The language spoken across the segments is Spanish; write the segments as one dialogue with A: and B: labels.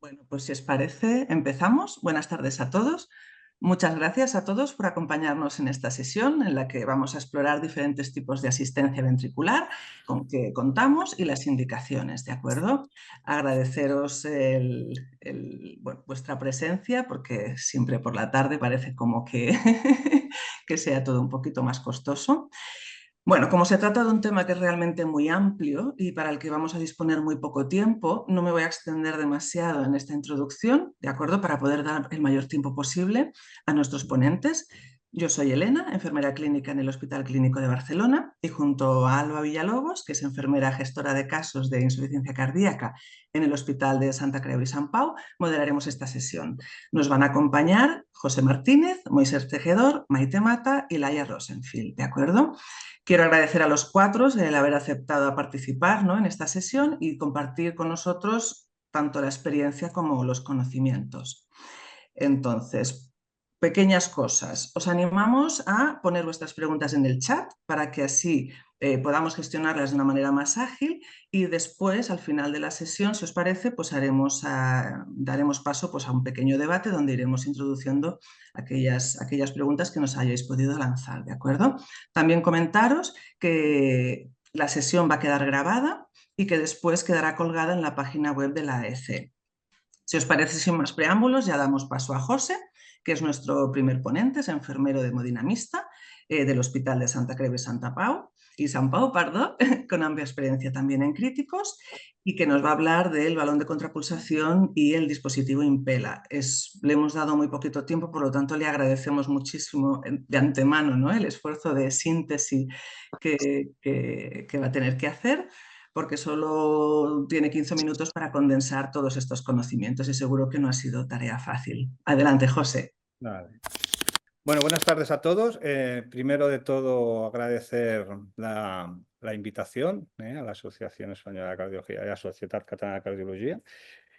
A: Bueno, pues si os parece, empezamos. Buenas tardes a todos. Muchas gracias a todos por acompañarnos en esta sesión en la que vamos a explorar diferentes tipos de asistencia ventricular con que contamos y las indicaciones, ¿de acuerdo? Agradeceros vuestra presencia porque siempre por la tarde parece como que, que sea todo un poquito más costoso. Bueno, como se trata de un tema que es realmente muy amplio y para el que vamos a disponer muy poco tiempo, no me voy a extender demasiado en esta introducción, ¿de acuerdo? Para poder dar el mayor tiempo posible a nuestros ponentes. Yo soy Elena, enfermera clínica en el Hospital Clínico de Barcelona, y junto a Alba Villalobos, que es enfermera gestora de casos de insuficiencia cardíaca en el Hospital de Santa Creu y Sant Pau, moderaremos esta sesión. Nos van a acompañar José Martínez, Moisés Tejedor, Maite Mata y Laia Rosenfield, ¿de acuerdo? Quiero agradecer a los cuatro el haber aceptado participar, ¿no?, en esta sesión y compartir con nosotros tanto la experiencia como los conocimientos. Entonces, pequeñas cosas. Os animamos a poner vuestras preguntas en el chat para que así podamos gestionarlas de una manera más ágil y después, al final de la sesión, si os parece, pues daremos paso pues, a un pequeño debate donde iremos introduciendo aquellas preguntas que nos hayáis podido lanzar, ¿de acuerdo? También comentaros que la sesión va a quedar grabada y que después quedará colgada en la página web de la AEC. Si os parece, sin más preámbulos, ya damos paso a José, que es nuestro primer ponente, es enfermero de hemodinamista del Hospital de Santa Creu y Sant Pau, perdón, con amplia experiencia también en críticos, y que nos va a hablar del balón de contrapulsación y el dispositivo Impela. Le hemos dado muy poquito tiempo, por lo tanto le agradecemos muchísimo de antemano, ¿no?, el esfuerzo de síntesis que va a tener que hacer, porque solo tiene 15 minutos para condensar todos estos conocimientos y seguro que no ha sido tarea fácil. Adelante, José.
B: Vale. Bueno, buenas tardes a todos. Primero de todo, agradecer la invitación a la Asociación Española de Cardiología y a la Sociedad Catalana de Cardiología.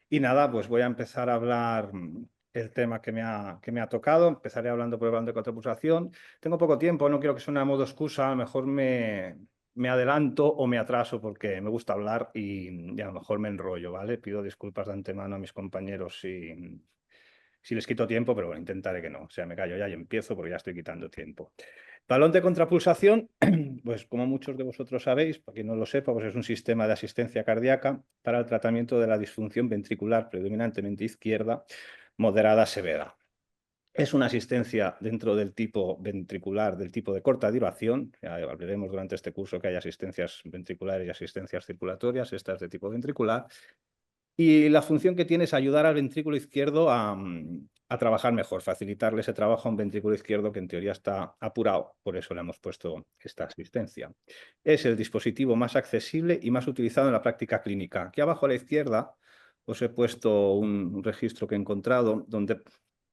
B: Y nada, pues voy a empezar a hablar el tema que me ha tocado. Empezaré hablando por el balón de contrapulsación. Tengo poco tiempo, no quiero que suene a modo excusa. A lo mejor me adelanto o me atraso porque me gusta hablar y a lo mejor me enrollo, ¿vale? Pido disculpas de antemano a mis compañeros si les quito tiempo, pero bueno, intentaré que no. O sea, me callo ya y empiezo porque ya estoy quitando tiempo. Balón de contrapulsación, pues como muchos de vosotros sabéis, para quien no lo sepa, pues es un sistema de asistencia cardíaca para el tratamiento de la disfunción ventricular predominantemente izquierda, moderada severa. Es una asistencia dentro del tipo ventricular, del tipo de corta duración. Ya hablaremos durante este curso que hay asistencias ventriculares y asistencias circulatorias. Esta es de tipo ventricular. Y la función que tiene es ayudar al ventrículo izquierdo a trabajar mejor, facilitarle ese trabajo a un ventrículo izquierdo que en teoría está apurado. Por eso le hemos puesto esta asistencia. Es el dispositivo más accesible y más utilizado en la práctica clínica. Aquí abajo a la izquierda os he puesto un registro que he encontrado donde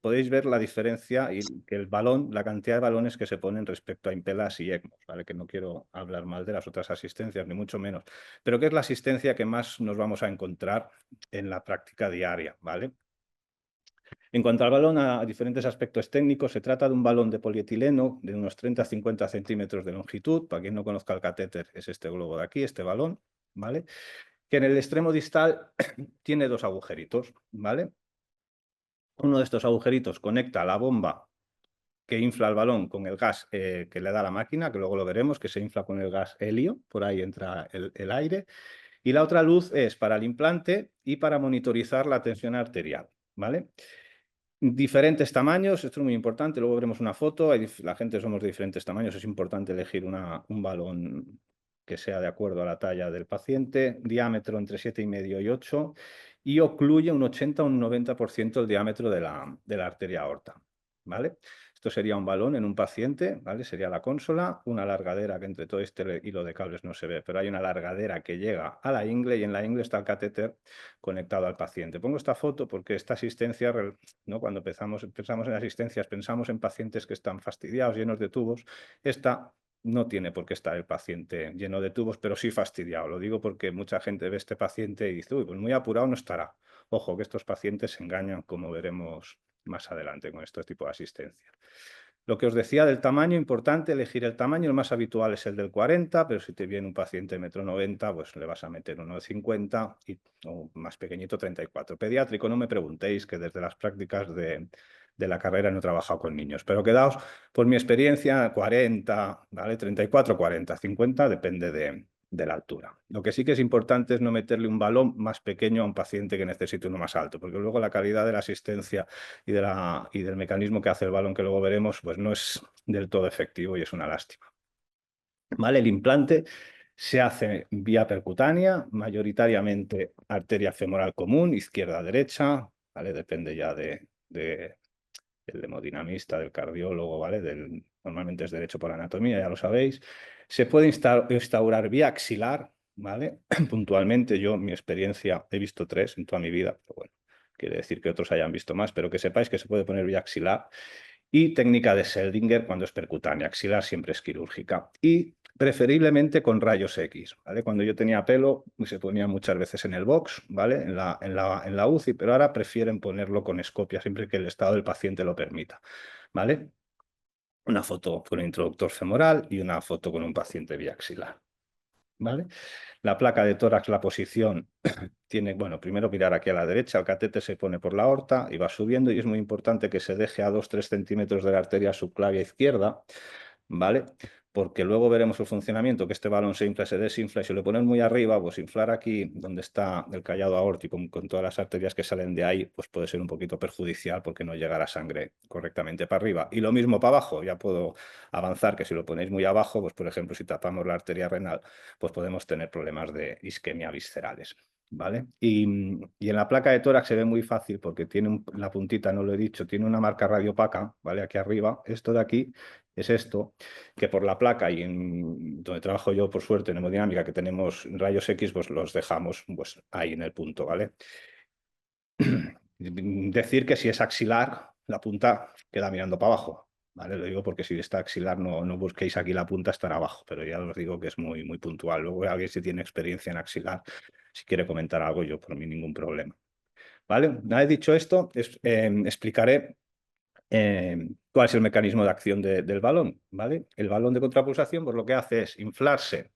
B: podéis ver la diferencia y que el balón, la cantidad de balones que se ponen respecto a Impelas y ECMOs, ¿vale? Que no quiero hablar mal de las otras asistencias, ni mucho menos, pero que es la asistencia que más nos vamos a encontrar en la práctica diaria, ¿vale? En cuanto al balón, a diferentes aspectos técnicos, se trata de un balón de polietileno de unos 30 a 50 centímetros de longitud. Para quien no conozca el catéter, es este globo de aquí, este balón, ¿vale? Que en el extremo distal tiene dos agujeritos, ¿vale? Uno de estos agujeritos conecta la bomba que infla el balón con el gas que le da la máquina, que luego lo veremos, que se infla con el gas helio, por ahí entra el aire. Y la otra luz es para el implante y para monitorizar la tensión arterial, ¿vale? Diferentes tamaños, esto es muy importante, luego veremos una foto, la gente somos de diferentes tamaños, es importante elegir un balón que sea de acuerdo a la talla del paciente, diámetro entre 7,5 y 8 y ocluye un 80 o un 90% el diámetro de la arteria aorta, ¿vale? Esto sería un balón en un paciente, ¿vale? Sería la consola, una alargadera que entre todo este hilo de cables no se ve, pero hay una alargadera que llega a la ingle y en la ingle está el catéter conectado al paciente. Pongo esta foto porque esta asistencia, ¿no? Cuando pensamos en asistencias, pensamos en pacientes que están fastidiados, llenos de tubos. Esta no tiene por qué estar el paciente lleno de tubos, pero sí fastidiado. Lo digo porque mucha gente ve este paciente y dice, uy, pues muy apurado no estará. Ojo, que estos pacientes se engañan, como veremos más adelante con este tipo de asistencia. Lo que os decía del tamaño, importante elegir el tamaño, el más habitual es el del 40, pero si te viene un paciente de 1,90 m, pues le vas a meter uno de 50 o más pequeñito 34. Pediátrico, no me preguntéis, que desde las prácticas de la carrera no he trabajado con niños, pero quedaos por mi experiencia 40, ¿vale? 34, 40, 50, depende de la altura. Lo que sí que es importante es no meterle un balón más pequeño a un paciente que necesite uno más alto, porque luego la calidad de la asistencia y del mecanismo que hace el balón, que luego veremos, pues no es del todo efectivo y es una lástima. ¿Vale? El implante se hace vía percutánea, mayoritariamente arteria femoral común, izquierda-derecha, ¿vale? Depende ya del hemodinamista, del cardiólogo, ¿vale? Normalmente es derecho por anatomía, ya lo sabéis. Se puede instaurar vía axilar, ¿vale? Puntualmente, yo, mi experiencia, he visto 3 en toda mi vida, pero bueno, quiere decir que otros hayan visto más, pero que sepáis que se puede poner vía axilar. Y técnica de Seldinger cuando es percutánea, axilar siempre es quirúrgica. Y preferiblemente con rayos X, ¿vale? Cuando yo tenía pelo se ponía muchas veces en el box, ¿vale? En la UCI, pero ahora prefieren ponerlo con escopia siempre que el estado del paciente lo permita, ¿vale? Una foto con el introductor femoral y una foto con un paciente vía axilar, ¿vale? La placa de tórax, la posición tiene, bueno, primero mirar aquí a la derecha, el catéter se pone por la aorta y va subiendo, y es muy importante que se deje a 2-3 centímetros de la arteria subclavia izquierda, ¿vale? Porque luego veremos el funcionamiento, que este balón se infla, se desinfla, y si lo pones muy arriba, pues inflar aquí donde está el callado aórtico con todas las arterias que salen de ahí, pues puede ser un poquito perjudicial porque no llega la sangre correctamente para arriba. Y lo mismo para abajo, ya puedo avanzar, que si lo ponéis muy abajo, pues por ejemplo, si tapamos la arteria renal, pues podemos tener problemas de isquemia viscerales, ¿vale? Y en la placa de tórax se ve muy fácil porque tiene la puntita, no lo he dicho, tiene una marca radiopaca, ¿vale? Aquí arriba, esto de aquí es esto, que por la placa y donde trabajo yo, por suerte, en hemodinámica, que tenemos rayos X, pues los dejamos pues, ahí en el punto, ¿vale? Decir que si es axilar, la punta queda mirando para abajo, ¿vale? Lo digo porque si está axilar, no busquéis aquí la punta, estará abajo, pero ya os digo que es muy, muy puntual. Luego alguien si tiene experiencia en axilar, si quiere comentar algo, yo por mí ningún problema. ¿Vale? Una vez dicho esto, explicaré cuál es el mecanismo de acción del balón, ¿vale? El balón de contrapulsación, pues lo que hace es inflarse,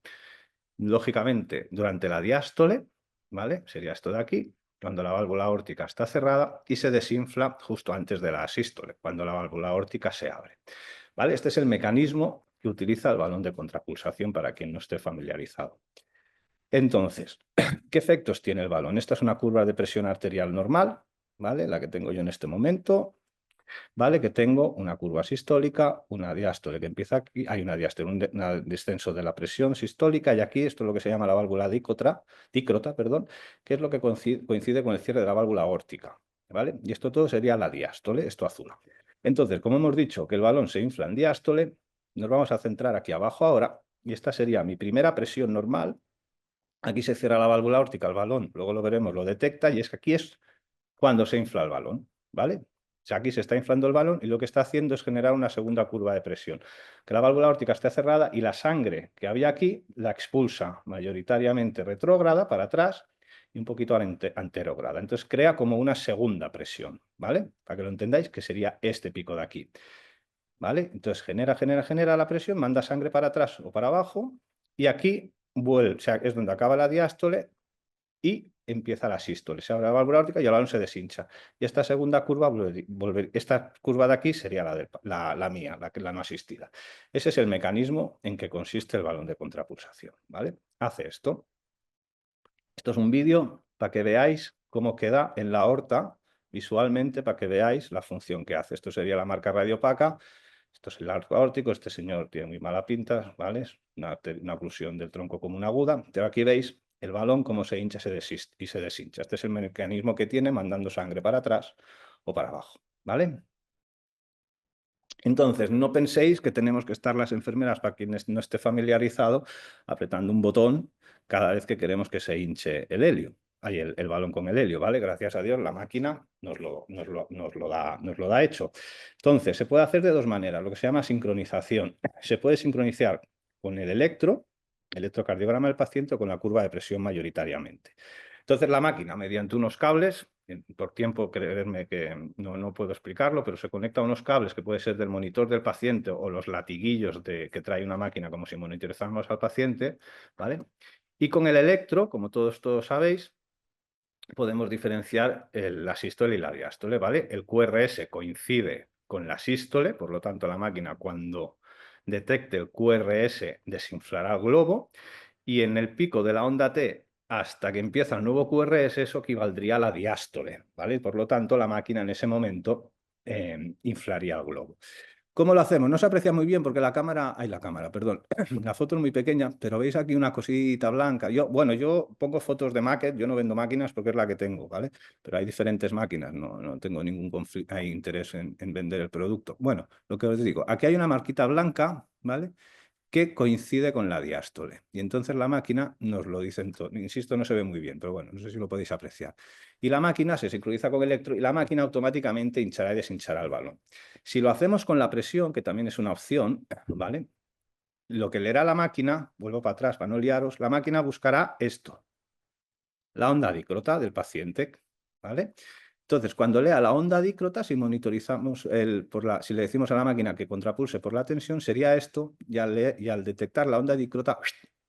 B: lógicamente, durante la diástole, ¿vale? Sería esto de aquí, cuando la válvula aórtica está cerrada, y se desinfla justo antes de la asístole, cuando la válvula aórtica se abre, ¿vale? Este es el mecanismo que utiliza el balón de contrapulsación para quien no esté familiarizado. Entonces, ¿qué efectos tiene el balón? Esta es una curva de presión arterial normal, ¿vale? La que tengo yo en este momento. ¿Vale? Que tengo una curva sistólica, una diástole que empieza aquí, hay una diástole, un descenso de la presión sistólica, y aquí esto es lo que se llama la válvula dícrota, perdón, que es lo que coincide con el cierre de la válvula aórtica, ¿vale? Y esto todo sería la diástole, esto azul. Entonces, como hemos dicho que el balón se infla en diástole, nos vamos a centrar aquí abajo ahora, y esta sería mi primera presión normal. Aquí se cierra la válvula aórtica, el balón, luego lo veremos, lo detecta, y es que aquí es cuando se infla el balón, ¿vale? O sea, aquí se está inflando el balón y lo que está haciendo es generar una segunda curva de presión. Que la válvula aórtica esté cerrada y la sangre que había aquí la expulsa mayoritariamente retrógrada para atrás y un poquito anterógrada. Entonces crea como una segunda presión, ¿vale? Para que lo entendáis, que sería este pico de aquí, ¿vale? Entonces genera la presión, manda sangre para atrás o para abajo, y aquí vuelve, o sea, es donde acaba la diástole y empieza la sístole. Se abre la válvula aórtica y el balón se deshincha. Y esta segunda curva, esta curva de aquí sería la mía, la no asistida. Ese es el mecanismo en que consiste el balón de contrapulsación, ¿vale? Hace esto. Esto es un vídeo para que veáis cómo queda en la aorta visualmente, para que veáis la función que hace. Esto sería la marca radiopaca. Esto es el arco aórtico. Este señor tiene muy mala pinta, ¿vale? Es una oclusión del tronco común aguda. Pero aquí veis el balón cómo se hincha y se deshincha. Este es el mecanismo que tiene, mandando sangre para atrás o para abajo, ¿vale? Entonces, no penséis que tenemos que estar las enfermeras, para quien no esté familiarizado, apretando un botón cada vez que queremos que se hinche el helio. Hay el balón con el helio, ¿vale? Gracias a Dios la máquina nos lo da hecho. Entonces, se puede hacer de dos maneras, lo que se llama sincronización. Se puede sincronizar con el electrocardiograma del paciente, o con la curva de presión mayoritariamente. Entonces, la máquina, mediante unos cables, por tiempo, creerme que no puedo explicarlo, pero se conecta a unos cables que puede ser del monitor del paciente o los latiguillos que trae una máquina como si monitorizáramos al paciente, ¿vale? Y con el electro, como todos sabéis, podemos diferenciar la sístole y la diástole, ¿vale? El QRS coincide con la sístole, por lo tanto la máquina cuando detecte el QRS desinflará el globo, y en el pico de la onda T hasta que empieza el nuevo QRS eso equivaldría a la diástole, ¿vale? Por lo tanto la máquina en ese momento inflaría el globo. ¿Cómo lo hacemos? No se aprecia muy bien porque la cámara, perdón, la foto es muy pequeña, pero veis aquí una cosita blanca. Bueno, yo pongo fotos de maquet, yo no vendo máquinas porque es la que tengo, ¿vale? Pero hay diferentes máquinas, no tengo ningún conflicto, hay interés en vender el producto. Bueno, lo que os digo, aquí hay una marquita blanca, ¿vale? Que coincide con la diástole. Y entonces la máquina nos lo dice, insisto, no se ve muy bien, pero bueno, no sé si lo podéis apreciar. Y la máquina se sincroniza con el electro y la máquina automáticamente hinchará y deshinchará el balón. Si lo hacemos con la presión, que también es una opción, ¿vale? Lo que leerá la máquina, vuelvo para atrás para no liaros, la máquina buscará esto, la onda dícrota del paciente, ¿vale? Entonces, cuando lea la onda dícrota, si monitorizamos si le decimos a la máquina que contrapulse por la tensión, sería esto, y al detectar la onda dícrota,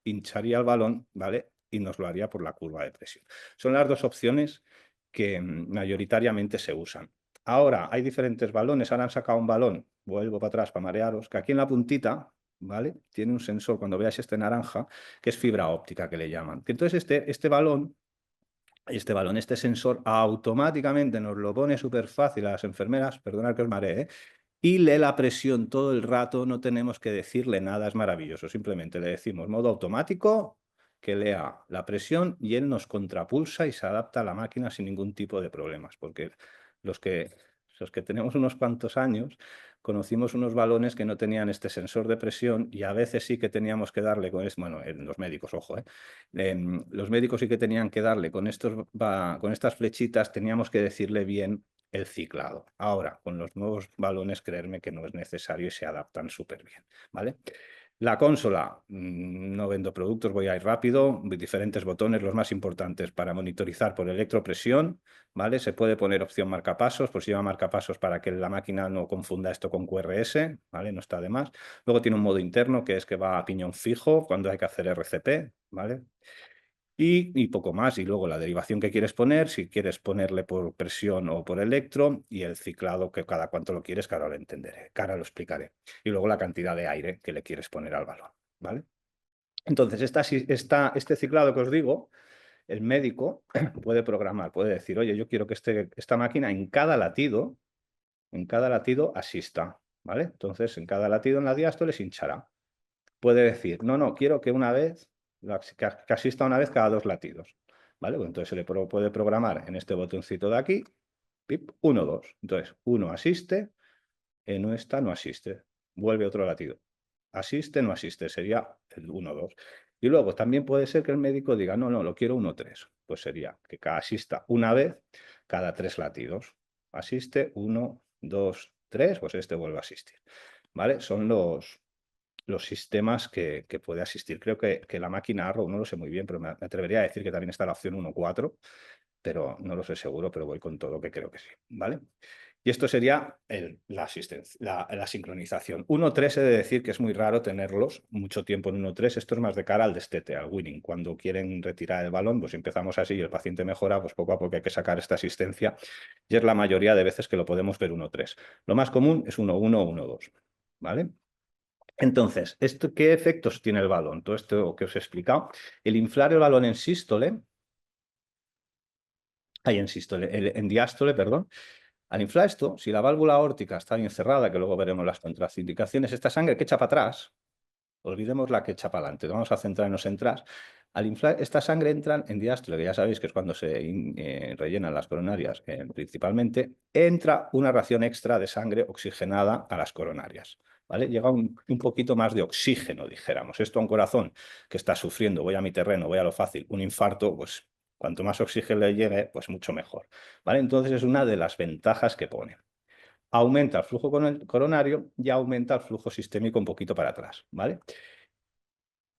B: hincharía el balón, ¿vale? Y nos lo haría por la curva de presión. Son las dos opciones que mayoritariamente se usan. Ahora, hay diferentes balones, ahora han sacado un balón, vuelvo para atrás para marearos, que aquí en la puntita, ¿vale? Tiene un sensor, cuando veáis este naranja, que es fibra óptica que le llaman. Entonces, este sensor automáticamente nos lo pone súper fácil a las enfermeras, perdonad que os maree, y lee la presión todo el rato, no tenemos que decirle nada, es maravilloso, simplemente le decimos modo automático, que lea la presión y él nos contrapulsa y se adapta a la máquina sin ningún tipo de problemas, porque los que, los que tenemos unos cuantos años conocimos unos balones que no tenían este sensor de presión y a veces sí que teníamos que darle bueno, los médicos, ojo, los médicos sí que tenían que darle con estas flechitas, teníamos que decirle bien el ciclado. Ahora, con los nuevos balones, creerme que no es necesario y se adaptan súper bien, ¿vale? La consola, no vendo productos, voy a ir rápido, diferentes botones, los más importantes para monitorizar por electropresión, ¿vale? Se puede poner opción marcapasos, pues lleva marcapasos para que la máquina no confunda esto con QRS, ¿vale? No está de más. Luego tiene un modo interno que es que va a piñón fijo cuando hay que hacer RCP, ¿vale? Y poco más. Y luego la derivación que quieres poner, si quieres ponerle por presión o por electro, y el ciclado que cada cuánto lo quieres, que ahora lo entenderé, que ahora lo explicaré. Y luego la cantidad de aire que le quieres poner al balón, ¿vale? Entonces, este ciclado que os digo, el médico puede programar, puede decir, oye, yo quiero que esta máquina en cada latido asista, ¿vale? Entonces, en cada latido en la diástole se hinchará. Puede decir, no, quiero que que asista una vez cada 2 latidos, ¿vale? Pues entonces se le puede programar en este botoncito de aquí, pip, 1, 2. Entonces, 1 asiste, no está, no asiste. Vuelve otro latido. Asiste, no asiste, sería el 1, 2. Y luego también puede ser que el médico diga, no, lo quiero 1, 3. Pues sería que asista una vez cada 3 latidos. Asiste, 1, 2, 3, pues este vuelve a asistir, ¿vale? Son los sistemas que puede asistir. Creo que la máquina Arrow, no lo sé muy bien, pero me atrevería a decir que también está la opción 1.4, pero no lo sé seguro, pero voy con todo que creo que sí, ¿vale? Y esto sería la asistencia, la sincronización. 1.3 he de decir que es muy raro tenerlos mucho tiempo en 1.3. Esto es más de cara al destete, al winning. Cuando quieren retirar el balón, pues empezamos así y el paciente mejora, pues poco a poco hay que sacar esta asistencia. Y es la mayoría de veces que lo podemos ver 1.3. Lo más común es 1.1 o 1.2, ¿vale? Entonces, ¿qué efectos tiene el balón? Todo esto que os he explicado. El inflar el balón en sístole, en diástole, perdón. Al inflar esto, si la válvula aórtica está bien cerrada, que luego veremos las contraindicaciones, esta sangre que echa para atrás, olvidemos la que echa para adelante, vamos a centrarnos en atrás. Al inflar, esta sangre entra en diástole, que ya sabéis que es cuando se rellenan las coronarias principalmente, entra una ración extra de sangre oxigenada a las coronarias, ¿vale? Llega un poquito más de oxígeno, dijéramos. Esto a un corazón que está sufriendo, voy a mi terreno, voy a lo fácil, un infarto, pues cuanto más oxígeno le llegue, pues mucho mejor, ¿vale? Entonces es una de las ventajas que pone. Aumenta el flujo coronario y aumenta el flujo sistémico un poquito para atrás, ¿vale?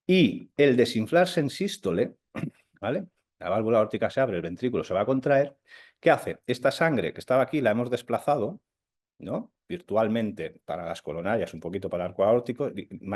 B: Y el desinflarse en sístole, ¿vale? La válvula aórtica se abre, el ventrículo se va a contraer. ¿Qué hace? Esta sangre que estaba aquí la hemos desplazado, ¿no? Virtualmente para las coronarias, un poquito para el arco aórtico.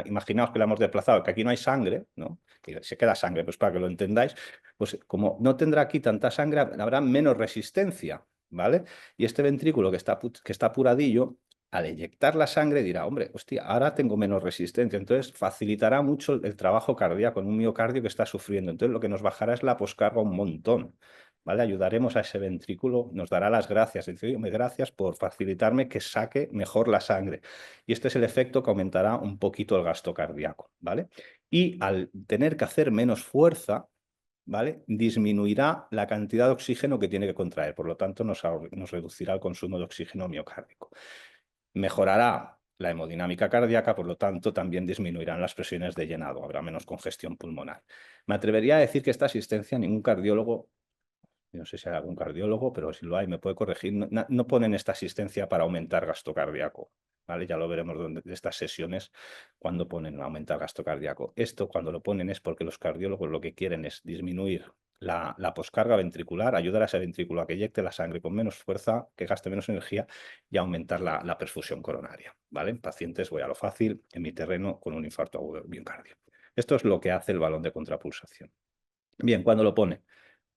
B: Imaginaos que la hemos desplazado, que aquí no hay sangre, ¿no? Que se queda sangre, pues para que lo entendáis, pues como no tendrá aquí tanta sangre, habrá menos resistencia, ¿vale? Y este ventrículo que está apuradillo, al eyectar la sangre dirá, hombre, hostia, ahora tengo menos resistencia, entonces facilitará mucho el trabajo cardíaco en un miocardio que está sufriendo. Entonces lo que nos bajará es la poscarga un montón. ¿Vale? Ayudaremos a ese ventrículo, nos dará las gracias, dice, gracias por facilitarme que saque mejor la sangre. Y este es el efecto que aumentará un poquito el gasto cardíaco, ¿vale? Y al tener que hacer menos fuerza, ¿vale? Disminuirá la cantidad de oxígeno que tiene que contraer, por lo tanto nos reducirá el consumo de oxígeno miocárdico. Mejorará la hemodinámica cardíaca, por lo tanto también disminuirán las presiones de llenado, habrá menos congestión pulmonar. Me atrevería a decir que esta asistencia ningún cardiólogo, no sé si hay algún cardiólogo, pero si lo hay me puede corregir, no ponen esta asistencia para aumentar gasto cardíaco, ¿vale? Ya lo veremos de estas sesiones cuando ponen aumentar gasto cardíaco. Esto cuando lo ponen es porque los cardiólogos lo que quieren es disminuir la poscarga ventricular, ayudar a ese ventrículo a que eyecte la sangre con menos fuerza, que gaste menos energía y aumentar la perfusión coronaria, ¿vale? En pacientes, voy a lo fácil, en mi terreno con un infarto agudo del miocardio. Esto es lo que hace el balón de contrapulsación. Bien, ¿cuándo lo pone?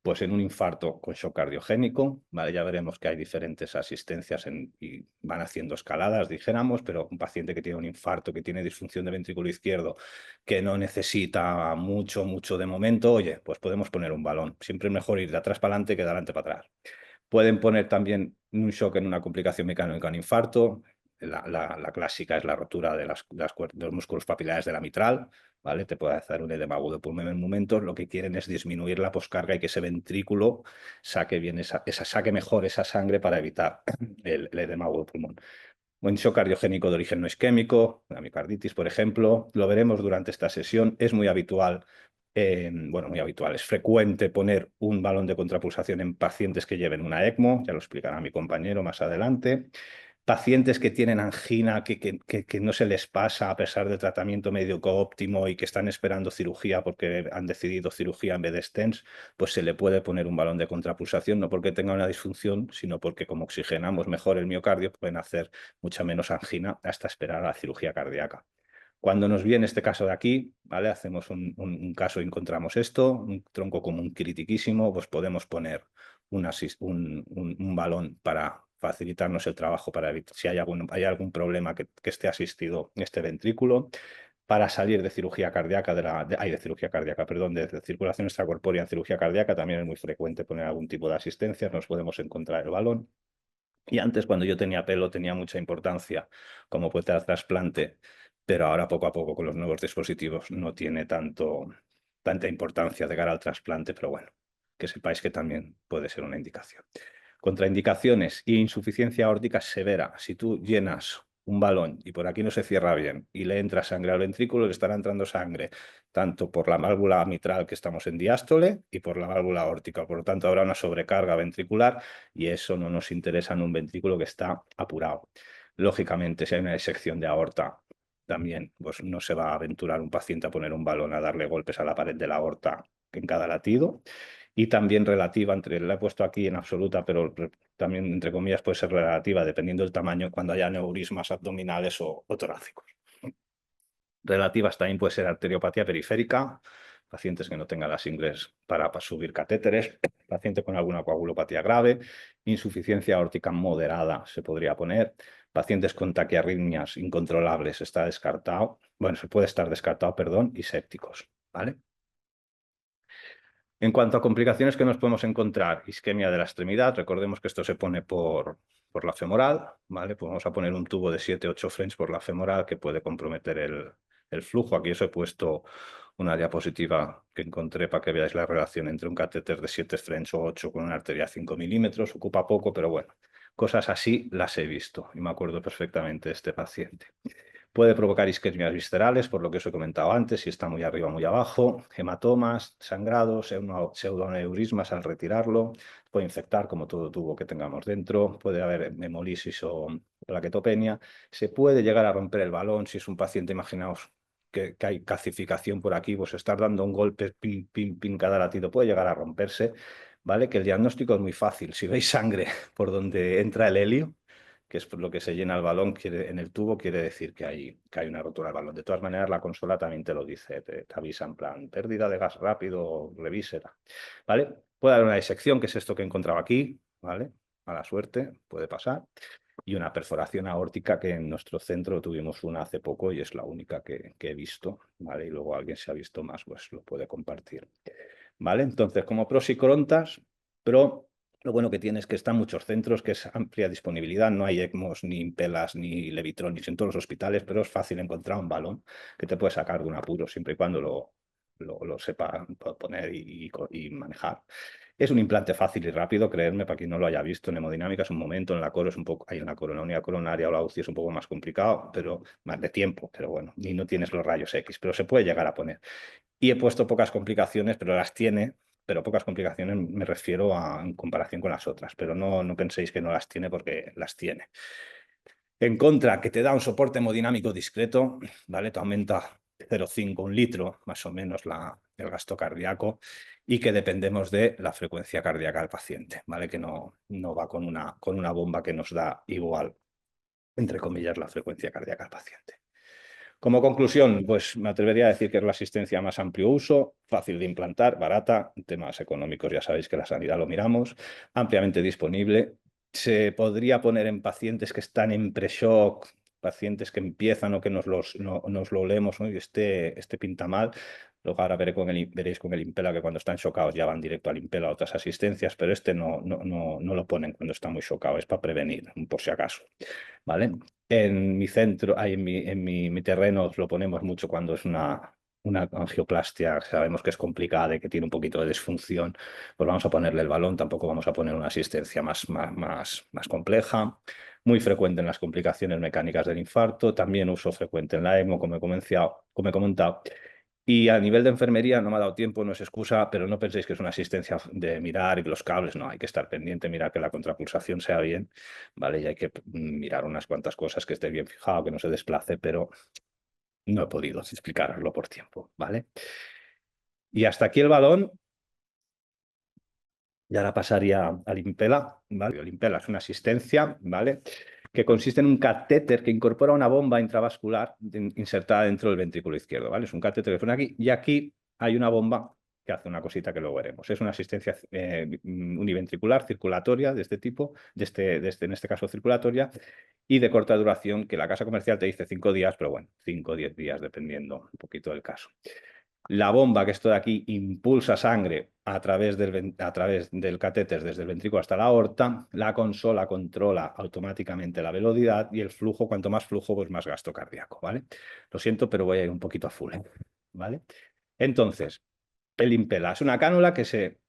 B: Pues en un infarto con shock cardiogénico, ¿vale? Ya veremos que hay diferentes asistencias y van haciendo escaladas, dijéramos, pero un paciente que tiene un infarto, que tiene disfunción de ventrículo izquierdo, que no necesita mucho de momento, oye, pues podemos poner un balón. Siempre es mejor ir de atrás para adelante que de adelante para atrás. Pueden poner también un shock en una complicación mecánica en infarto. La clásica es la rotura de los músculos papilares de la mitral, ¿vale? Te puede hacer un edema agudo pulmonar en momentos. Lo que quieren es disminuir la poscarga y que ese ventrículo saque bien saque mejor esa sangre para evitar el edema agudo pulmón. Un shock cardiogénico de origen no isquémico, la miocarditis, por ejemplo, lo veremos durante esta sesión. Es muy habitual, bueno, muy habitual, es frecuente poner un balón de contrapulsación en pacientes que lleven una ECMO, ya lo explicará mi compañero más adelante. Pacientes que tienen angina, que no se les pasa a pesar del tratamiento médico óptimo y que están esperando cirugía porque han decidido cirugía en vez de stents, pues se le puede poner un balón de contrapulsación, no porque tenga una disfunción, sino porque como oxigenamos mejor el miocardio, pueden hacer mucha menos angina hasta esperar a la cirugía cardíaca. Cuando nos viene este caso de aquí, ¿vale? Hacemos un caso y encontramos esto, un tronco común critiquísimo, pues podemos poner un balón para facilitarnos el trabajo, para evitar si hay algún problema que esté asistido en este ventrículo, para salir de cirugía cardíaca, de cirugía cardíaca, perdón, de circulación extracorpórea en cirugía cardíaca, también es muy frecuente poner algún tipo de asistencia, nos podemos encontrar el balón. Y antes, cuando yo tenía pelo, tenía mucha importancia, como puede dar trasplante, pero ahora poco a poco con los nuevos dispositivos no tiene tanta importancia de cara al trasplante, pero bueno, que sepáis que también puede ser una indicación. Contraindicaciones e insuficiencia aórtica severa. Si tú llenas un balón y por aquí no se cierra bien y le entra sangre al ventrículo, le estará entrando sangre tanto por la válvula mitral que estamos en diástole y por la válvula aórtica. Por lo tanto, habrá una sobrecarga ventricular y eso no nos interesa en un ventrículo que está apurado. Lógicamente, si hay una disección de aorta, también pues, no se va a aventurar un paciente a poner un balón a darle golpes a la pared de la aorta en cada latido. Y también relativa, la he puesto aquí en absoluta, pero también entre comillas puede ser relativa dependiendo del tamaño cuando haya neurismas abdominales o torácicos. Relativas también puede ser arteriopatía periférica, pacientes que no tengan las ingles para subir catéteres, paciente con alguna coagulopatía grave, insuficiencia aórtica moderada se podría poner, pacientes con taquiarritmias incontrolables está descartado, bueno, se puede estar descartado, perdón, y sépticos, ¿vale? En cuanto a complicaciones que nos podemos encontrar, isquemia de la extremidad, recordemos que esto se pone por la femoral, ¿vale? Pues vamos a poner un tubo de 7-8 French por la femoral que puede comprometer el flujo. Aquí os he puesto una diapositiva que encontré para que veáis la relación entre un catéter de 7 French o 8 con una arteria 5 milímetros. Ocupa poco, pero bueno, cosas así las he visto y me acuerdo perfectamente de este paciente. Puede provocar isquemias viscerales, por lo que os he comentado antes, si está muy arriba o muy abajo, hematomas, sangrados, pseudoneurismas al retirarlo, puede infectar como todo tubo que tengamos dentro, puede haber hemolisis o plaquetopenia, se puede llegar a romper el balón si es un paciente, imaginaos que hay calcificación por aquí, pues estar dando un golpe, pin, pin, pin cada latido puede llegar a romperse, ¿vale? Que el diagnóstico es muy fácil. Si veis sangre por donde entra el helio, que es por lo que se llena el balón en el tubo, quiere decir que hay una rotura del balón. De todas maneras, la consola también te lo dice, te avisa en plan, pérdida de gas rápido, revísela, ¿vale? Puede haber una disección, que es esto que he encontrado aquí, ¿vale? Mala suerte, puede pasar. Y una perforación aórtica, que en nuestro centro tuvimos una hace poco y es la única que he visto, ¿vale? Y luego alguien se ha visto más, pues lo puede compartir, ¿vale? Entonces, como pros y contras, pero lo bueno que tiene es que están muchos centros, que es amplia disponibilidad, no hay ECMOs, ni Impelas, ni Levitronis en todos los hospitales, pero es fácil encontrar un balón que te puede sacar de un apuro, siempre y cuando lo sepa poner y manejar. Es un implante fácil y rápido, creedme, para quien no lo haya visto. En hemodinámica es un momento, en la coro es un poco, hay una unidad coronaria o la UCI es un poco más complicado, pero más de tiempo, pero bueno, y no tienes los rayos X, pero se puede llegar a poner. Y he puesto pocas complicaciones, pero las tiene, pero pocas complicaciones me refiero en comparación con las otras, pero no penséis que no las tiene, porque las tiene. En contra, que te da un soporte hemodinámico discreto, ¿vale? Te aumenta 0,5, 1 litro, más o menos el gasto cardíaco, y que dependemos de la frecuencia cardíaca del paciente, ¿vale? Que no va con una bomba que nos da igual, entre comillas, la frecuencia cardíaca al paciente. Como conclusión, pues me atrevería a decir que es la asistencia más amplio uso, fácil de implantar, barata, en temas económicos ya sabéis que la sanidad lo miramos, ampliamente disponible. Se podría poner en pacientes que están en pre-shock, pacientes que empiezan o que nos lo olemos, ¿no? Y este pinta mal. Luego ahora veréis con el Impela que cuando están chocados ya van directo al Impela a otras asistencias, pero este no lo ponen cuando está muy chocado, es para prevenir, por si acaso, ¿vale? En mi centro, mi terreno lo ponemos mucho cuando es una angioplastia, sabemos que es complicada y que tiene un poquito de disfunción, pues vamos a ponerle el balón, tampoco vamos a poner una asistencia más compleja. Muy frecuente en las complicaciones mecánicas del infarto, también uso frecuente en la ECMO, como he comentado. Y a nivel de enfermería no me ha dado tiempo, no es excusa, pero no penséis que es una asistencia de mirar y los cables, no, hay que estar pendiente, mirar que la contrapulsación sea bien, ¿vale? Y hay que mirar unas cuantas cosas, que esté bien fijado, que no se desplace, pero no he podido explicaroslo por tiempo, ¿vale? Y hasta aquí el balón. Y ahora pasaría al Impela, ¿vale? El Impela es una asistencia, ¿vale? Que consiste en un catéter que incorpora una bomba intravascular insertada dentro del ventrículo izquierdo, ¿vale? Es un catéter que pone aquí, y aquí hay una bomba que hace una cosita que luego veremos. Es una asistencia univentricular, circulatoria, de este tipo, en este caso circulatoria, y de corta duración, que la casa comercial te dice 5 días, pero bueno, 5 o 10 días, dependiendo un poquito del caso. La bomba, que esto de aquí, impulsa sangre a través del catéter desde el ventrículo hasta la aorta. La consola controla automáticamente la velocidad y el flujo. Cuanto más flujo, pues más gasto cardíaco, ¿vale? Lo siento, pero voy a ir un poquito a full, ¿vale? Entonces, el Impela es una cánula que se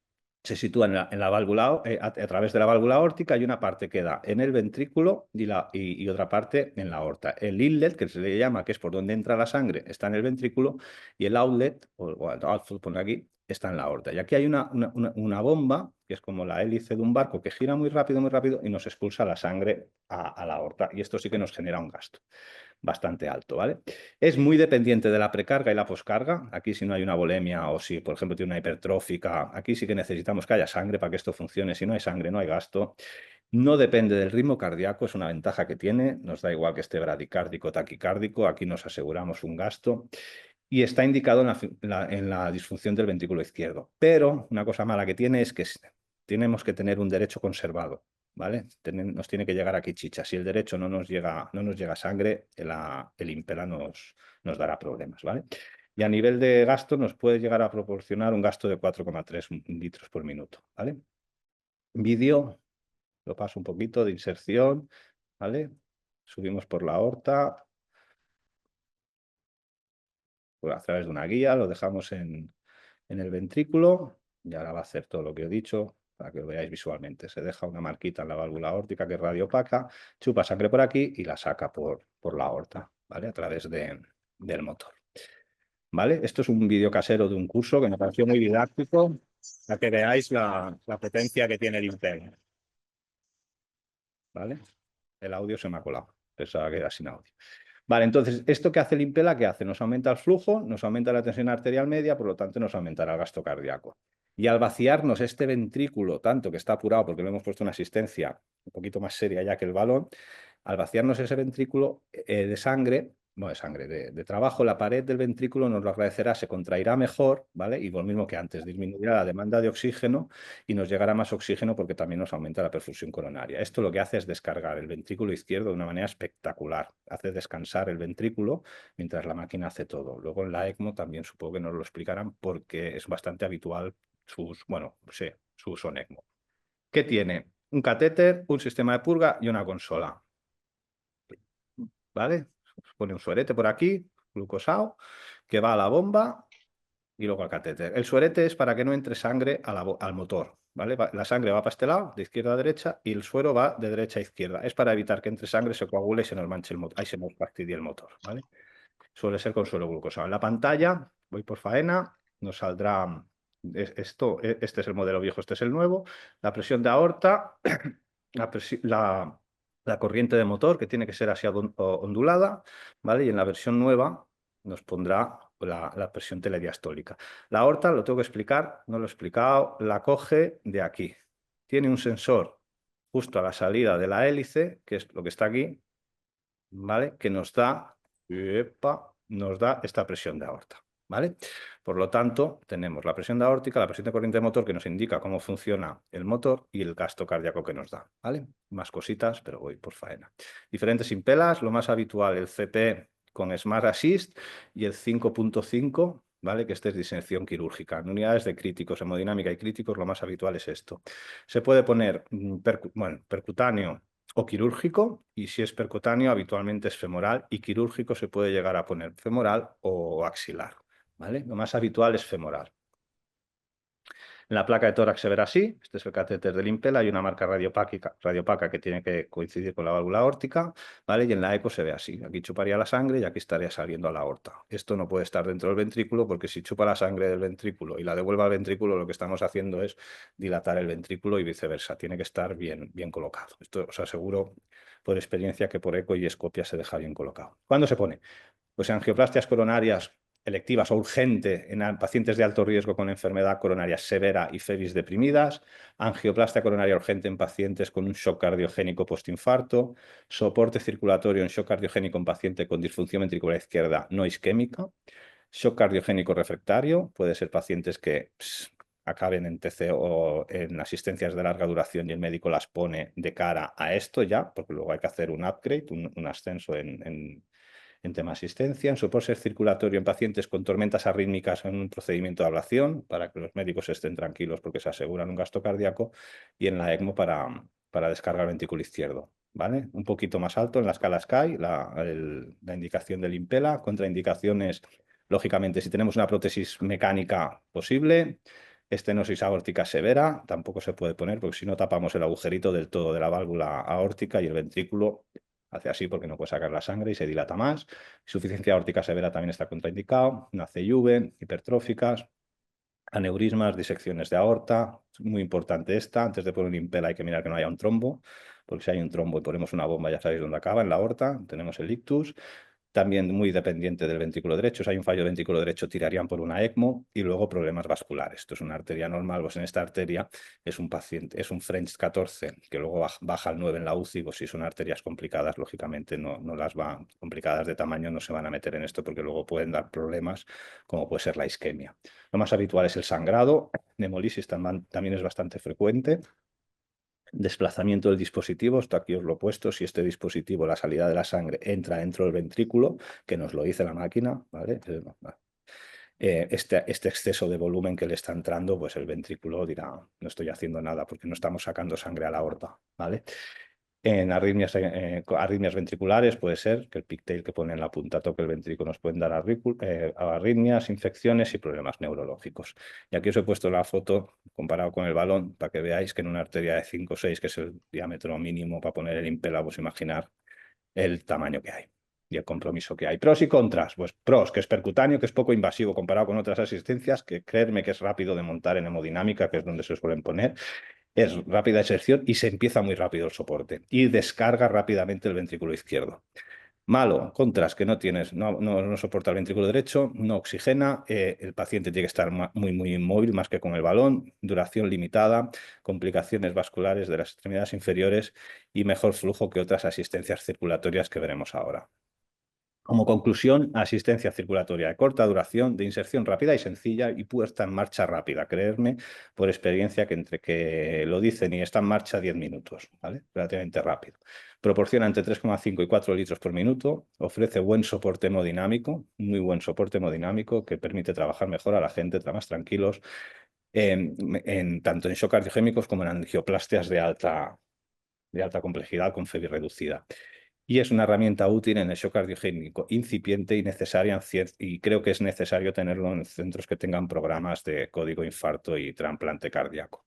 B: sitúa en la válvula, a través de la válvula aórtica, y una parte queda en el ventrículo y otra parte en la aorta. El inlet, que se le llama, que es por donde entra la sangre, está en el ventrículo, y el outlet, o output, pone aquí, está en la aorta. Y aquí hay una bomba, que es como la hélice de un barco, que gira muy rápido y nos expulsa la sangre a la aorta. Y esto sí que nos genera un gasto bastante alto, ¿vale? Es muy dependiente de la precarga y la poscarga. Aquí, si no hay una volemia o si, por ejemplo, tiene una hipertrófica, aquí sí que necesitamos que haya sangre para que esto funcione. Si no hay sangre, no hay gasto. No depende del ritmo cardíaco, es una ventaja que tiene. Nos da igual que esté bradicárdico o taquicárdico, aquí nos aseguramos un gasto. Y está indicado en la disfunción del ventrículo izquierdo. Pero una cosa mala que tiene es que tenemos que tener un derecho conservado, ¿vale? Nos tiene que llegar aquí chicha. Si el derecho no nos llega sangre, el Impela nos dará problemas, ¿vale? Y a nivel de gasto nos puede llegar a proporcionar un gasto de 4,3 litros por minuto, ¿vale? Vídeo, lo paso un poquito de inserción, ¿vale? Subimos por la aorta, a través de una guía, lo dejamos en el ventrículo, y ahora va a hacer todo lo que he dicho para que lo veáis visualmente. Se deja una marquita en la válvula aórtica, que es radiopaca, chupa sangre por aquí y la saca por la aorta, ¿vale? A través del motor, ¿vale? Esto es un vídeo casero de un curso que me pareció muy didáctico, para que veáis la potencia que tiene el Impel, ¿vale? El audio se me ha colado, pensaba que era sin audio. Vale, entonces, ¿esto que hace el Impela? ¿Qué hace? Nos aumenta el flujo, nos aumenta la tensión arterial media, por lo tanto nos aumentará el gasto cardíaco. Y al vaciarnos este ventrículo, tanto que está apurado porque le hemos puesto una asistencia un poquito más seria ya que el balón, al vaciarnos ese ventrículo de sangre, no de sangre, de trabajo, la pared del ventrículo nos lo agradecerá, se contraerá mejor, ¿vale? Y lo mismo que antes, disminuirá la demanda de oxígeno y nos llegará más oxígeno porque también nos aumenta la perfusión coronaria. Esto lo que hace es descargar el ventrículo izquierdo de una manera espectacular. Hace descansar el ventrículo mientras la máquina hace todo. Luego en la ECMO también supongo que nos lo explicarán porque es bastante habitual bueno, sí, su uso en ECMO. ¿Qué tiene? Un catéter, un sistema de purga y una consola. ¿Vale? Pone un suerete por aquí, glucosado, que va a la bomba y luego al catéter. El suerete es para que no entre sangre al motor, ¿vale? La sangre va para este lado, de izquierda a derecha, y el suero va de derecha a izquierda. Es para evitar que entre sangre, se coagule y se nos manche el motor, ahí se nos fastidie el motor, ¿vale? Suele ser con suero glucosado. En la pantalla, voy por faena, nos saldrá este es el modelo viejo, este es el nuevo, la presión de aorta, la corriente de motor, que tiene que ser así ondulada, ¿vale? Y en la versión nueva nos pondrá la presión telediastólica. La aorta, lo tengo que explicar, no lo he explicado, la coge de aquí. Tiene un sensor justo a la salida de la hélice, que es lo que está aquí, ¿vale? Que nos da esta presión de aorta, ¿vale? Por lo tanto, tenemos la presión de aórtica, la presión de corriente de motor que nos indica cómo funciona el motor y el gasto cardíaco que nos da, ¿vale? Más cositas, pero voy por faena. Diferentes impelas, lo más habitual, el CP con Smart Assist y el 5.5, ¿vale? Que este es disección quirúrgica. En unidades de críticos, hemodinámica y críticos, lo más habitual es esto. Se puede poner percutáneo o quirúrgico, y si es percutáneo habitualmente es femoral, y quirúrgico se puede llegar a poner femoral o axilar, ¿vale? Lo más habitual es femoral. En la placa de tórax se verá así, este es el catéter del Impela, hay una marca radiopaca que tiene que coincidir con la válvula aórtica, ¿vale? Y en la eco se ve así, aquí chuparía la sangre y aquí estaría saliendo a la aorta. Esto no puede estar dentro del ventrículo porque si chupa la sangre del ventrículo y la devuelve al ventrículo, lo que estamos haciendo es dilatar el ventrículo y viceversa, tiene que estar bien colocado. Esto os aseguro por experiencia que por eco y escopia se deja bien colocado. ¿Cuándo se pone? Pues angioplastias coronarias electivas o urgente en pacientes de alto riesgo con enfermedad coronaria severa y FEBIS deprimidas, angioplastia coronaria urgente en pacientes con un shock cardiogénico postinfarto, soporte circulatorio en shock cardiogénico en paciente con disfunción ventricular izquierda no isquémica, shock cardiogénico refractario, puede ser pacientes que acaben en TC o en asistencias de larga duración y el médico las pone de cara a esto ya, porque luego hay que hacer un upgrade, un ascenso en tema asistencia, en soporte circulatorio en pacientes con tormentas arrítmicas en un procedimiento de ablación, para que los médicos estén tranquilos porque se aseguran un gasto cardíaco, y en la ECMO para descargar ventrículo izquierdo, ¿vale? Un poquito más alto en la escala SCAI, la indicación del Impela, contraindicaciones, lógicamente, si tenemos una prótesis mecánica posible, estenosis aórtica severa, tampoco se puede poner porque si no tapamos el agujerito del todo de la válvula aórtica y el ventrículo hace así porque no puede sacar la sangre y se dilata más. Insuficiencia aórtica severa también está contraindicado, una CIV, hipertróficas, aneurismas, disecciones de aorta. Muy importante esta, antes de poner un Impela hay que mirar que no haya un trombo, porque si hay un trombo y ponemos una bomba ya sabéis dónde acaba, en la aorta, tenemos el ictus. También muy dependiente del ventrículo derecho. Si hay un fallo de ventrículo derecho, tirarían por una ECMO y luego problemas vasculares. Esto es una arteria normal, pues en esta arteria es un paciente, es un French 14, que luego baja al 9 en la UCI, pues si son arterias complicadas, lógicamente no las va, complicadas de tamaño, no se van a meter en esto porque luego pueden dar problemas, como puede ser la isquemia. Lo más habitual es el sangrado, hemolisis también es bastante frecuente. Desplazamiento del dispositivo, esto aquí os lo he puesto, si este dispositivo, la salida de la sangre, entra dentro del ventrículo, que nos lo dice la máquina, ¿vale? Este exceso de volumen que le está entrando, pues el ventrículo dirá, no estoy haciendo nada porque no estamos sacando sangre a la aorta, ¿vale? En arritmias ventriculares puede ser que el pigtail que pone en la punta toque el ventrículo, nos pueden dar arritmias, infecciones y problemas neurológicos. Y aquí os he puesto la foto comparado con el balón para que veáis que en una arteria de 5 o 6, que es el diámetro mínimo para poner el Impela, pues imaginar el tamaño que hay y el compromiso que hay. Pros y contras, pues pros, que es percutáneo, que es poco invasivo comparado con otras asistencias, que creedme que es rápido de montar en hemodinámica, que es donde se suelen poner. Es rápida exerción y se empieza muy rápido el soporte y descarga rápidamente el ventrículo izquierdo. Malo, contras, que no tienes, no soporta el ventrículo derecho, no oxigena, el paciente tiene que estar muy inmóvil, más que con el balón, duración limitada, complicaciones vasculares de las extremidades inferiores y mejor flujo que otras asistencias circulatorias que veremos ahora. Como conclusión, asistencia circulatoria de corta duración, de inserción rápida y sencilla y puesta en marcha rápida. Creerme por experiencia que entre que lo dicen y está en marcha 10 minutos, ¿vale? Relativamente rápido. Proporciona entre 3,5 y 4 litros por minuto. Ofrece buen soporte hemodinámico, muy buen soporte hemodinámico que permite trabajar mejor a la gente, más tranquilos, tanto en shock cardiogénicos como en angioplastias de alta complejidad con FEBI reducida. Y es una herramienta útil en el shock cardiogénico incipiente y necesaria, y creo que es necesario tenerlo en centros que tengan programas de código infarto y trasplante cardíaco.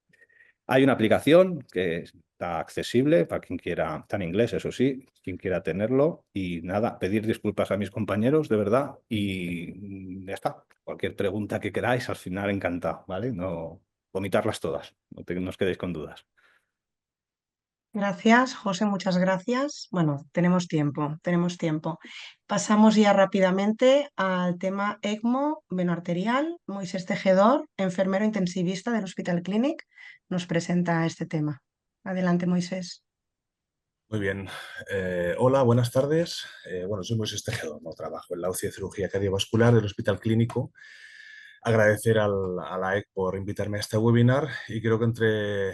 B: Hay una aplicación que está accesible para quien quiera, está en inglés, eso sí, quien quiera tenerlo. Y nada, pedir disculpas a mis compañeros, de verdad, y ya está. Cualquier pregunta que queráis, al final encantado, ¿vale? No vomitarlas todas, no os quedéis con dudas.
C: Gracias, José, muchas gracias. Bueno, tenemos tiempo, tenemos tiempo. Pasamos ya rápidamente al tema ECMO, veno arterial. Moisés Tejedor, enfermero intensivista del Hospital Clínic, nos presenta este tema. Adelante, Moisés.
D: Muy bien. Hola, buenas tardes. Bueno, soy Moisés Tejedor, no trabajo en la UCI de Cirugía Cardiovascular del Hospital Clínico. Agradecer a la EC por invitarme a este webinar y creo que entre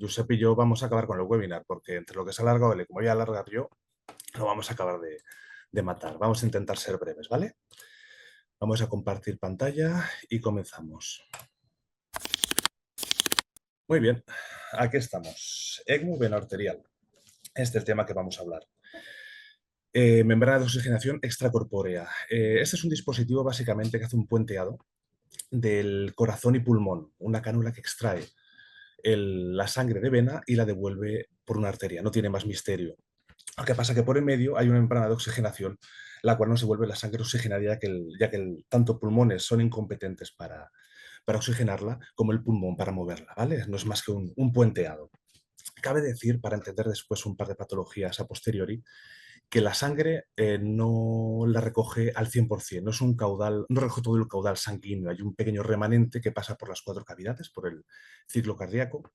D: Josep y yo vamos a acabar con el webinar porque entre lo que se ha alargado él y como voy a alargar yo, lo vamos a acabar de matar. Vamos a intentar ser breves, ¿vale? Vamos a compartir pantalla y comenzamos. Muy bien, aquí estamos. ECMO veno arterial. Este es el tema que vamos a hablar. Membrana de oxigenación extracorpórea. Este es un dispositivo básicamente que hace un puenteado del corazón y pulmón, una cánula que extrae la sangre de vena y la devuelve por una arteria. No tiene más misterio. Lo que pasa que por en medio hay una membrana de oxigenación, la cual no se vuelve la sangre oxigenada, ya que tanto pulmones son incompetentes para oxigenarla como el pulmón para moverla, ¿vale? No es más que un puenteado. Cabe decir, para entender después un par de patologías a posteriori, que la sangre no la recoge al 100%, no es un caudal, no recoge todo el caudal sanguíneo, hay un pequeño remanente que pasa por las 4 cavidades, por el ciclo cardíaco,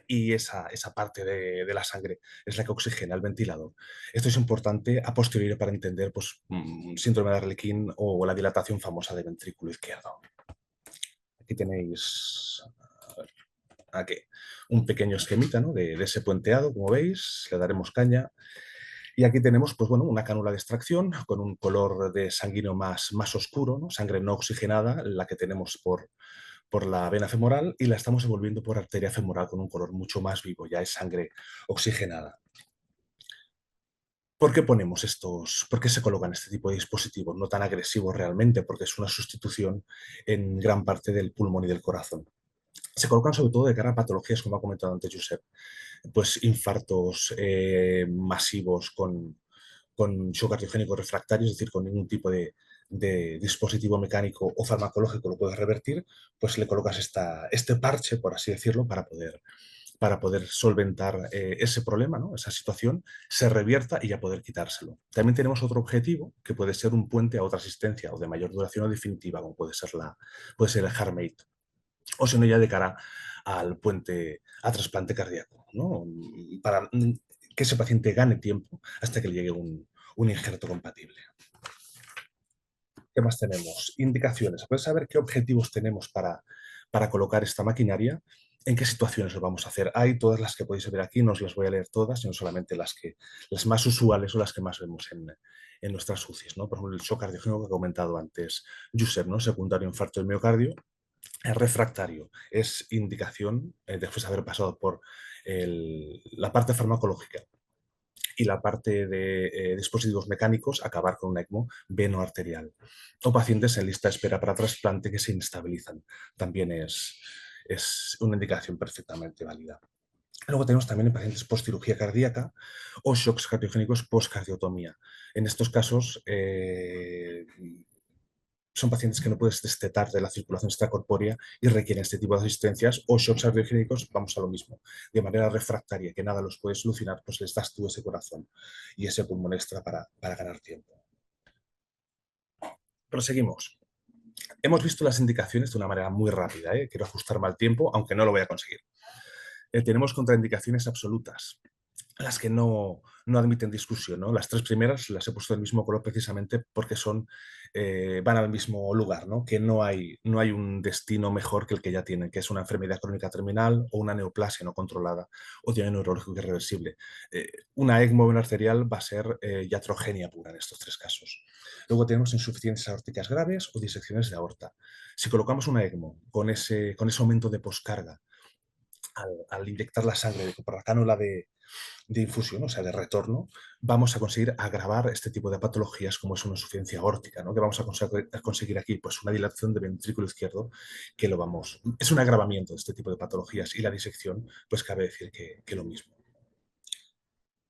D: y esa parte de la sangre es la que oxigena el ventilador. Esto es importante a posteriori para entender pues, síndrome de Arlequín o la dilatación famosa del ventrículo izquierdo. Aquí tenéis aquí un pequeño esquemita, ¿no? de ese puenteado, como veis, le daremos caña. Y aquí tenemos pues, bueno, una cánula de extracción con un color de sanguíneo más oscuro, ¿no? Sangre no oxigenada, la que tenemos por la vena femoral, y la estamos envolviendo por arteria femoral con un color mucho más vivo, ya es sangre oxigenada. ¿Por qué ponemos por qué se colocan este tipo de dispositivos no tan agresivos realmente? Porque es una sustitución en gran parte del pulmón y del corazón. Se colocan sobre todo de cara a patologías, como ha comentado antes Josep, pues infartos masivos con shock cardiogénico refractario, es decir, con ningún tipo de dispositivo mecánico o farmacológico lo puedes revertir, pues le colocas este parche, por así decirlo, para poder solventar ese problema, ¿no? Esa situación, se revierta y ya poder quitárselo. También tenemos otro objetivo, que puede ser un puente a otra asistencia o de mayor duración o definitiva, como puede ser el HeartMate, o si no ya de cara al puente a trasplante cardíaco, ¿no? Para que ese paciente gane tiempo hasta que le llegue un injerto compatible. ¿Qué más tenemos? Indicaciones. Puedes saber qué objetivos tenemos para colocar esta maquinaria, en qué situaciones lo vamos a hacer. Hay todas las que podéis ver aquí, no os las voy a leer todas, sino solamente las más usuales o las que más vemos en nuestras UCIs, ¿no? Por ejemplo, el shock cardiogénico que ha comentado antes Josep, ¿no? Secundario infarto del miocardio. El refractario es indicación, después de haber pasado por la parte farmacológica y la parte de dispositivos mecánicos, acabar con un ECMO veno-arterial. O pacientes en lista de espera para trasplante que se inestabilizan. También es una indicación perfectamente válida. Luego tenemos también en pacientes post-cirugía cardíaca o shocks cardiogénicos post-cardiotomía. En estos casos son pacientes que no puedes destetar de la circulación extracorpórea y requieren este tipo de asistencias, o shocks arteriogénicos, vamos a lo mismo, de manera refractaria, que nada los puede solucionar, pues les das tú ese corazón y ese pulmón extra para ganar tiempo. Proseguimos. Hemos visto las indicaciones de una manera muy rápida, quiero ajustarme al tiempo, aunque no lo voy a conseguir. Tenemos contraindicaciones absolutas, las que no admiten discusión, ¿no? Las tres primeras las he puesto del mismo color precisamente porque van al mismo lugar, ¿no? Que no hay un destino mejor que el que ya tienen, que es una enfermedad crónica terminal o una neoplasia no controlada o daño neurológico irreversible. Una ECMO arterial va a ser iatrogenia pura en estos tres casos. Luego tenemos insuficiencias aórticas graves o disecciones de aorta. Si colocamos una ECMO con ese aumento de poscarga, al inyectar la sangre por la cánula de infusión, o sea, de retorno, vamos a conseguir agravar este tipo de patologías como es una insuficiencia aórtica, ¿no? Que vamos a conseguir aquí, pues una dilatación del ventrículo izquierdo es un agravamiento de este tipo de patologías, y la disección, pues cabe decir que lo mismo.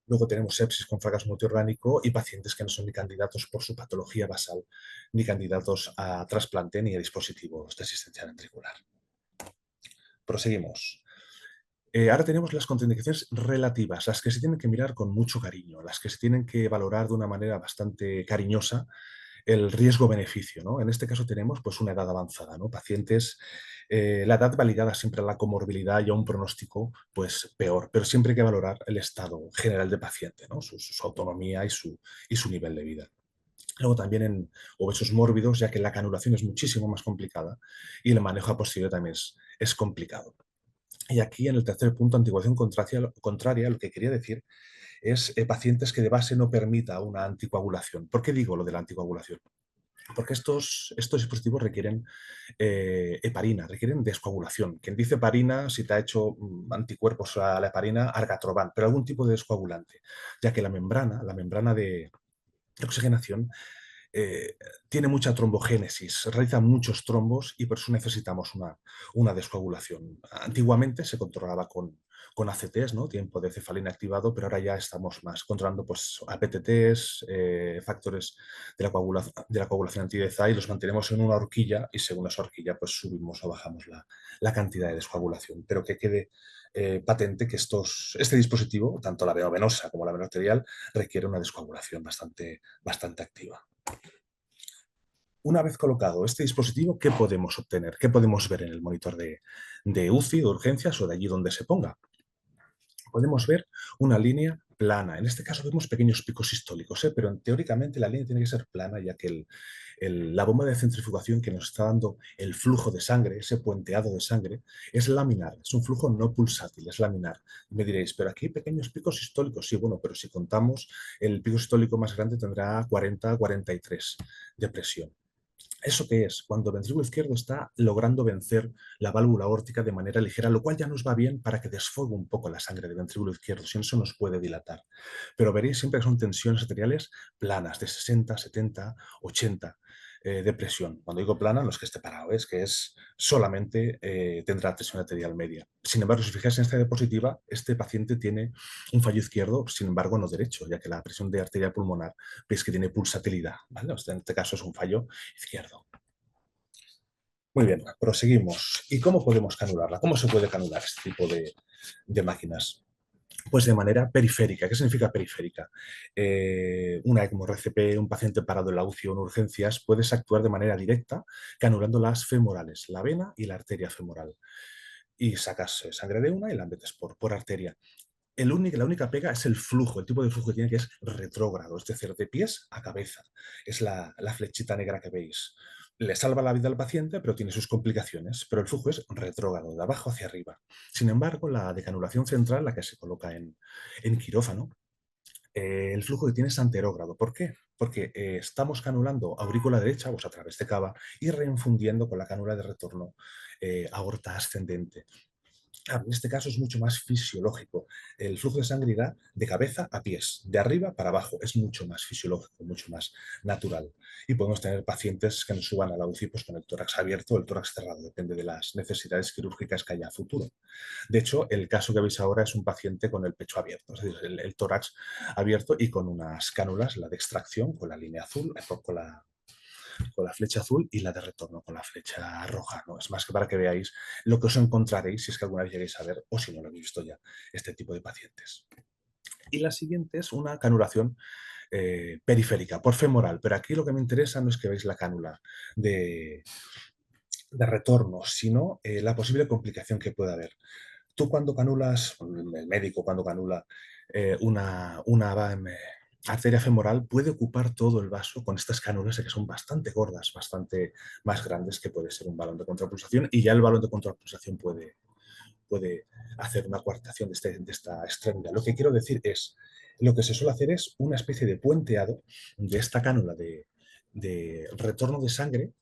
D: Luego tenemos sepsis con fracaso multiorgánico y pacientes que no son ni candidatos por su patología basal, ni candidatos a trasplante ni a dispositivos de asistencia ventricular. Proseguimos. Ahora tenemos las contraindicaciones relativas, las que se tienen que mirar con mucho cariño, las que se tienen que valorar de una manera bastante cariñosa, el riesgo-beneficio, ¿no? En este caso tenemos pues una edad avanzada, ¿no? Pacientes, la edad va ligada siempre a la comorbilidad y a un pronóstico pues peor, pero siempre hay que valorar el estado general del paciente, ¿no? Su autonomía y su nivel de vida. Luego también en obesos mórbidos, ya que la canulación es muchísimo más complicada y el manejo a posteriori también es complicado. Y aquí, en el tercer punto, anticoagulación contraria, lo que quería decir es pacientes que de base no permita una anticoagulación. ¿Por qué digo lo de la anticoagulación? Porque estos dispositivos requieren heparina, requieren descoagulación. Quien dice heparina, si te ha hecho anticuerpos a la heparina, argatroban, pero algún tipo de descoagulante, ya que la membrana de oxigenación tiene mucha trombogénesis, realiza muchos trombos y por eso necesitamos una descoagulación. Antiguamente se controlaba con ACTs, ¿no? Tiempo de cefalina activado, pero ahora ya estamos más controlando pues, APTTs, factores de la coagulación anti-DZA, y los mantenemos en una horquilla, y según esa horquilla pues subimos o bajamos la cantidad de descoagulación. Pero que quede patente que este dispositivo, tanto la venosa como la venoarterial, requiere una descoagulación bastante activa. Una vez colocado este dispositivo, ¿qué podemos obtener? ¿Qué podemos ver en el monitor de UCI, de urgencias o de allí donde se ponga? Podemos ver una línea plana. En este caso vemos pequeños picos sistólicos, pero teóricamente la línea tiene que ser plana, ya que la bomba de centrifugación que nos está dando el flujo de sangre, ese puenteado de sangre, es laminar. Es un flujo no pulsátil, es laminar. Me diréis, pero aquí hay pequeños picos sistólicos. Sí, bueno, pero si contamos, el pico sistólico más grande tendrá 40-43 de presión. ¿Eso qué es? Cuando el ventrículo izquierdo está logrando vencer la válvula aórtica de manera ligera, lo cual ya nos va bien para que desfogue un poco la sangre del ventrículo izquierdo, si eso nos puede dilatar. Pero veréis siempre que son tensiones arteriales planas, de 60, 70, 80 de presión. Cuando digo plana no es que esté parado, es que solamente tendrá tensión arterial media. Sin embargo, si fijáis en esta diapositiva, este paciente tiene un fallo izquierdo, sin embargo no derecho, ya que la presión de arteria pulmonar veis que tiene pulsatilidad, ¿vale? En este caso es un fallo izquierdo. Muy bien, proseguimos. ¿Y cómo podemos canularla? ¿Cómo se puede canular este tipo de máquinas? Pues de manera periférica. ¿Qué significa periférica? Una ECMO RCP, un paciente parado en la UCI o en urgencias, puedes actuar de manera directa canulando las femorales, la vena y la arteria femoral. Y sacas sangre de una y la metes por arteria. La única pega es el flujo, el tipo de flujo que tiene, que es retrógrado, es decir, de pies a cabeza. Es la flechita negra que veis. Le salva la vida al paciente, pero tiene sus complicaciones. Pero el flujo es retrógrado, de abajo hacia arriba. Sin embargo, la de canulación central, la que se coloca en quirófano, el flujo que tiene es anterógrado. ¿Por qué? Porque estamos canulando aurícula derecha, pues a través de cava, y reinfundiendo con la cánula de retorno aorta ascendente. En este caso es mucho más fisiológico. El flujo de sangre irá de cabeza a pies, de arriba para abajo. Es mucho más fisiológico, mucho más natural. Y podemos tener pacientes que nos suban a la UCI pues, con el tórax abierto o el tórax cerrado, depende de las necesidades quirúrgicas que haya a futuro. De hecho, el caso que veis ahora es un paciente con el pecho abierto, es decir, el tórax abierto y con unas cánulas, la de extracción, con la línea azul, con la flecha azul y la de retorno con la flecha roja, ¿no? Es más que para que veáis lo que os encontraréis si es que alguna vez lleguéis a ver, o si no lo habéis visto ya, este tipo de pacientes. Y la siguiente es una canulación periférica, por femoral, pero aquí lo que me interesa no es que veáis la cánula de retorno, sino la posible complicación que pueda haber. Tú cuando canulas, el médico cuando canula una arteria femoral puede ocupar todo el vaso con estas cánulas que son bastante gordas, bastante más grandes que puede ser un balón de contrapulsación, y ya el balón de contrapulsación puede hacer una coartación de esta extremidad. Lo que quiero decir es, lo que se suele hacer es una especie de puenteado de esta cánula de retorno de sangre,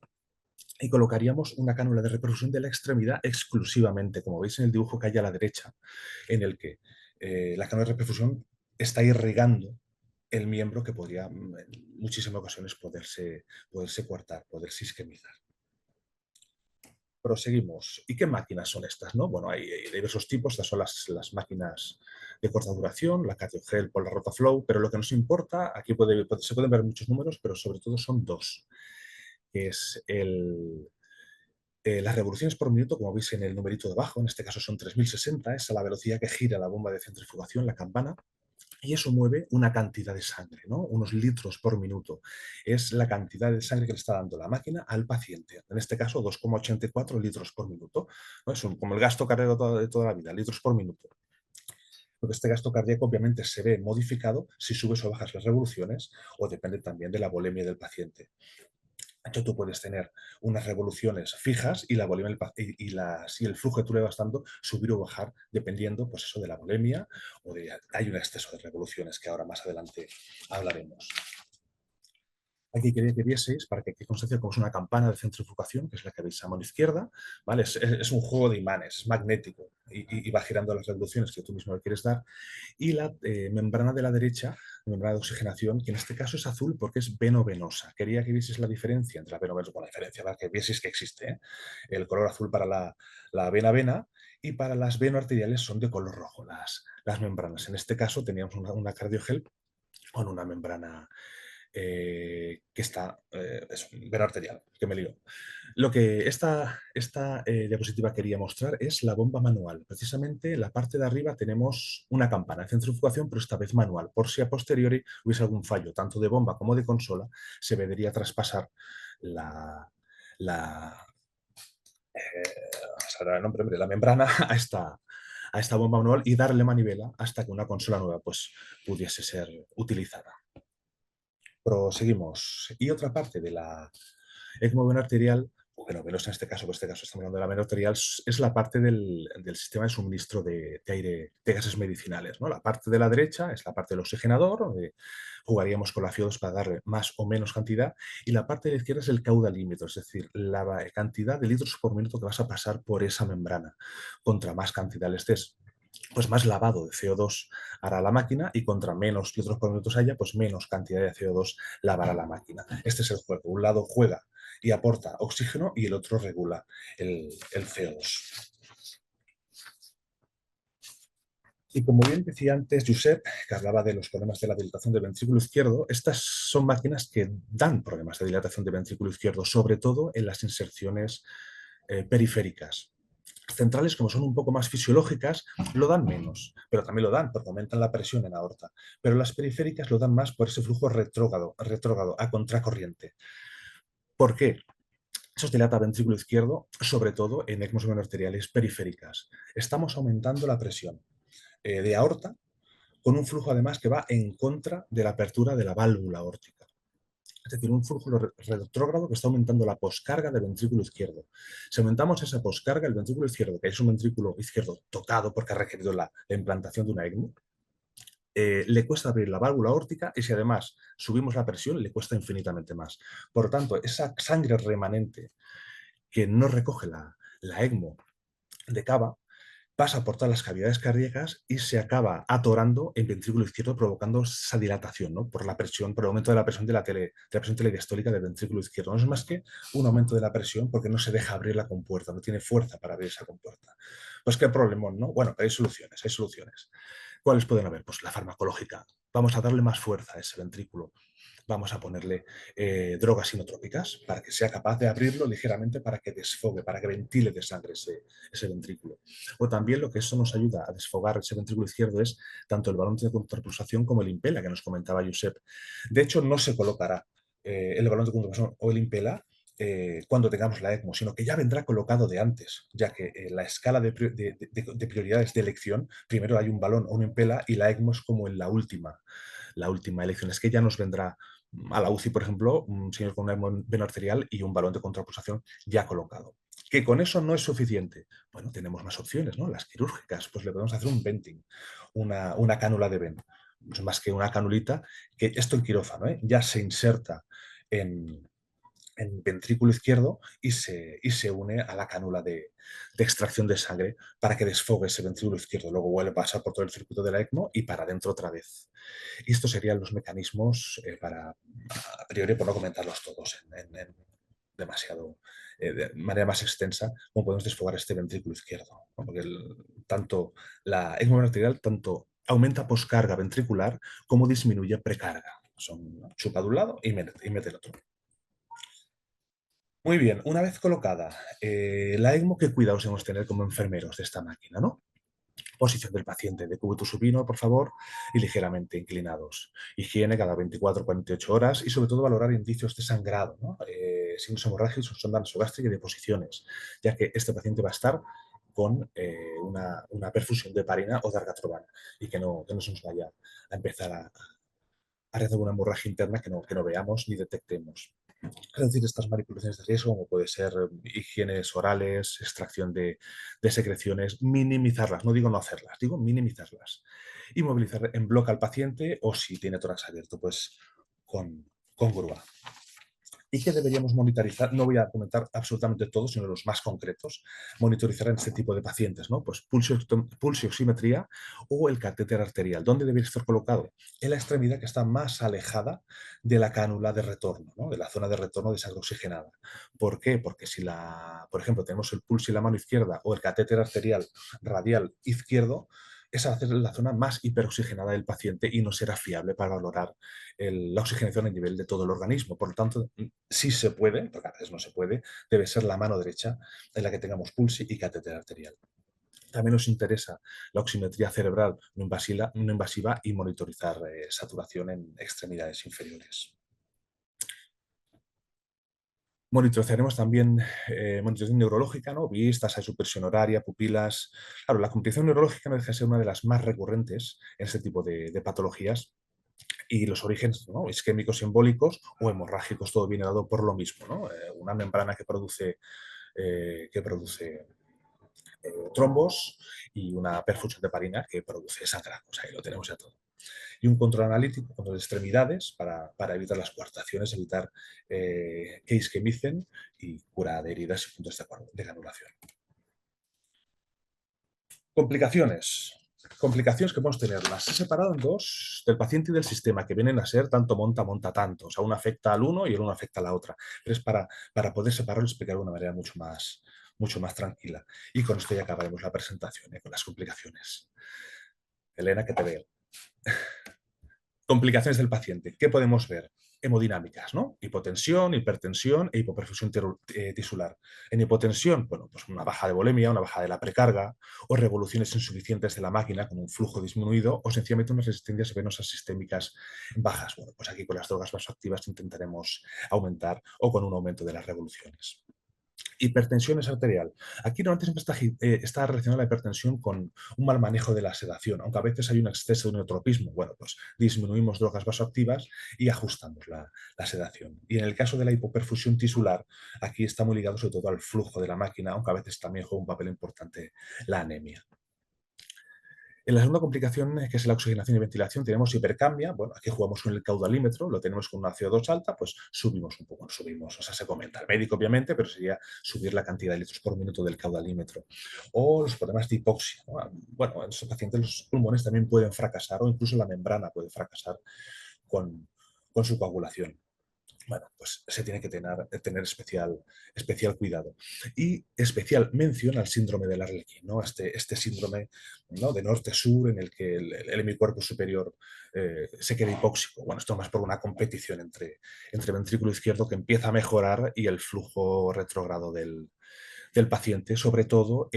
D: y colocaríamos una cánula de reperfusión de la extremidad exclusivamente, como veis en el dibujo que hay a la derecha, en el que la cánula de reperfusión está irrigando el miembro que podría en muchísimas ocasiones poderse coartar, poderse isquemizar. Proseguimos. ¿Y qué máquinas son estas, no? Bueno, hay diversos tipos. Estas son las máquinas de corta duración, la CardioGel por la Rotaflow, pero lo que nos importa, aquí se pueden ver muchos números, pero sobre todo son dos, que es las revoluciones por minuto, como veis en el numerito de abajo, en este caso son 3060, es a la velocidad que gira la bomba de centrifugación, la campana, y eso mueve una cantidad de sangre, ¿no? Unos litros por minuto. Es la cantidad de sangre que le está dando la máquina al paciente. En este caso, 2,84 litros por minuto, ¿no? Es como el gasto cardíaco de toda la vida, litros por minuto. Porque este gasto cardíaco obviamente se ve modificado si subes o bajas las revoluciones, o depende también de la volemia del paciente. Entonces tú puedes tener unas revoluciones fijas y la volemia y el flujo que tú le vas dando subir o bajar dependiendo, pues eso, de la volemia o hay un exceso de revoluciones que ahora más adelante hablaremos. Aquí quería que vieseis, para que quede constancia, como es una campana de centrifugación, que es la que veis a mano izquierda, ¿vale? Es un juego de imanes, es magnético y va girando las revoluciones que tú mismo le quieres dar. Y la membrana de la derecha, membrana de oxigenación, que en este caso es azul porque es veno-venosa. Quería que vieseis la diferencia entre la veno-venosa, bueno, la diferencia, para que vieseis que existe, ¿eh? El color azul para la vena-vena, y para las venoarteriales son de color rojo las membranas. En este caso teníamos una CardioGel con una membrana que está, es vena arterial, que me lío. Lo que esta diapositiva quería mostrar es la bomba manual. Precisamente en la parte de arriba tenemos una campana de centrifugación, pero esta vez manual. Por si a posteriori hubiese algún fallo, tanto de bomba como de consola, se debería traspasar la membrana a esta bomba manual y darle manivela hasta que una consola nueva pues, pudiese ser utilizada. Proseguimos. Y otra parte de la ECMO vena arterial, bueno, venosa en este caso estamos hablando de la vena arterial, es la parte del sistema de suministro de aire, de gases medicinales, ¿no? La parte de la derecha es la parte del oxigenador, donde jugaríamos con la FiO2 para darle más o menos cantidad, y la parte de la izquierda es el caudalímetro, es decir, la cantidad de litros por minuto que vas a pasar por esa membrana. Contra más cantidad le estés, pues más lavado de CO2 hará la máquina, y contra menos litros por minuto haya, pues menos cantidad de CO2 lavará la máquina. Este es el juego. Un lado juega y aporta oxígeno y el otro regula el CO2. Y como bien decía antes Josep, que hablaba de los problemas de la dilatación del ventrículo izquierdo, estas son máquinas que dan problemas de dilatación del ventrículo izquierdo, sobre todo en las inserciones periféricas. Centrales, como son un poco más fisiológicas, lo dan menos, pero también lo dan porque aumentan la presión en la aorta. Pero las periféricas lo dan más por ese flujo retrógrado a contracorriente. ¿Por qué? Eso dilata el ventrículo izquierdo, sobre todo en ECMOs venoarteriales periféricas. Estamos aumentando la presión de aorta con un flujo además que va en contra de la apertura de la válvula aórtica. Es decir, un flujo retrógrado que está aumentando la poscarga del ventrículo izquierdo. Si aumentamos esa poscarga, el ventrículo izquierdo, que es un ventrículo izquierdo tocado porque ha requerido la implantación de una ECMO, le cuesta abrir la válvula aórtica, y si además subimos la presión, le cuesta infinitamente más. Por lo tanto, esa sangre remanente que no recoge la ECMO de cava pasa por todas las cavidades cardíacas y se acaba atorando en ventrículo izquierdo, provocando esa dilatación, ¿no? Por la presión, por el aumento de la presión de la presión telediastólica del ventrículo izquierdo. No es más que un aumento de la presión porque no se deja abrir la compuerta, no tiene fuerza para abrir esa compuerta. Pues qué problemón, ¿no? Bueno, hay soluciones, hay soluciones. ¿Cuáles pueden haber? Pues la farmacológica. Vamos a darle más fuerza a ese ventrículo vamos a ponerle drogas inotrópicas para que sea capaz de abrirlo ligeramente para que desfogue, para que ventile de sangre ese ventrículo. O también lo que eso nos ayuda a desfogar ese ventrículo izquierdo es tanto el balón de contrapulsación como el impela que nos comentaba Josep. De hecho, no se colocará el balón de contrapulsación o el impela cuando tengamos la ECMO, sino que ya vendrá colocado de antes, ya que la escala de prioridades de elección, primero hay un balón o un impela y la ECMO es como en la última elección. Es que ya nos vendrá a la UCI, por ejemplo, un señor con una vena arterial y un balón de contrapulsación ya colocado. Que con eso no es suficiente. Bueno, tenemos más opciones, ¿no? Las quirúrgicas, pues le podemos hacer un venting, una cánula de ven. Es más que una canulita, que esto en quirófano, ya se inserta en ventrículo izquierdo y se une a la cánula de extracción de sangre para que desfogue ese ventrículo izquierdo. Luego vuelve a pasar por todo el circuito de la ECMO y para adentro otra vez. Y estos serían los mecanismos para, a priori, por no comentarlos todos en demasiado, de manera más extensa, cómo podemos desfogar este ventrículo izquierdo, ¿no? Porque tanto la ECMO arterial tanto aumenta poscarga ventricular como disminuye precarga. Son chupa de un lado y mete el otro. Muy bien, una vez colocada la ECMO, ¿qué cuidados debemos tener como enfermeros de esta máquina, ¿no? Posición del paciente de cúbito supino, por favor, y ligeramente inclinados. Higiene cada 24-48 horas y sobre todo valorar indicios de sangrado, ¿no? Signos hemorrágicos, sonda nasogástrica y deposiciones, ya que este paciente va a estar con una perfusión de heparina o de argatroban y que no se nos vaya a empezar a realizar una hemorragia interna que no veamos ni detectemos. Reducir estas manipulaciones de riesgo, como puede ser higienes orales, extracción de secreciones, minimizarlas, no digo no hacerlas, digo minimizarlas. Y movilizar en bloque al paciente o si tiene tórax abierto, pues con grúa. ¿Y qué deberíamos monitorizar? No voy a comentar absolutamente todos, sino los más concretos. Monitorizar en este tipo de pacientes, ¿no? Pues pulsioximetría o el catéter arterial. ¿Dónde debería estar colocado? En la extremidad que está más alejada de la cánula de retorno, ¿no? De la zona de retorno de sangre oxigenada. ¿Por qué? Porque si por ejemplo, tenemos el pulso y la mano izquierda o el catéter arterial radial izquierdo, esa va a ser la zona más hiperoxigenada del paciente y no será fiable para valorar la oxigenación a nivel de todo el organismo. Por lo tanto, sí se puede, porque a veces no se puede, debe ser la mano derecha en la que tengamos pulso y catéter arterial. También nos interesa la oximetría cerebral no invasiva y monitorizar saturación en extremidades inferiores. Monitorizaremos también monitorización neurológica, ¿no? Vistas, supresión horaria, pupilas. Claro, la competición neurológica no deja de ser una de las más recurrentes en este tipo de patologías y los orígenes, ¿no? Isquémicos embólicos o hemorrágicos, todo viene dado por lo mismo, ¿no? Una membrana que produce trombos y una perfusión de heparina que produce sangrado. O sea, ahí lo tenemos ya todo. Y un control analítico, control de extremidades para evitar las coartaciones, evitar que isquemicen y cura de heridas y puntos de granulación. Complicaciones. Complicaciones que podemos tener. Las he separado en dos, del paciente y del sistema, que vienen a ser tanto monta tanto. O sea, uno afecta al uno y el uno afecta a la otra. Pero es para poder separarlo y explicarlo de una manera mucho más tranquila. Y con esto ya acabaremos la presentación, con las complicaciones. Elena, que te veo. Complicaciones del paciente. ¿Qué podemos ver? Hemodinámicas, ¿no? Hipotensión, hipertensión e hipoperfusión tisular. En hipotensión, bueno, pues una baja de volemia, una baja de la precarga, o revoluciones insuficientes de la máquina con un flujo disminuido, o sencillamente unas resistencias venosas sistémicas bajas. Bueno, pues aquí con las drogas vasoactivas intentaremos aumentar o con un aumento de las revoluciones. Hipertensión es arterial. Aquí normalmente siempre está relacionada la hipertensión con un mal manejo de la sedación, aunque a veces hay un exceso de neutropismo. Bueno, pues disminuimos drogas vasoactivas y ajustamos la sedación. Y en el caso de la hipoperfusión tisular, aquí está muy ligado sobre todo al flujo de la máquina, aunque a veces también juega un papel importante la anemia. En la segunda complicación, que es la oxigenación y ventilación, tenemos hipercambia. Bueno, aquí jugamos con el caudalímetro, lo tenemos con una CO2 alta, pues subimos un poco, o sea, se comenta al médico obviamente, pero sería subir la cantidad de litros por minuto del caudalímetro. O los problemas de hipoxia, ¿no? Bueno, en estos pacientes los pulmones también pueden fracasar o incluso la membrana puede fracasar con su coagulación. bueno, pues se tiene que tener especial cuidado. Y especial mención al síndrome del Arlequín, ¿no? Este síndrome, ¿no?, de norte-sur en el que el hemicuerpo superior se queda hipóxico. Bueno, esto más por una competición entre ventrículo izquierdo que empieza a mejorar y el flujo retrógrado del paciente, sobre todo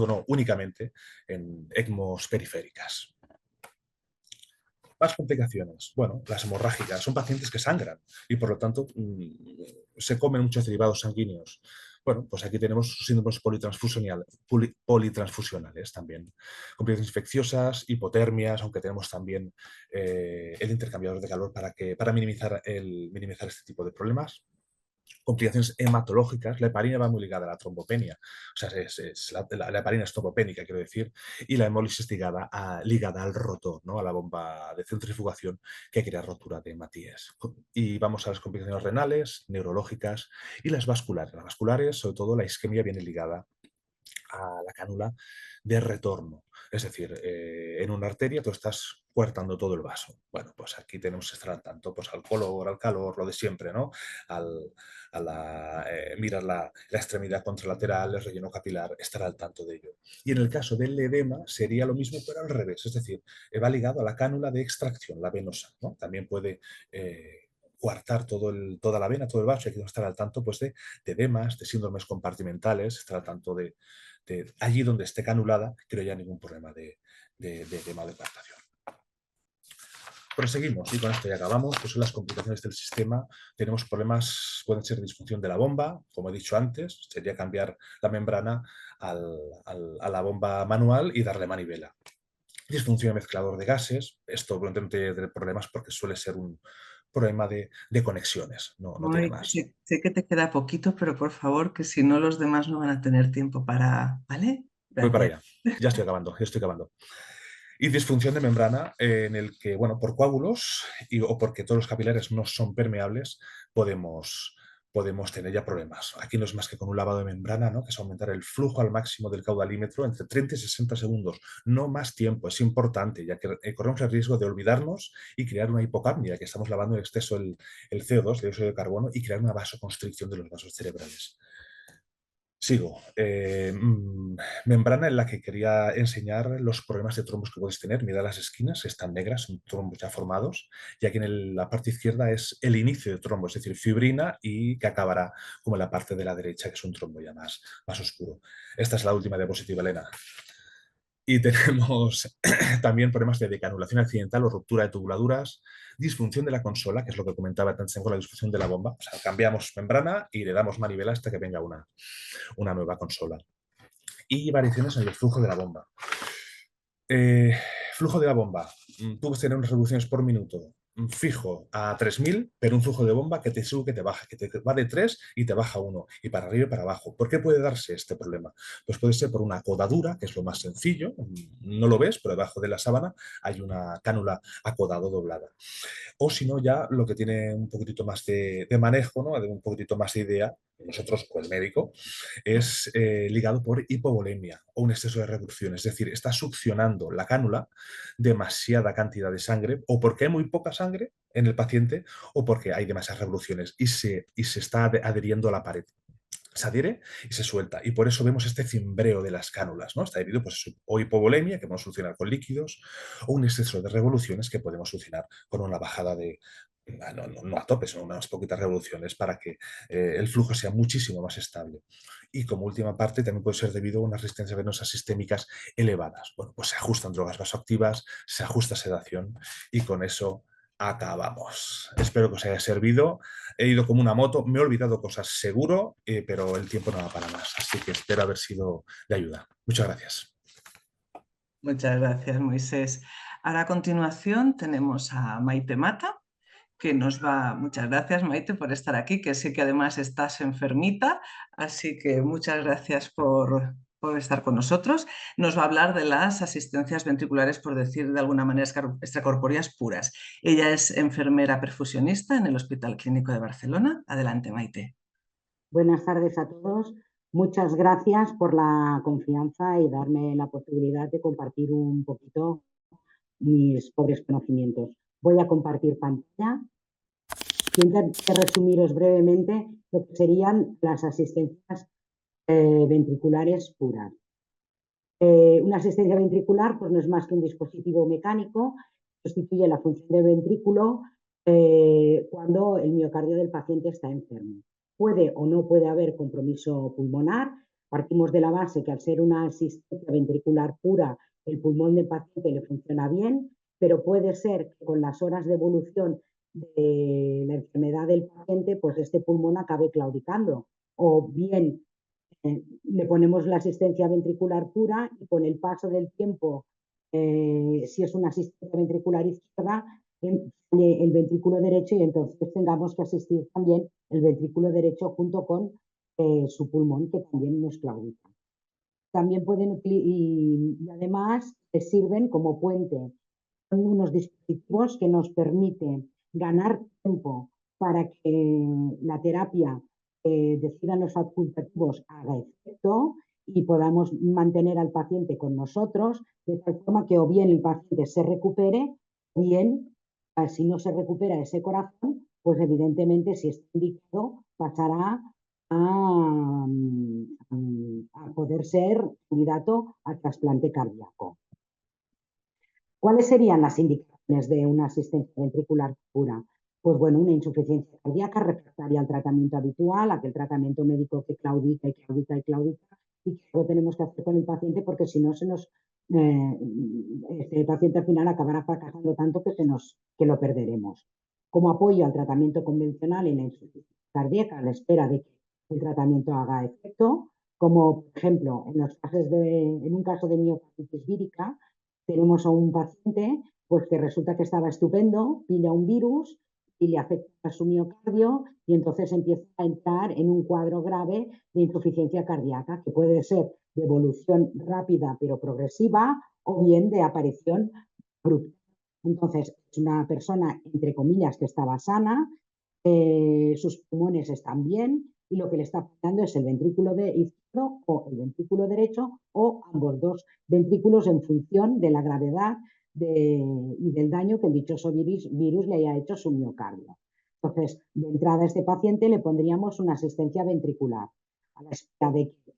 D: no, únicamente en ECMOs periféricas. Más complicaciones. Bueno, las hemorrágicas son pacientes que sangran y por lo tanto se comen muchos derivados sanguíneos. Bueno, pues aquí tenemos síndromes politransfusionales también. Complicaciones infecciosas, hipotermias, aunque tenemos también el intercambiador de calor para minimizar este tipo de problemas. Complicaciones hematológicas, la heparina va muy ligada a la trombopenia, o sea, la heparina es trombopénica, quiero decir, y la hemólisis ligada al rotor, ¿no?, a la bomba de centrifugación que crea rotura de Matías. Y vamos a las complicaciones renales, neurológicas y las vasculares. Las vasculares, sobre todo la isquemia, viene ligada a la cánula de retorno. Es decir, en una arteria tú estás coartando todo el vaso. Bueno, pues aquí tenemos que estar al tanto, pues al color, al calor, lo de siempre, ¿no? Mirar la extremidad contralateral, el relleno capilar, estar al tanto de ello. Y en el caso del edema sería lo mismo, pero al revés. Es decir, va ligado a la cánula de extracción, la venosa, ¿no? También puede coartar toda la vena, todo el vaso. Hay que estar al tanto, pues, de edemas, de síndromes compartimentales, estar al tanto de allí donde esté canulada, que no haya ningún problema de edema o de coartación. Proseguimos y con esto ya acabamos. Pues son las complicaciones del sistema. Tenemos problemas, pueden ser disfunción de la bomba, como he dicho antes, sería cambiar la membrana a la bomba manual y darle manivela. Disfunción de mezclador de gases, esto probablemente tiene problemas porque suele ser un problema de conexiones, no tiene más.
A: Sé que te queda poquito, pero por favor, que si no los demás no van a tener tiempo para... ¿Vale?
D: Voy para
A: Gracias.
D: allá, ya estoy acabando. Y disfunción de membrana en el que, bueno, por coágulos o porque todos los capilares no son permeables, podemos tener ya problemas. Aquí no es más que con un lavado de membrana, ¿no?, que es aumentar el flujo al máximo del caudalímetro entre 30 y 60 segundos. No más tiempo, es importante, ya que corremos el riesgo de olvidarnos y crear una hipocapnia, que estamos lavando en exceso el CO2, el dióxido de carbono, y crear una vasoconstricción de los vasos cerebrales. Sigo. Membrana en la que quería enseñar los problemas de trombos que puedes tener. Mira las esquinas, están negras, son trombos ya formados. Y aquí en la parte izquierda es el inicio de trombo, es decir, fibrina, y que acabará como en la parte de la derecha, que es un trombo ya más oscuro. Esta es la última diapositiva, Elena. Y tenemos también problemas de decanulación accidental o ruptura de tubuladuras, disfunción de la consola, que es lo que comentaba antes con la disfunción de la bomba. O sea, cambiamos membrana y le damos manivela hasta que venga una nueva consola. Y variaciones en el flujo de la bomba. Flujo de la bomba. Tú puedes tener unas revoluciones por minuto fijo a 3000, pero un flujo de bomba que te sube, que te baja, que te va de 3 y te baja 1, y para arriba y para abajo. ¿Por qué puede darse este problema? Pues puede ser por una acodadura, que es lo más sencillo, no lo ves, pero debajo de la sábana hay una cánula acodado doblada. O si no, ya lo que tiene un poquitito más de manejo, ¿no?, de un poquitito más de idea, nosotros o el médico, es ligado por hipovolemia o un exceso de reducción. Es decir, está succionando la cánula demasiada cantidad de sangre, o porque hay muy poca sangre en el paciente o porque hay demasiadas revoluciones y se está adheriendo a la pared. Se adhiere y se suelta. Y por eso vemos este cimbreo de las cánulas, ¿no? Está debido, pues, o hipovolemia, que podemos solucionar con líquidos, o un exceso de revoluciones que podemos solucionar con una bajada de, no a tope, son unas poquitas revoluciones para que el flujo sea muchísimo más estable. Y como última parte, también puede ser debido a unas resistencias venosas sistémicas elevadas. Bueno, pues se ajustan drogas vasoactivas, se ajusta sedación y con eso acabamos. Espero que os haya servido. He ido como una moto, me he olvidado cosas seguro, pero el tiempo no va para más. Así que espero haber sido de ayuda. Muchas gracias.
A: Muchas gracias, Moisés. Ahora a continuación tenemos a Maite Mata, que nos va... Muchas gracias, Maite, por estar aquí, que sé que además estás enfermita, así que muchas gracias por estar con nosotros. Nos va a hablar de las asistencias ventriculares, por decir de alguna manera, extracorpóreas puras. Ella es enfermera perfusionista en el Hospital Clínico de Barcelona. Adelante, Maite.
E: Buenas tardes a todos. Muchas gracias por la confianza y darme la posibilidad de compartir un poquito mis pobres conocimientos. Voy a compartir pantalla. Voy a intentar resumiros brevemente lo que serían las asistencias ventriculares puras. Una asistencia ventricular pues, no es más que un dispositivo mecánico que sustituye la función del ventrículo cuando el miocardio del paciente está enfermo. Puede o no puede haber compromiso pulmonar. Partimos de la base que al ser una asistencia ventricular pura, el pulmón del paciente le funciona bien, pero puede ser que con las horas de evolución de la enfermedad del paciente, pues este pulmón acabe claudicando. O bien le ponemos la asistencia ventricular pura y con el paso del tiempo, si es una asistencia ventricular izquierda, el ventrículo derecho y entonces tengamos que asistir también el ventrículo derecho junto con su pulmón, que también nos claudica. También pueden, y además sirven como puente. Son unos dispositivos que nos permiten ganar tiempo para que la terapia decidan los facultativos haga efecto y podamos mantener al paciente con nosotros de tal forma que o bien el paciente se recupere, o bien, si no se recupera ese corazón, pues evidentemente si está indicado pasará a poder ser candidato a trasplante cardíaco. ¿Cuáles serían las indicaciones de una asistencia ventricular pura? Pues bueno, una insuficiencia cardíaca refractaria al tratamiento habitual, aquel tratamiento médico que claudica y claudica y claudica, y que lo tenemos que hacer con el paciente porque si no este paciente al final acabará fracasando tanto que lo perderemos. Como apoyo al tratamiento convencional en la insuficiencia cardíaca, a la espera de que el tratamiento haga efecto, como por ejemplo en un caso de miocarditis vírica, tenemos a un paciente pues, que resulta que estaba estupendo, pilla un virus y le afecta a su miocardio y entonces empieza a entrar en un cuadro grave de insuficiencia cardíaca, que puede ser de evolución rápida pero progresiva o bien de aparición abrupta. Entonces, es una persona, entre comillas, que estaba sana, sus pulmones están bien y lo que le está fallando es el ventrículo izquierdo o el ventrículo derecho o ambos dos ventrículos en función de la gravedad y del daño que el dichoso virus le haya hecho a su miocardio. Entonces, de entrada a este paciente le pondríamos una asistencia ventricular a la espera de que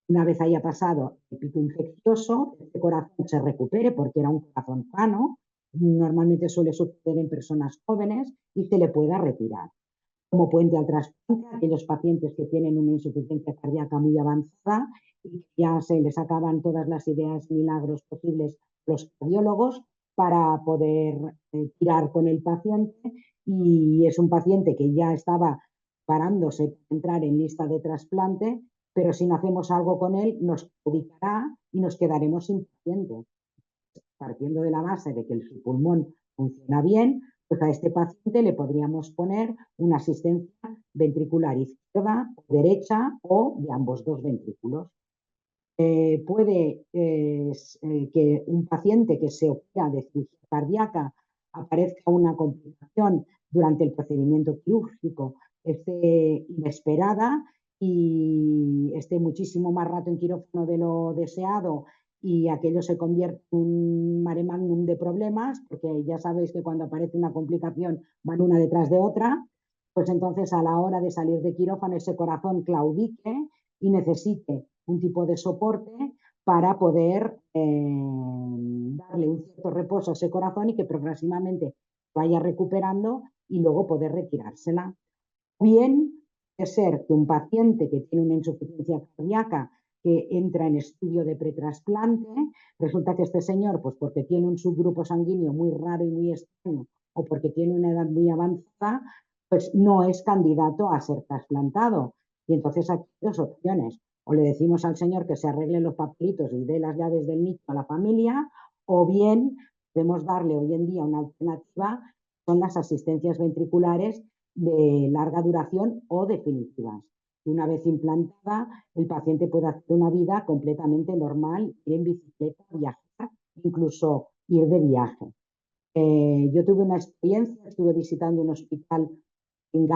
E: una vez haya pasado el pico infeccioso, este corazón se recupere porque era un corazón sano, normalmente suele suceder en personas jóvenes y se le pueda retirar. Como puente al trasplante, aquellos pacientes que tienen una insuficiencia cardíaca muy avanzada y ya se les acaban todas las ideas milagros posibles los cardiólogos para poder tirar con el paciente y es un paciente que ya estaba parándose para entrar en lista de trasplante, pero si no hacemos algo con él nos claudicará y nos quedaremos sin paciente. Partiendo de la base de que el pulmón funciona bien, pues a este paciente le podríamos poner una asistencia ventricular izquierda o derecha o de ambos dos ventrículos. Puede que un paciente que se opera de cirugía cardíaca aparezca una complicación durante el procedimiento quirúrgico, esté inesperada y esté muchísimo más rato en quirófano de lo deseado y aquello se convierte en un mare magnum de problemas, porque ya sabéis que cuando aparece una complicación van una detrás de otra, pues entonces a la hora de salir de quirófano ese corazón claudique y necesite un tipo de soporte para poder darle un cierto reposo a ese corazón y que progresivamente vaya recuperando y luego poder retirársela. Bien, puede ser que un paciente que tiene una insuficiencia cardíaca que entra en estudio de pretrasplante, resulta que este señor, pues porque tiene un subgrupo sanguíneo muy raro y muy extraño o porque tiene una edad muy avanzada, pues no es candidato a ser trasplantado. Y entonces aquí hay dos opciones. O le decimos al señor que se arregle los papelitos y dé las llaves del nicho a la familia, o bien podemos darle hoy en día una alternativa, son las asistencias ventriculares de larga duración o definitivas. Una vez implantada, el paciente puede hacer una vida completamente normal, ir en bicicleta, viajar, incluso ir de viaje. Yo tuve una experiencia, estuve visitando un hospital en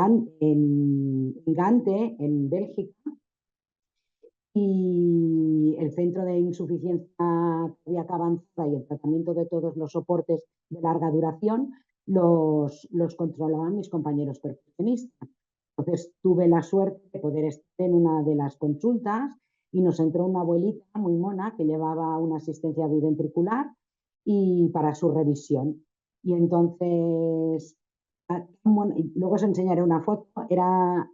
E: Gante, en Bélgica, y el centro de insuficiencia cardíaca avanzada y el tratamiento de todos los soportes de larga duración los controlaban mis compañeros percusionistas. Entonces tuve la suerte de poder estar en una de las consultas y nos entró una abuelita muy mona que llevaba una asistencia biventricular y para su revisión. Y entonces, luego os enseñaré una foto, era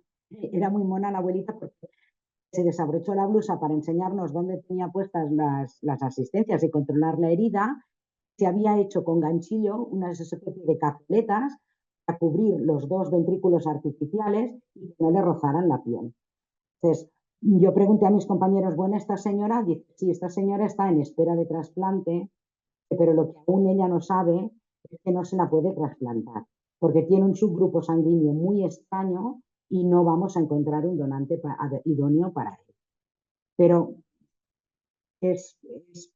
E: muy mona la abuelita porque se desabrochó la blusa para enseñarnos dónde tenía puestas las asistencias y controlar la herida. Se había hecho con ganchillo unas especie de cazuelas para cubrir los dos ventrículos artificiales y que no le rozaran la piel. Entonces, yo pregunté a mis compañeros, bueno, esta señora, dice, sí, esta señora está en espera de trasplante, pero lo que aún ella no sabe es que no se la puede trasplantar, porque tiene un subgrupo sanguíneo muy extraño y no vamos a encontrar un donante idóneo para él. Pero es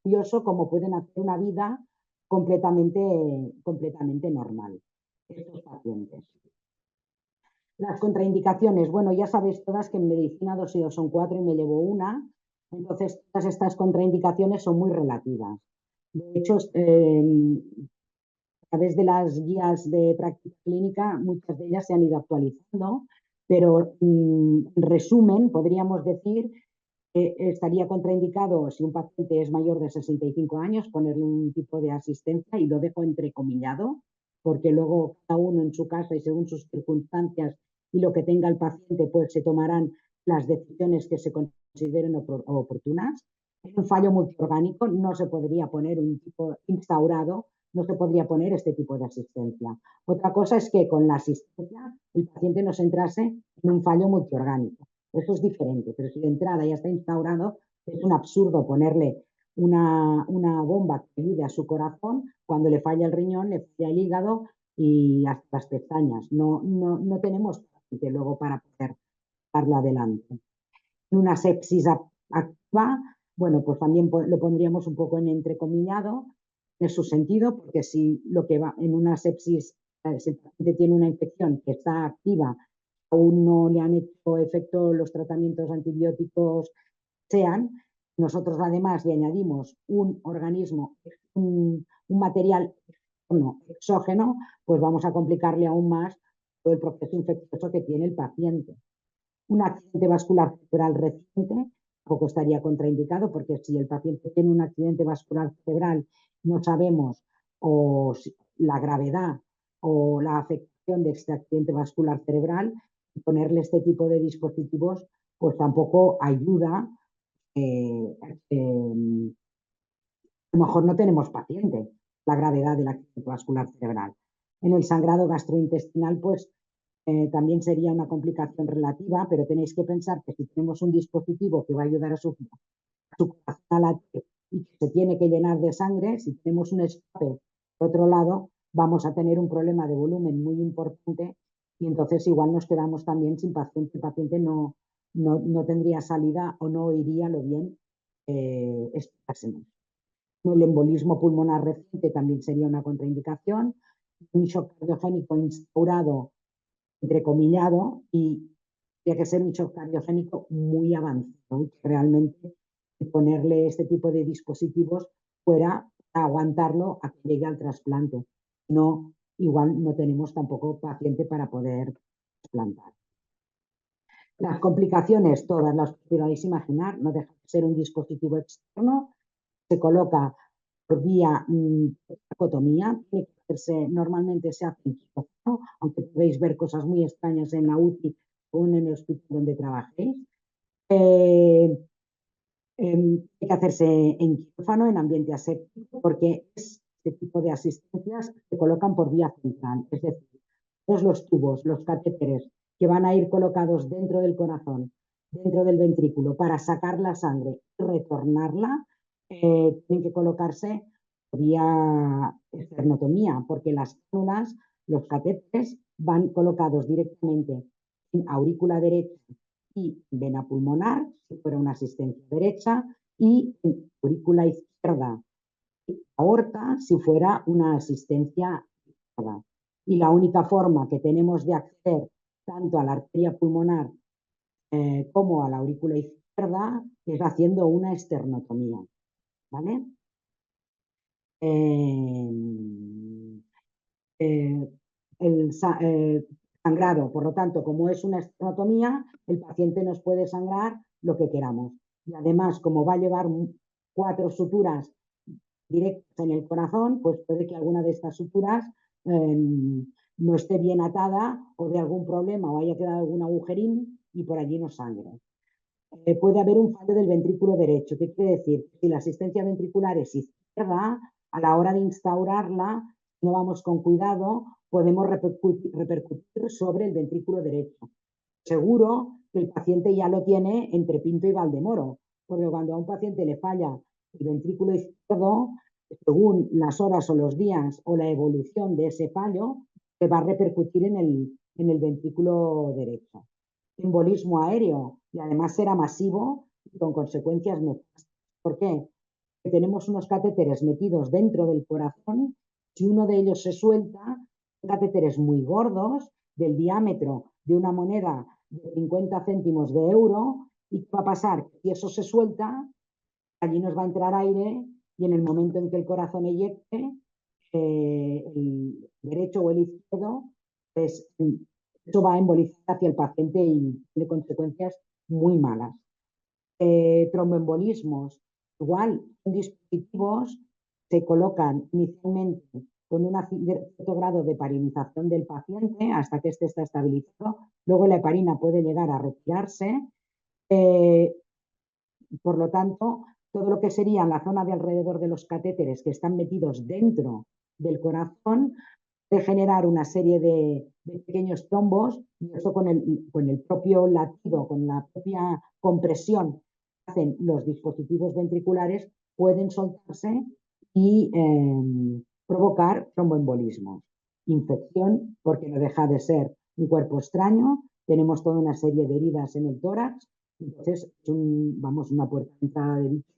E: curioso cómo pueden hacer una vida completamente normal estos pacientes. Las contraindicaciones, bueno, ya sabéis todas que en medicina 2 y 2 son 4 y me llevo una, entonces todas estas contraindicaciones son muy relativas. De hecho, a través de las guías de práctica clínica, muchas de ellas se han ido actualizando, pero en resumen, podríamos decir que estaría contraindicado si un paciente es mayor de 65 años ponerle un tipo de asistencia, y lo dejo entrecomillado, porque luego cada uno en su casa y según sus circunstancias y lo que tenga el paciente, pues se tomarán las decisiones que se consideren oportunas. En un fallo multiorgánico no se podría poner un tipo instaurado, no se podría poner este tipo de asistencia. Otra cosa es que con la asistencia el paciente no se entrase en un fallo multiorgánico. Eso es diferente, pero si de entrada ya está instaurado, es un absurdo ponerle una bomba que ayude a su corazón cuando le falla el riñón, le falla el hígado y hasta las pestañas. No tenemos paciente luego para poder darlo adelante. Una sepsis activa, bueno, pues también lo pondríamos un poco en entrecomillado en su sentido, porque si lo que va en una sepsis, si el paciente tiene una infección que está activa, aún no le han hecho efecto los tratamientos antibióticos sean, nosotros además le añadimos un organismo, un material exógeno, pues vamos a complicarle aún más todo el proceso infeccioso que tiene el paciente. Un accidente vascular cerebral reciente tampoco estaría contraindicado, porque si el paciente tiene un accidente vascular cerebral, no sabemos o la gravedad o la afectación de este accidente vascular cerebral, y ponerle este tipo de dispositivos pues tampoco ayuda. A lo mejor no tenemos paciente la gravedad del accidente vascular cerebral. En el sangrado gastrointestinal, pues también sería una complicación relativa, pero tenéis que pensar que si tenemos un dispositivo que va a ayudar a su corazón a latir y que se tiene que llenar de sangre, si tenemos un escape por otro lado, vamos a tener un problema de volumen muy importante y entonces igual nos quedamos también sin paciente. El paciente no tendría salida o no iría lo bien esperásemos. El embolismo pulmonar reciente también sería una contraindicación. Un shock cardiogénico instaurado, entrecomillado, y tiene que ser un shock cardiogénico muy avanzado y que realmente ponerle este tipo de dispositivos fuera a aguantarlo a que llegue al trasplante. No, igual no tenemos tampoco paciente para poder trasplantar. Las complicaciones, todas las podéis imaginar, no deja de ser un dispositivo externo, se coloca por vía tracotomía, tiene que hacerse, normalmente se hace en quirófano, aunque podéis ver cosas muy extrañas en la UCI o en el hospital donde trabajéis. Hay que hacerse en quirófano, en ambiente aséptico, porque este tipo de asistencias se colocan por vía central, es decir, todos los tubos, los catéteres que van a ir colocados dentro del corazón, dentro del ventrículo, para sacar la sangre y retornarla, tienen que colocarse vía esternotomía, porque las cánulas, los catéteres, van colocados directamente en aurícula derecha y vena pulmonar, si fuera una asistencia derecha, y en aurícula izquierda, aorta, si fuera una asistencia izquierda. Y la única forma que tenemos de acceder tanto a la arteria pulmonar como a la aurícula izquierda es haciendo una esternotomía, ¿vale? el sangrado. Por lo tanto, como es una estenotomía, el paciente nos puede sangrar lo que queramos. Y además, como va a llevar 4 suturas directas en el corazón, pues puede que alguna de estas suturas no esté bien atada o de algún problema o haya quedado algún agujerín y por allí no sangre. Puede haber un fallo del ventrículo derecho. ¿Qué quiere decir? Si la asistencia ventricular es izquierda, a la hora de instaurarla, si no vamos con cuidado, podemos repercutir sobre el ventrículo derecho. Seguro que el paciente ya lo tiene entre Pinto y Valdemoro, porque cuando a un paciente le falla el ventrículo izquierdo, según las horas o los días o la evolución de ese fallo, se va a repercutir en el ventrículo derecho. Embolismo aéreo, y además será masivo y con consecuencias nefastas. ¿Por qué? Porque tenemos unos catéteres metidos dentro del corazón. Si uno de ellos se suelta, catéteres muy gordos, del diámetro de una moneda de 50 céntimos de euro. ¿Y qué va a pasar? Si eso se suelta, allí nos va a entrar aire y en el momento en que el corazón eyecte, el derecho o el izquierdo, pues eso va a embolizar hacia el paciente y tiene consecuencias muy malas. Tromboembolismos, igual, son dispositivos que se colocan inicialmente con un cierto grado de heparinización del paciente hasta que éste está estabilizado. Luego la heparina puede llegar a retirarse. Por lo tanto, todo lo que sería la zona de alrededor de los catéteres que están metidos dentro del corazón puede generar una serie de pequeños trombos y eso con el propio latido, con la propia compresión que hacen los dispositivos ventriculares, pueden soltarse y provocar tromboembolismos. Infección, porque no deja de ser un cuerpo extraño, tenemos toda una serie de heridas en el tórax, entonces es una puerta de entrada de bichos.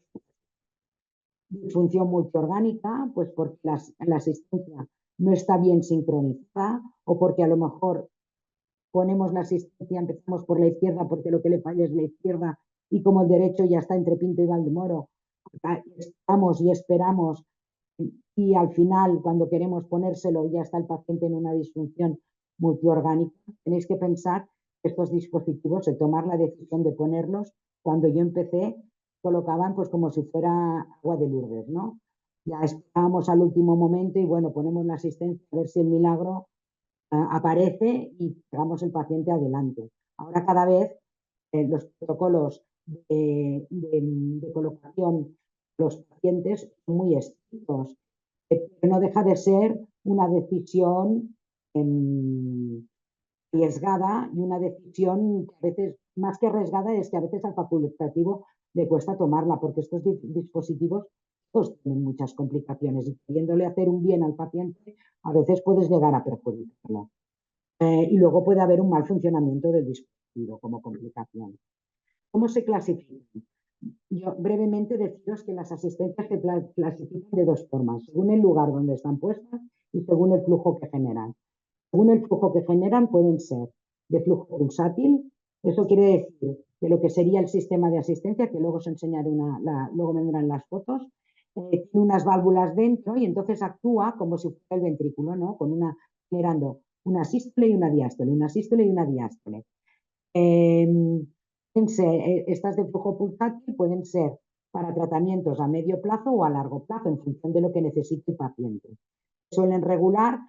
E: Disfunción multiorgánica, pues porque la asistencia no está bien sincronizada o porque a lo mejor ponemos la asistencia, empezamos por la izquierda porque lo que le falla es la izquierda y como el derecho ya está entre Pinto y Valdemoro, estamos y esperamos y al final cuando queremos ponérselo ya está el paciente en una disfunción multiorgánica. Tenéis que pensar que estos dispositivos, de tomar la decisión de ponerlos, cuando yo empecé colocaban pues como si fuera agua de Lourdes, ¿no? Ya esperábamos al último momento y bueno, ponemos la asistencia a ver si el milagro aparece y llevamos el paciente adelante. Ahora cada vez los protocolos de colocación de los pacientes son muy estrictos, pero no deja de ser una decisión arriesgada y una decisión que a veces, más que arriesgada, es que a veces al facultativo le cuesta tomarla, porque estos dispositivos todos tienen muchas complicaciones y queriéndole hacer un bien al paciente, a veces puedes llegar a perjudicarlo. Y luego puede haber un mal funcionamiento del dispositivo como complicación. ¿Cómo se clasifican? Yo brevemente deciros que las asistencias se clasifican de 2 formas, según el lugar donde están puestas y según el flujo que generan. Según el flujo que generan pueden ser de flujo pulsátil, eso quiere decir que lo que sería el sistema de asistencia, que luego os enseñaré luego vendrán las fotos, tiene unas válvulas dentro y entonces actúa como si fuera el ventrículo, ¿no? Generando una sístole y una diástole, una sístole y una diástole. Estas de flujo pulsátil pueden ser para tratamientos a medio plazo o a largo plazo, en función de lo que necesite el paciente. Suelen regular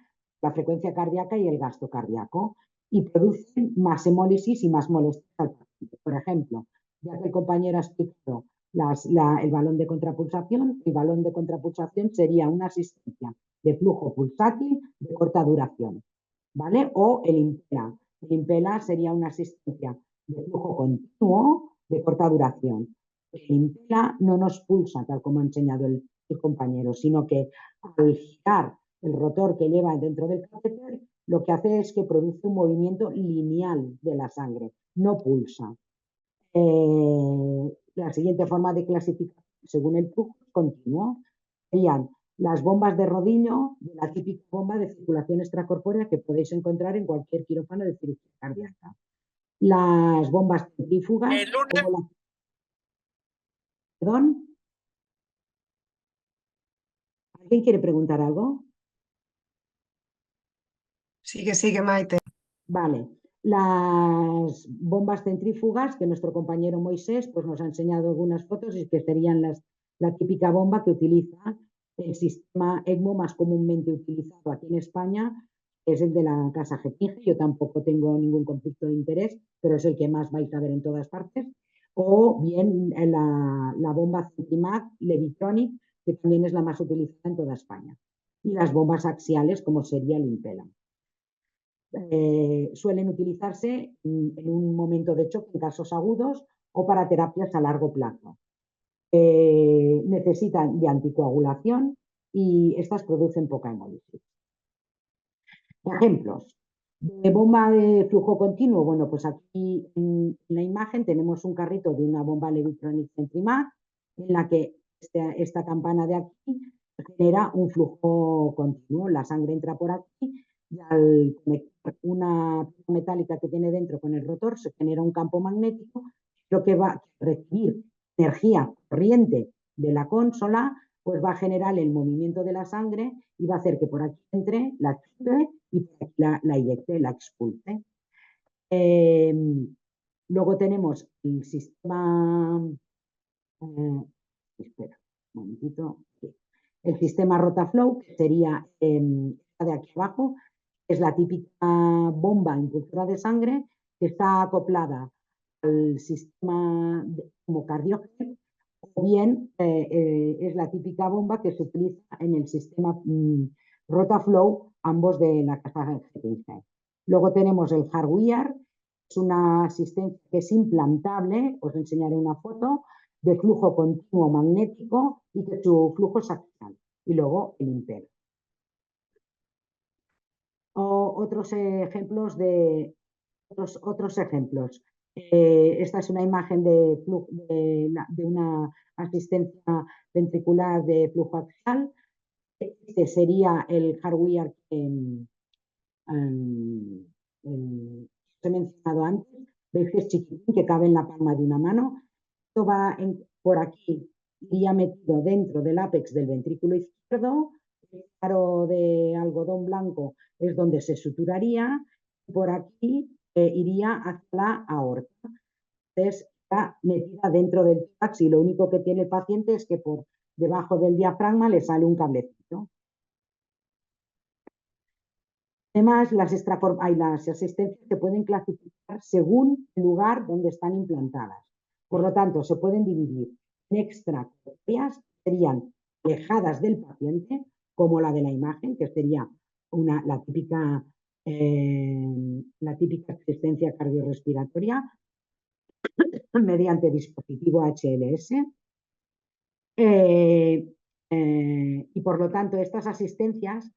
E: la frecuencia cardíaca y el gasto cardíaco y producen más hemólisis y más molestias al paciente. Por ejemplo, ya que el compañero ha explicado el balón de contrapulsación, el balón de contrapulsación sería una asistencia de flujo pulsátil de corta duración, ¿vale? O el Impela. El Impela sería una asistencia de flujo continuo de corta duración. El Impela no nos pulsa, tal como ha enseñado el compañero, sino que al girar el rotor que lleva dentro del catéter, lo que hace es que produce un movimiento lineal de la sangre, no pulsa. La siguiente forma de clasificación, según el flujo continuo, serían las bombas de rodillo, la típica bomba de circulación extracorpórea que podéis encontrar en cualquier quirófano de cirugía cardíaca. Las bombas centrífugas. ¿Perdón? ¿Alguien quiere preguntar algo?
C: Sigue, Maite.
E: Vale. Las bombas centrífugas, que nuestro compañero Moisés pues, nos ha enseñado algunas fotos, y que serían la típica bomba que utiliza el sistema ECMO más comúnmente utilizado aquí en España, que es el de la Casa Getinge. Yo tampoco tengo ningún conflicto de interés, pero es el que más vais a ver en todas partes. O bien la bomba Centrimac Levitronic, que también es la más utilizada en toda España. Y las bombas axiales, como sería el Impella. Suelen utilizarse en un momento de choque en casos agudos o para terapias a largo plazo. Necesitan de anticoagulación y estas producen poca hemólisis. Ejemplos de bomba de flujo continuo. Bueno, pues aquí en la imagen tenemos un carrito de una bomba Levitronic Centrimac en la que esta campana de aquí genera un flujo continuo. La sangre entra por aquí y al conectar una pieza metálica que tiene dentro con el rotor se genera un campo magnético, lo que va a recibir energía corriente de la consola, pues va a generar el movimiento de la sangre y va a hacer que por aquí entre, la chupe y por aquí la eyecte, la expulse. Luego tenemos el sistema, espera un momentito, el sistema Rotaflow, que sería de aquí abajo, es la típica bomba impulsora de sangre que está acoplada al sistema como cardiógeno, o bien es la típica bomba que se utiliza en el sistema Rotaflow, ambos de la casa Getinge. Luego tenemos el hardware, es una asistencia que es implantable, os enseñaré una foto, de flujo continuo magnético y que su flujo es axial. Y luego el Impella. Otros ejemplos. Esta es una imagen de una asistencia ventricular de flujo axial. Este sería el hardware que os he mencionado antes. Veis que es chiquitín, que cabe en la palma de una mano. Esto va por aquí, iría metido dentro del ápex del ventrículo izquierdo. El aro de algodón blanco es donde se suturaría. Por aquí iría hacia la aorta. Entonces está metida dentro del tórax y lo único que tiene el paciente es que por debajo del diafragma le sale un cablecito. Además, las asistencias se pueden clasificar según el lugar donde están implantadas. Por lo tanto, se pueden dividir en extracorpóreas, que serían alejadas del paciente, como la de la imagen, que sería la típica asistencia cardiorrespiratoria mediante dispositivo HLS. Y por lo tanto, estas asistencias,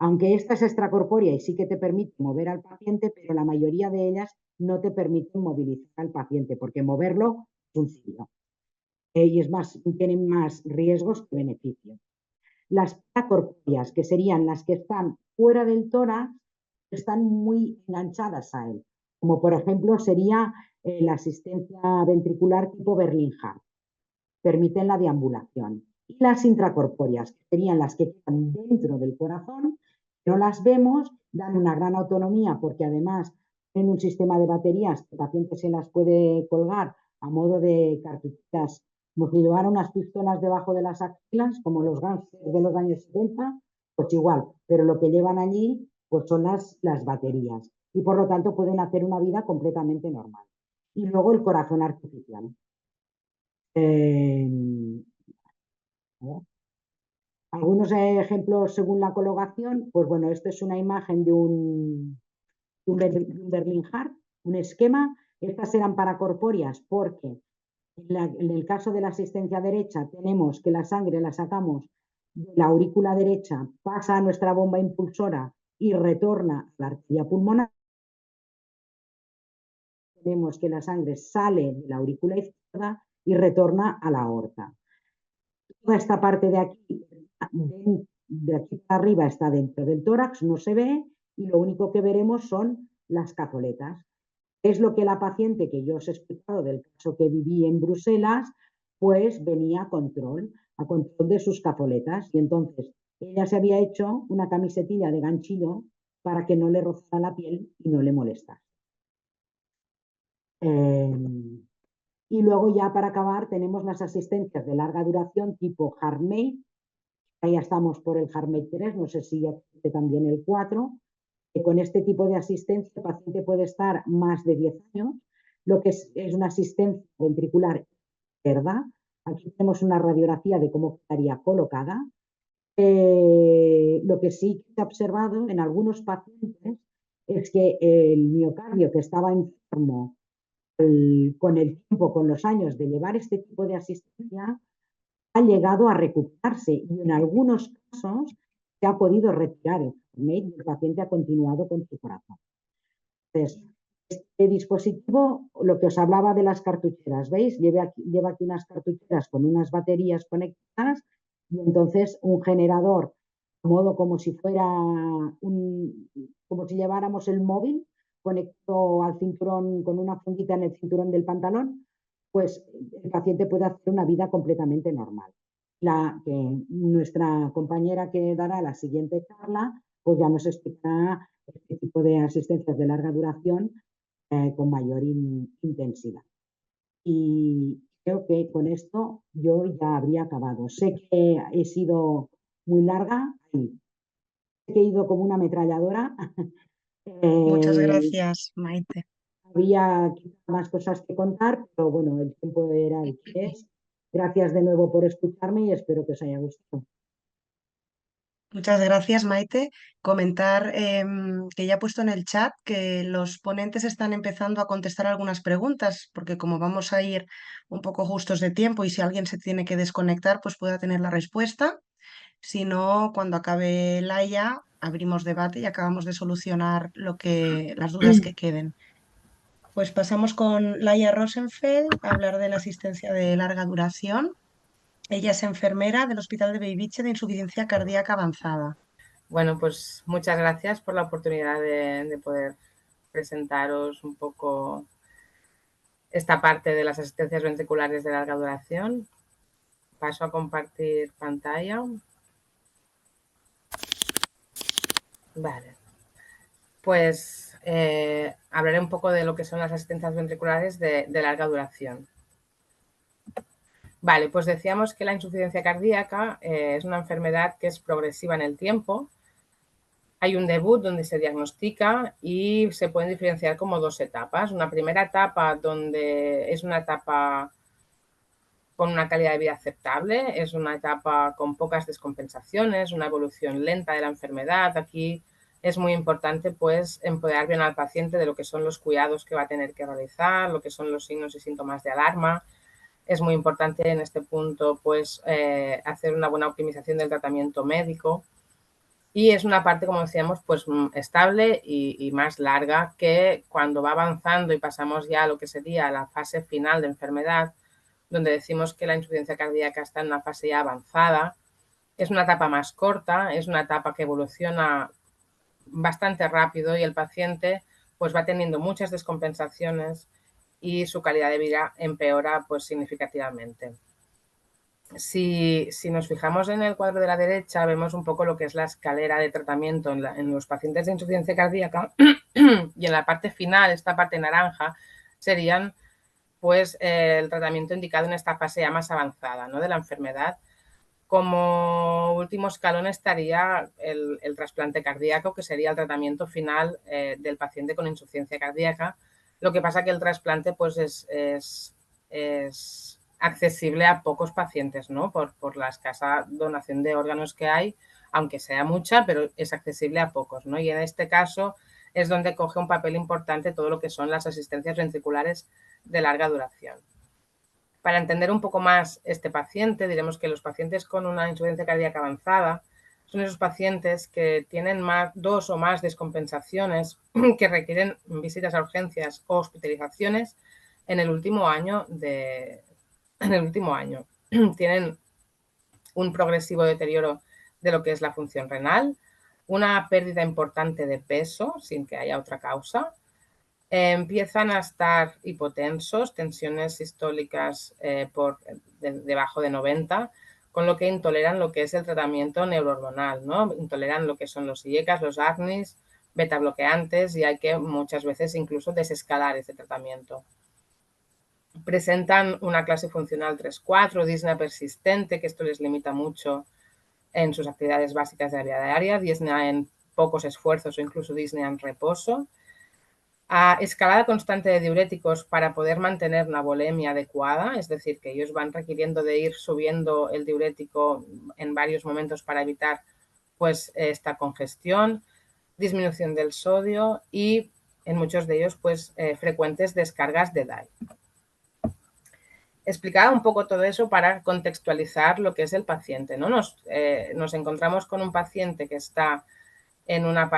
E: aunque esta es extracorpórea y sí que te permite mover al paciente, pero la mayoría de ellas no te permiten movilizar al paciente, porque moverlo es un suicidio. Y es más, tienen más riesgos que beneficios. Las paracorpóreas, que serían las que están fuera del tórax, están muy enganchadas a él, como por ejemplo sería la asistencia ventricular tipo Berlin-Hart. Permiten la deambulación. Y las intracorpóreas, que serían las que están dentro del corazón, no las vemos, dan una gran autonomía porque además tienen un sistema de baterías que el paciente se las puede colgar a modo de cartuchitas, como si llevara unas pistolas debajo de las axilas, como los gángsters de los años 70, pues igual, pero lo que llevan allí pues son las baterías y por lo tanto pueden hacer una vida completamente normal. Y luego el corazón artificial. Algunos ejemplos según la colocación, pues bueno, esto es una imagen de un Berlin-Hart, un esquema. Estas eran paracorpóreas porque en el caso de la asistencia derecha tenemos que la sangre la sacamos de la aurícula derecha, pasa a nuestra bomba impulsora y retorna a la arteria pulmonar. Tenemos que la sangre sale de la aurícula izquierda y retorna a la aorta. Toda esta parte de aquí para arriba está dentro del tórax, no se ve, y lo único que veremos son las cazoletas. Es lo que la paciente que yo os he explicado del caso que viví en Bruselas, pues venía a control de sus cazoletas. Y entonces ella se había hecho una camisetilla de ganchillo para que no le rozara la piel y no le molestara. Y luego ya para acabar tenemos las asistencias de larga duración tipo HeartMate. Ahí ya estamos por el HeartMate 3, no sé si ya existe también el 4. Con este tipo de asistencia el paciente puede estar más de 10 años, lo que es una asistencia ventricular izquierda. Aquí tenemos una radiografía de cómo quedaría colocada. Lo que sí se ha observado en algunos pacientes es que el miocardio que estaba enfermo con el tiempo, con los años de llevar este tipo de asistencia, ha llegado a recuperarse y en algunos casos se ha podido retirar el HeartMate y el paciente ha continuado con su corazón. Entonces, este dispositivo, lo que os hablaba de las cartucheras, ¿veis? Lleva aquí unas cartucheras con unas baterías conectadas y entonces un generador, de modo como si fuera como si lleváramos el móvil conectado al cinturón con una fundita en el cinturón del pantalón, pues el paciente puede hacer una vida completamente normal. Nuestra compañera que dará la siguiente charla, pues ya nos explicará este tipo de asistencias de larga duración con mayor intensidad. Y creo que con esto yo ya habría acabado. Sé que he sido muy larga, sé que he ido como una ametralladora.
C: Muchas gracias, Maite.
E: Había más cosas que contar, pero bueno, el tiempo era el que es. Gracias de nuevo por escucharme y espero que os haya gustado.
C: Muchas gracias, Maite. Comentar que ya he puesto en el chat que los ponentes están empezando a contestar algunas preguntas, porque como vamos a ir un poco justos de tiempo y si alguien se tiene que desconectar, pues pueda tener la respuesta. Si no, cuando acabe Laia, abrimos debate y acabamos de solucionar las dudas que queden. Pues pasamos con Laia Rosenfeld a hablar de la asistencia de larga duración. Ella es enfermera del Hospital de Bellvitge de Insuficiencia Cardíaca Avanzada.
F: Bueno, pues muchas gracias por la oportunidad de poder presentaros un poco esta parte de las asistencias ventriculares de larga duración. Paso a compartir pantalla. Vale. Pues hablaré un poco de lo que son las asistencias ventriculares de larga duración. Vale, pues decíamos que la insuficiencia cardíaca es una enfermedad que es progresiva en el tiempo. Hay un debut donde se diagnostica y se pueden diferenciar como dos etapas. Una primera etapa donde es una etapa con una calidad de vida aceptable, es una etapa con pocas descompensaciones, una evolución lenta de la enfermedad. Aquí es muy importante pues empoderar bien al paciente de lo que son los cuidados que va a tener que realizar, lo que son los signos y síntomas de alarma. Es muy importante en este punto pues hacer una buena optimización del tratamiento médico. Y es una parte, como decíamos, pues estable y más larga que cuando va avanzando y pasamos ya a lo que sería la fase final de enfermedad, donde decimos que la insuficiencia cardíaca está en una fase ya avanzada. Es una etapa más corta, es una etapa que evoluciona bastante rápido y el paciente pues va teniendo muchas descompensaciones y su calidad de vida empeora pues significativamente. Si nos fijamos en el cuadro de la derecha, vemos un poco lo que es la escalera de tratamiento en los pacientes de insuficiencia cardíaca y en la parte final, esta parte naranja, serían pues el tratamiento indicado en esta fase ya más avanzada, ¿no?, de la enfermedad. Como último escalón estaría el trasplante cardíaco, que sería el tratamiento final del paciente con insuficiencia cardíaca. Lo que pasa que el trasplante pues es accesible a pocos pacientes, ¿no?, por la escasa donación de órganos que hay, aunque sea mucha, pero es accesible a pocos, ¿no? Y en este caso es donde coge un papel importante todo lo que son las asistencias ventriculares de larga duración. Para entender un poco más este paciente, diremos que los pacientes con una insuficiencia cardíaca avanzada son esos pacientes que tienen dos o más descompensaciones que requieren visitas a urgencias o hospitalizaciones en el último año. Tienen un progresivo deterioro de lo que es la función renal, una pérdida importante de peso sin que haya otra causa. Empiezan a estar hipotensos, tensiones sistólicas por debajo de 90, con lo que intoleran lo que es el tratamiento neurohormonal, ¿no? Intoleran lo que son los IECAs, los ACNIs, beta bloqueantes y hay que muchas veces incluso desescalar ese tratamiento. Presentan una clase funcional 3-4, disnea persistente, que esto les limita mucho en sus actividades básicas de la vida diaria, disnea en pocos esfuerzos o incluso disnea en reposo. Escalada constante de diuréticos para poder mantener una volemia adecuada, es decir, que ellos van requiriendo de ir subiendo el diurético en varios momentos para evitar pues, esta congestión, disminución del sodio y en muchos de ellos pues, frecuentes descargas de DAI. Explicaba un poco todo eso para contextualizar lo que es el paciente, ¿no? Nos encontramos con un paciente que está en una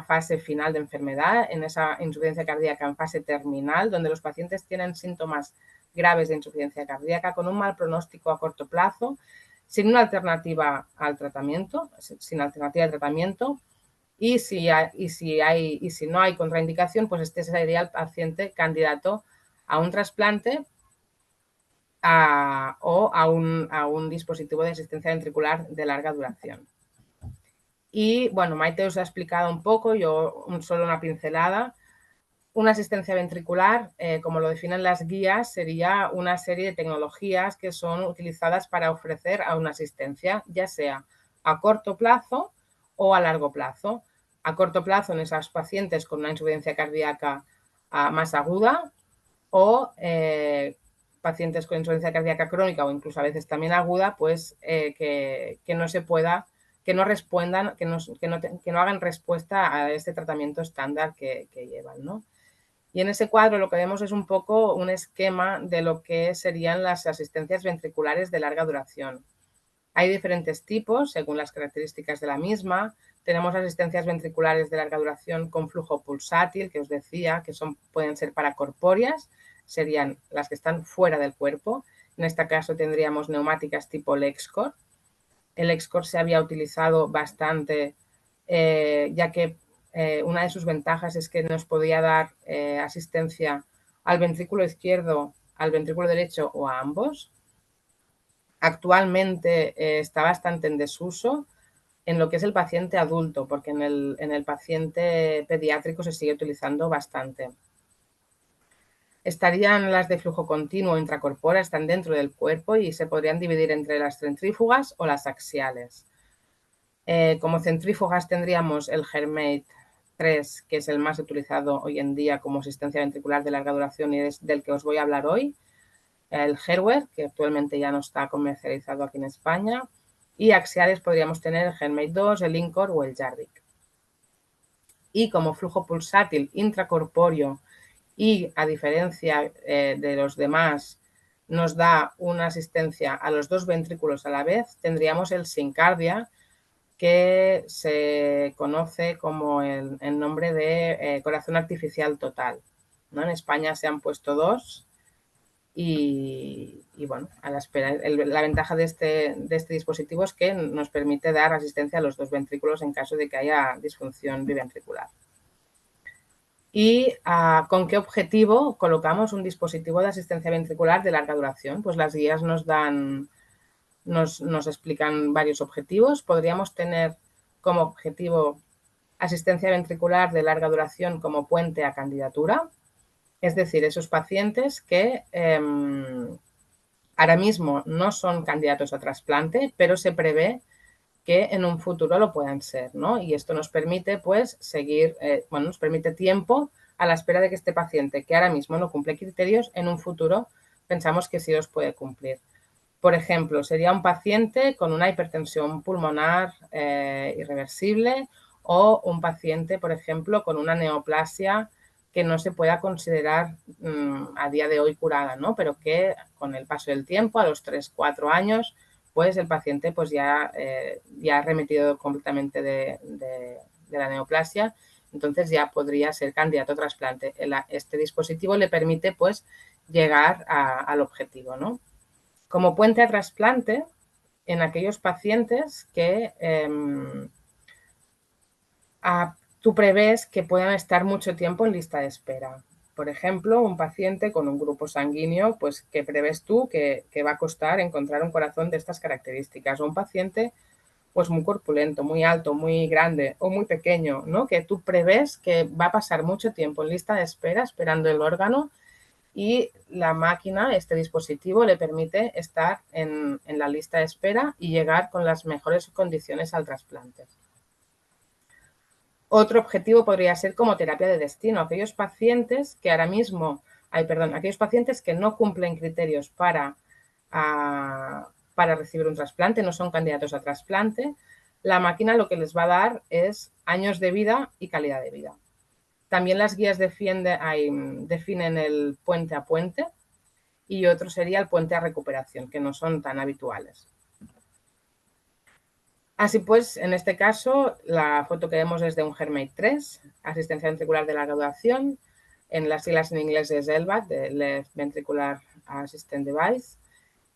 F: fase final de enfermedad, en esa insuficiencia cardíaca en fase terminal, donde los pacientes tienen síntomas graves de insuficiencia cardíaca con un mal pronóstico a corto plazo, sin una alternativa al tratamiento, sin alternativa de tratamiento, y si no hay contraindicación, pues este sería el paciente candidato a un trasplante o a un dispositivo de asistencia ventricular de larga duración. Y bueno, Maite os ha explicado un poco, yo solo una pincelada. Una asistencia ventricular, como lo definen las guías, sería una serie de tecnologías que son utilizadas para ofrecer a una asistencia, ya sea a corto plazo o a largo plazo. A corto plazo en esos pacientes con una insuficiencia cardíaca más aguda o pacientes con insuficiencia cardíaca crónica o incluso a veces también aguda, pues que no se pueda, que no respondan, que no hagan respuesta a este tratamiento estándar que llevan, ¿no? Y en ese cuadro lo que vemos es un poco un esquema de lo que serían las asistencias ventriculares de larga duración. Hay diferentes tipos según las características de la misma. Tenemos asistencias ventriculares de larga duración con flujo pulsátil, que os decía, que pueden ser paracorpóreas, serían las que están fuera del cuerpo. En este caso tendríamos neumáticas tipo Lexcor. El Lexcor se había utilizado bastante, ya que una de sus ventajas es que nos podía dar asistencia al ventrículo izquierdo, al ventrículo derecho o a ambos. Actualmente está bastante en desuso en lo que es el paciente adulto, porque en el paciente pediátrico se sigue utilizando bastante. Estarían las de flujo continuo intracorpóreo, están dentro del cuerpo y se podrían dividir entre las centrífugas o las axiales. Como centrífugas tendríamos el Heartmate 3, que es el más utilizado hoy en día como asistencia ventricular de larga duración y es del que os voy a hablar hoy. El Heartware, que actualmente ya no está comercializado aquí en España. Y axiales podríamos tener el Heartmate 2, el Incor o el Jardic. Y como flujo pulsátil intracorpóreo y a diferencia de los demás nos da una asistencia a los dos ventrículos a la vez, tendríamos el Syncardia, que se conoce como el nombre de corazón artificial total, ¿no? En España se han puesto dos y bueno, a la espera. La ventaja de este dispositivo es que nos permite dar asistencia a los dos ventrículos en caso de que haya disfunción biventricular. ¿Y con qué objetivo colocamos un dispositivo de asistencia ventricular de larga duración? Pues las guías nos explican varios objetivos. Podríamos tener como objetivo asistencia ventricular de larga duración como puente a candidatura, es decir, esos pacientes que ahora mismo no son candidatos a trasplante, pero se prevé que en un futuro lo puedan ser, ¿no? Y esto nos permite, pues, seguir, nos permite tiempo a la espera de que este paciente, que ahora mismo no cumple criterios, en un futuro pensamos que sí los puede cumplir. Por ejemplo, sería un paciente con una hipertensión pulmonar irreversible o un paciente, por ejemplo, con una neoplasia que no se pueda considerar a día de hoy curada, ¿no? Pero que con el paso del tiempo, a los 3-4 años, pues el paciente pues ya ha remitido completamente de la neoplasia, entonces ya podría ser candidato a trasplante. Este dispositivo le permite pues llegar al objetivo, ¿no? Como puente a trasplante en aquellos pacientes que tú prevés que puedan estar mucho tiempo en lista de espera. Por ejemplo, un paciente con un grupo sanguíneo, pues que prevés tú que va a costar encontrar un corazón de estas características. O un paciente pues muy corpulento, muy alto, muy grande o muy pequeño, ¿no? Que tú prevés que va a pasar mucho tiempo en lista de espera esperando el órgano y la máquina, este dispositivo, le permite estar en la lista de espera y llegar con las mejores condiciones al trasplante. Otro objetivo podría ser como terapia de destino, aquellos pacientes que ahora mismo, aquellos pacientes que no cumplen criterios para recibir un trasplante, no son candidatos a trasplante, la máquina lo que les va a dar es años de vida y calidad de vida. También las guías definen el puente a puente y otro sería el puente a recuperación, que no son tan habituales. Así pues, en este caso, la foto que vemos es de un HeartMate 3, asistencia ventricular de larga duración, en las siglas en inglés es LVAD, de Left Ventricular Assistant Device,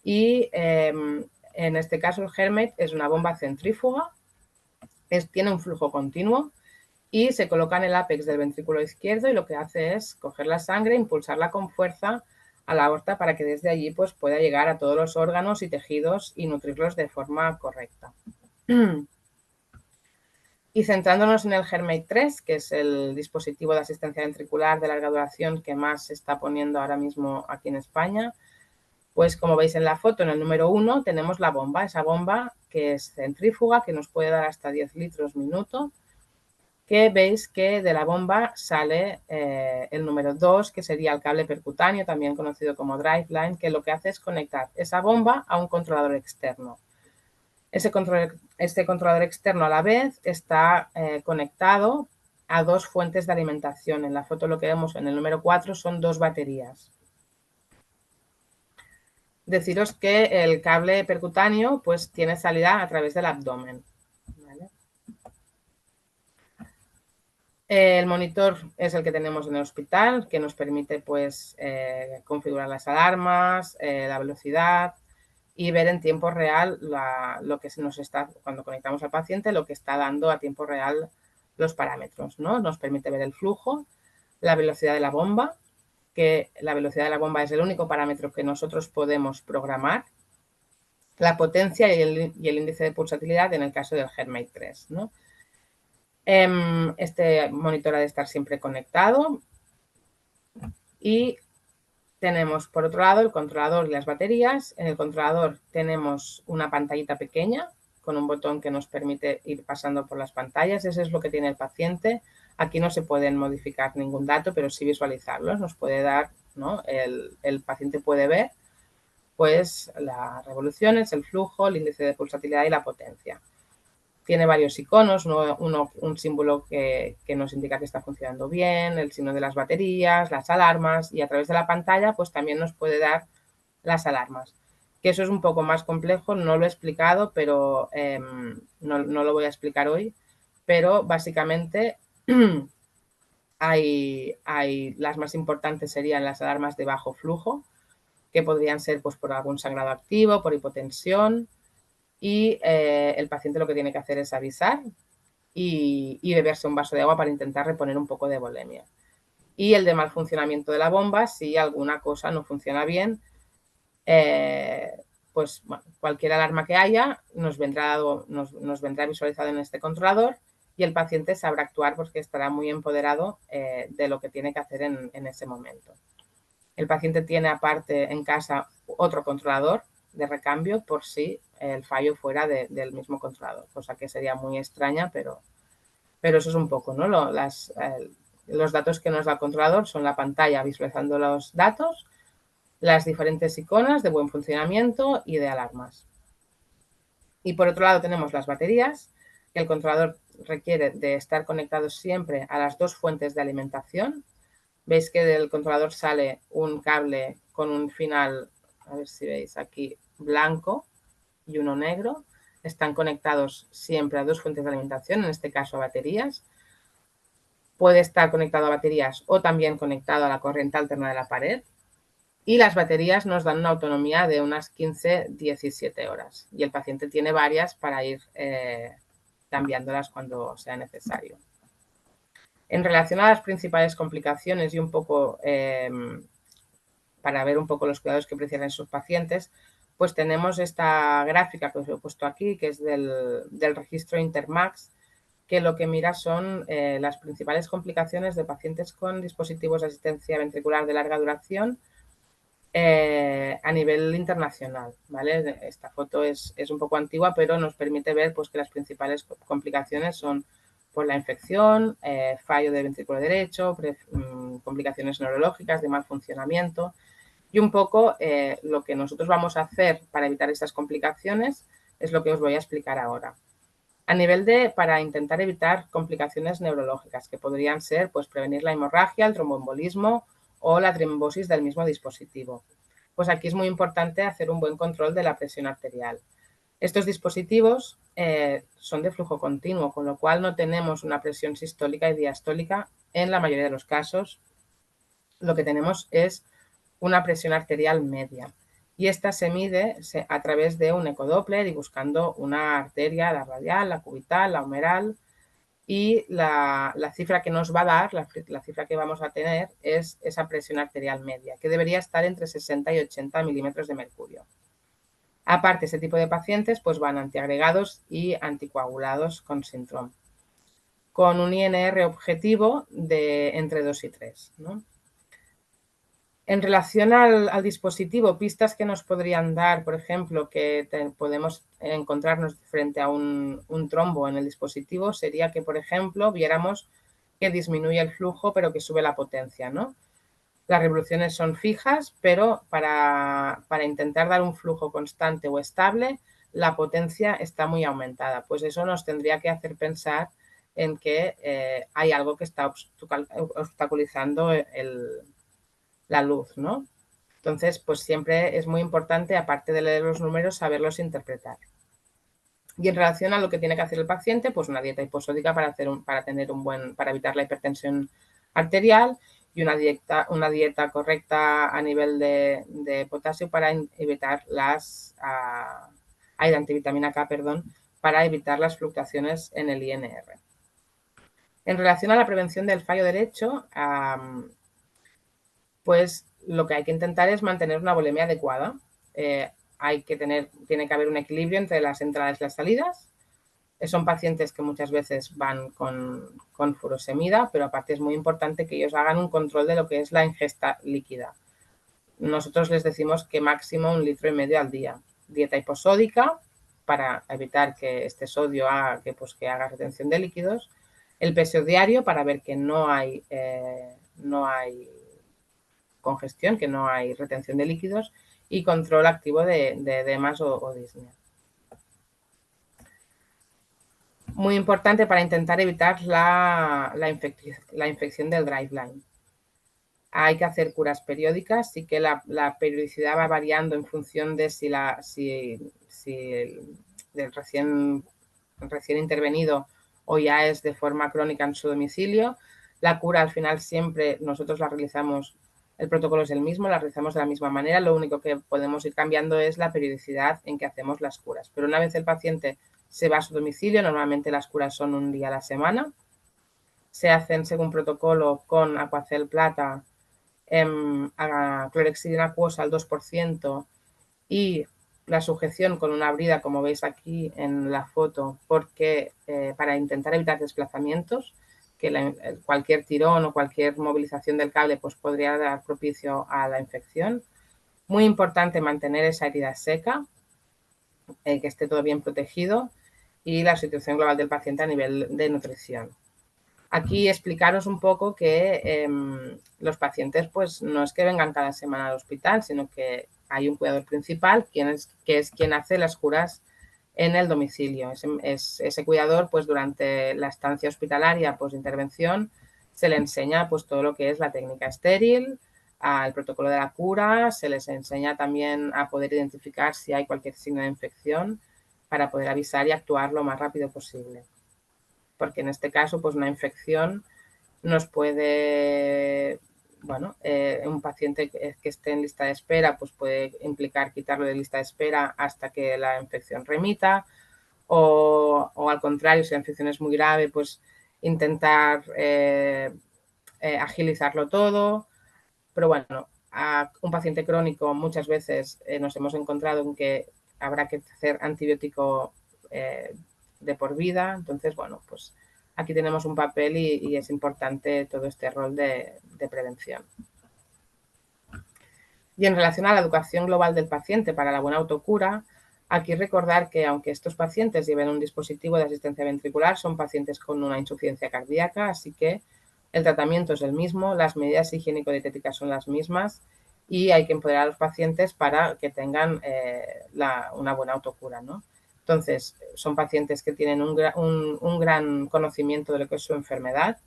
F: y en este caso el HeartMate es una bomba centrífuga, tiene un flujo continuo y se coloca en el ápex del ventrículo izquierdo y lo que hace es coger la sangre, impulsarla con fuerza a la aorta para que desde allí pues, pueda llegar a todos los órganos y tejidos y nutrirlos de forma correcta. Y centrándonos en el HeartMate 3, que es el dispositivo de asistencia ventricular de larga duración que más se está poniendo ahora mismo aquí en España, pues como veis en la foto, en el número 1 tenemos la bomba, esa bomba que es centrífuga, que nos puede dar hasta 10 litros minuto, que veis que de la bomba sale el número 2, que sería el cable percutáneo, también conocido como driveline, que lo que hace es conectar esa bomba a un controlador externo. Este controlador externo a la vez está conectado a dos fuentes de alimentación. En la foto lo que vemos en el número 4 son dos baterías. Deciros que el cable percutáneo pues tiene salida a través del abdomen. ¿Vale? El monitor es el que tenemos en el hospital, que nos permite pues configurar las alarmas, la velocidad y ver en tiempo real lo que nos está, cuando conectamos al paciente, lo que está dando a tiempo real los parámetros, ¿no? Nos permite ver el flujo, la velocidad de la bomba, que la velocidad de la bomba es el único parámetro que nosotros podemos programar, la potencia y el índice de pulsatilidad en el caso del HeartMate 3, ¿no? Este monitor ha de estar siempre conectado y tenemos por otro lado el controlador y las baterías. En el controlador tenemos una pantallita pequeña con un botón que nos permite ir pasando por las pantallas. Eso es lo que tiene el paciente. Aquí no se pueden modificar ningún dato, pero sí visualizarlos. Nos puede dar, ¿no? El paciente puede ver pues las revoluciones, el flujo, el índice de pulsatilidad y la potencia. Tiene varios iconos, un símbolo que nos indica que está funcionando bien, el signo de las baterías, las alarmas y a través de la pantalla pues también nos puede dar las alarmas. Que eso es un poco más complejo, no lo he explicado, pero no lo voy a explicar hoy, pero básicamente las más importantes serían las alarmas de bajo flujo, que podrían ser pues por algún sangrado activo, por hipotensión, y el paciente lo que tiene que hacer es avisar y beberse un vaso de agua para intentar reponer un poco de volemia. Y el de mal funcionamiento de la bomba, si alguna cosa no funciona bien, pues bueno, cualquier alarma que haya nos vendrá visualizado en este controlador y el paciente sabrá actuar porque estará muy empoderado de lo que tiene que hacer en ese momento. El paciente tiene aparte en casa otro controlador de recambio por si el fallo fuera del mismo controlador, cosa que sería muy extraña, pero eso es un poco, ¿no? Los datos que nos da el controlador son la pantalla visualizando los datos, las diferentes iconas de buen funcionamiento y de alarmas. Y por otro lado tenemos las baterías, que el controlador requiere de estar conectado siempre a las dos fuentes de alimentación. Veis que del controlador sale un cable con un final, a ver si veis aquí, blanco y uno negro. Están conectados siempre a dos fuentes de alimentación, en este caso a baterías. Puede estar conectado a baterías o también conectado a la corriente alterna de la pared. Y las baterías nos dan una autonomía de unas 15-17 horas. Y el paciente tiene varias para ir cambiándolas cuando sea necesario. En relación a las principales complicaciones y un poco para ver un poco los cuidados que prefieren sus pacientes, pues tenemos esta gráfica que os he puesto aquí, que es del registro Intermax, que lo que mira son las principales complicaciones de pacientes con dispositivos de asistencia ventricular de larga duración a nivel internacional, ¿vale? Esta foto es un poco antigua, pero nos permite ver pues, que las principales complicaciones son por la infección, fallo de ventrículo derecho, complicaciones neurológicas de mal funcionamiento y un poco lo que nosotros vamos a hacer para evitar estas complicaciones es lo que os voy a explicar ahora. A nivel para intentar evitar complicaciones neurológicas, que podrían ser pues, prevenir la hemorragia, el tromboembolismo o la trombosis del mismo dispositivo. Pues aquí es muy importante hacer un buen control de la presión arterial. Estos dispositivos son de flujo continuo, con lo cual no tenemos una presión sistólica y diastólica en la mayoría de los casos. Lo que tenemos es una presión arterial media. Y esta se mide a través de un ecodoppler y buscando una arteria, la radial, la cubital, la humeral. Y la cifra que nos va a dar, la cifra que vamos a tener, es esa presión arterial media, que debería estar entre 60 y 80 milímetros de mercurio. Aparte, este tipo de pacientes pues van antiagregados y anticoagulados con síndrome, con un INR objetivo de entre 2 y 3, ¿no? En relación al dispositivo, pistas que nos podrían dar, por ejemplo, que podemos encontrarnos frente a un trombo en el dispositivo, sería que, por ejemplo, viéramos que disminuye el flujo, pero que sube la potencia, ¿no? Las revoluciones son fijas, pero para intentar dar un flujo constante o estable, la potencia está muy aumentada. Pues eso nos tendría que hacer pensar en que hay algo que está obstaculizando la luz, ¿no? Entonces, pues siempre es muy importante, aparte de leer los números, saberlos interpretar. Y en relación a lo que tiene que hacer el paciente, pues una dieta hiposódica para evitar la hipertensión arterial y una dieta correcta a nivel de potasio para evitar de antivitamina K, perdón, para evitar las fluctuaciones en el INR. En relación a la prevención del fallo derecho, pues lo que hay que intentar es mantener una volemia adecuada. Tiene que haber un equilibrio entre las entradas y las salidas. Son pacientes que muchas veces van con furosemida, pero aparte es muy importante que ellos hagan un control de lo que es la ingesta líquida. Nosotros les decimos que máximo 1,5 litros al día. Dieta hiposódica para evitar que este sodio haga que haga retención de líquidos. El peso diario para ver que no hay congestión, que no hay retención de líquidos, y control activo de edemas o disnea. Muy importante para intentar evitar la infección del driveline. Hay que hacer curas periódicas, sí que la periodicidad va variando en función de si el recién intervenido o ya es de forma crónica en su domicilio. La cura al final siempre nosotros la realizamos, el protocolo es el mismo, la realizamos de la misma manera, lo único que podemos ir cambiando es la periodicidad en que hacemos las curas. Pero una vez el paciente se va a su domicilio, normalmente las curas son 1 día a la semana, se hacen según protocolo con Aquacel Plata, clorhexidina acuosa al 2% y la sujeción con una brida, como veis aquí en la foto, porque para intentar evitar desplazamientos, que cualquier tirón o cualquier movilización del cable pues podría dar propicio a la infección. Muy importante mantener esa herida seca, que esté todo bien protegido, y la situación global del paciente a nivel de nutrición. Aquí explicaros un poco que los pacientes pues no es que vengan cada semana al hospital, sino que hay un cuidador principal que es quien hace las curas en el domicilio. Ese cuidador pues durante la estancia hospitalaria intervención se le enseña pues todo lo que es la técnica estéril, el protocolo de la cura, se les enseña también a poder identificar si hay cualquier signo de infección para poder avisar y actuar lo más rápido posible. Porque en este caso, pues una infección nos puede, un paciente que esté en lista de espera, pues puede implicar quitarlo de lista de espera hasta que la infección remita, o al contrario, si la infección es muy grave, pues intentar agilizarlo todo. Pero bueno, a un paciente crónico muchas veces nos hemos encontrado en que habrá que hacer antibiótico de por vida. Entonces, bueno, pues aquí tenemos un papel y es importante todo este rol de prevención. Y en relación a la educación global del paciente para la buena autocura, aquí recordar que aunque estos pacientes lleven un dispositivo de asistencia ventricular, son pacientes con una insuficiencia cardíaca, así que el tratamiento es el mismo, las medidas higiénico-dietéticas son las mismas y hay que empoderar a los pacientes para que tengan una buena autocura, ¿no? Entonces, son pacientes que tienen un gran conocimiento de lo que es su enfermedad,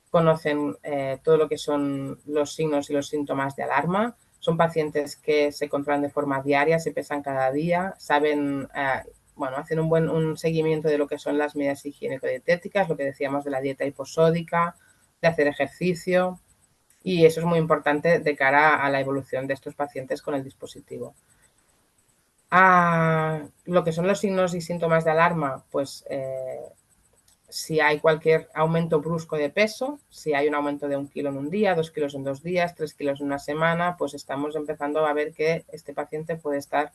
F: conocen todo lo que son los signos y los síntomas de alarma, son pacientes que se controlan de forma diaria, se pesan cada día, saben, bueno, hacen un seguimiento de lo que son las medidas higiénico-dietéticas, lo que decíamos de la dieta hiposódica, de hacer ejercicio, y eso es muy importante de cara a la evolución de estos pacientes con el dispositivo. Lo que son los signos y síntomas de alarma, pues si hay cualquier aumento brusco de peso, si hay un aumento de 1 kilo en un día, 2 kilos en 2 días, 3 kilos en una semana, pues estamos empezando a ver que este paciente puede estar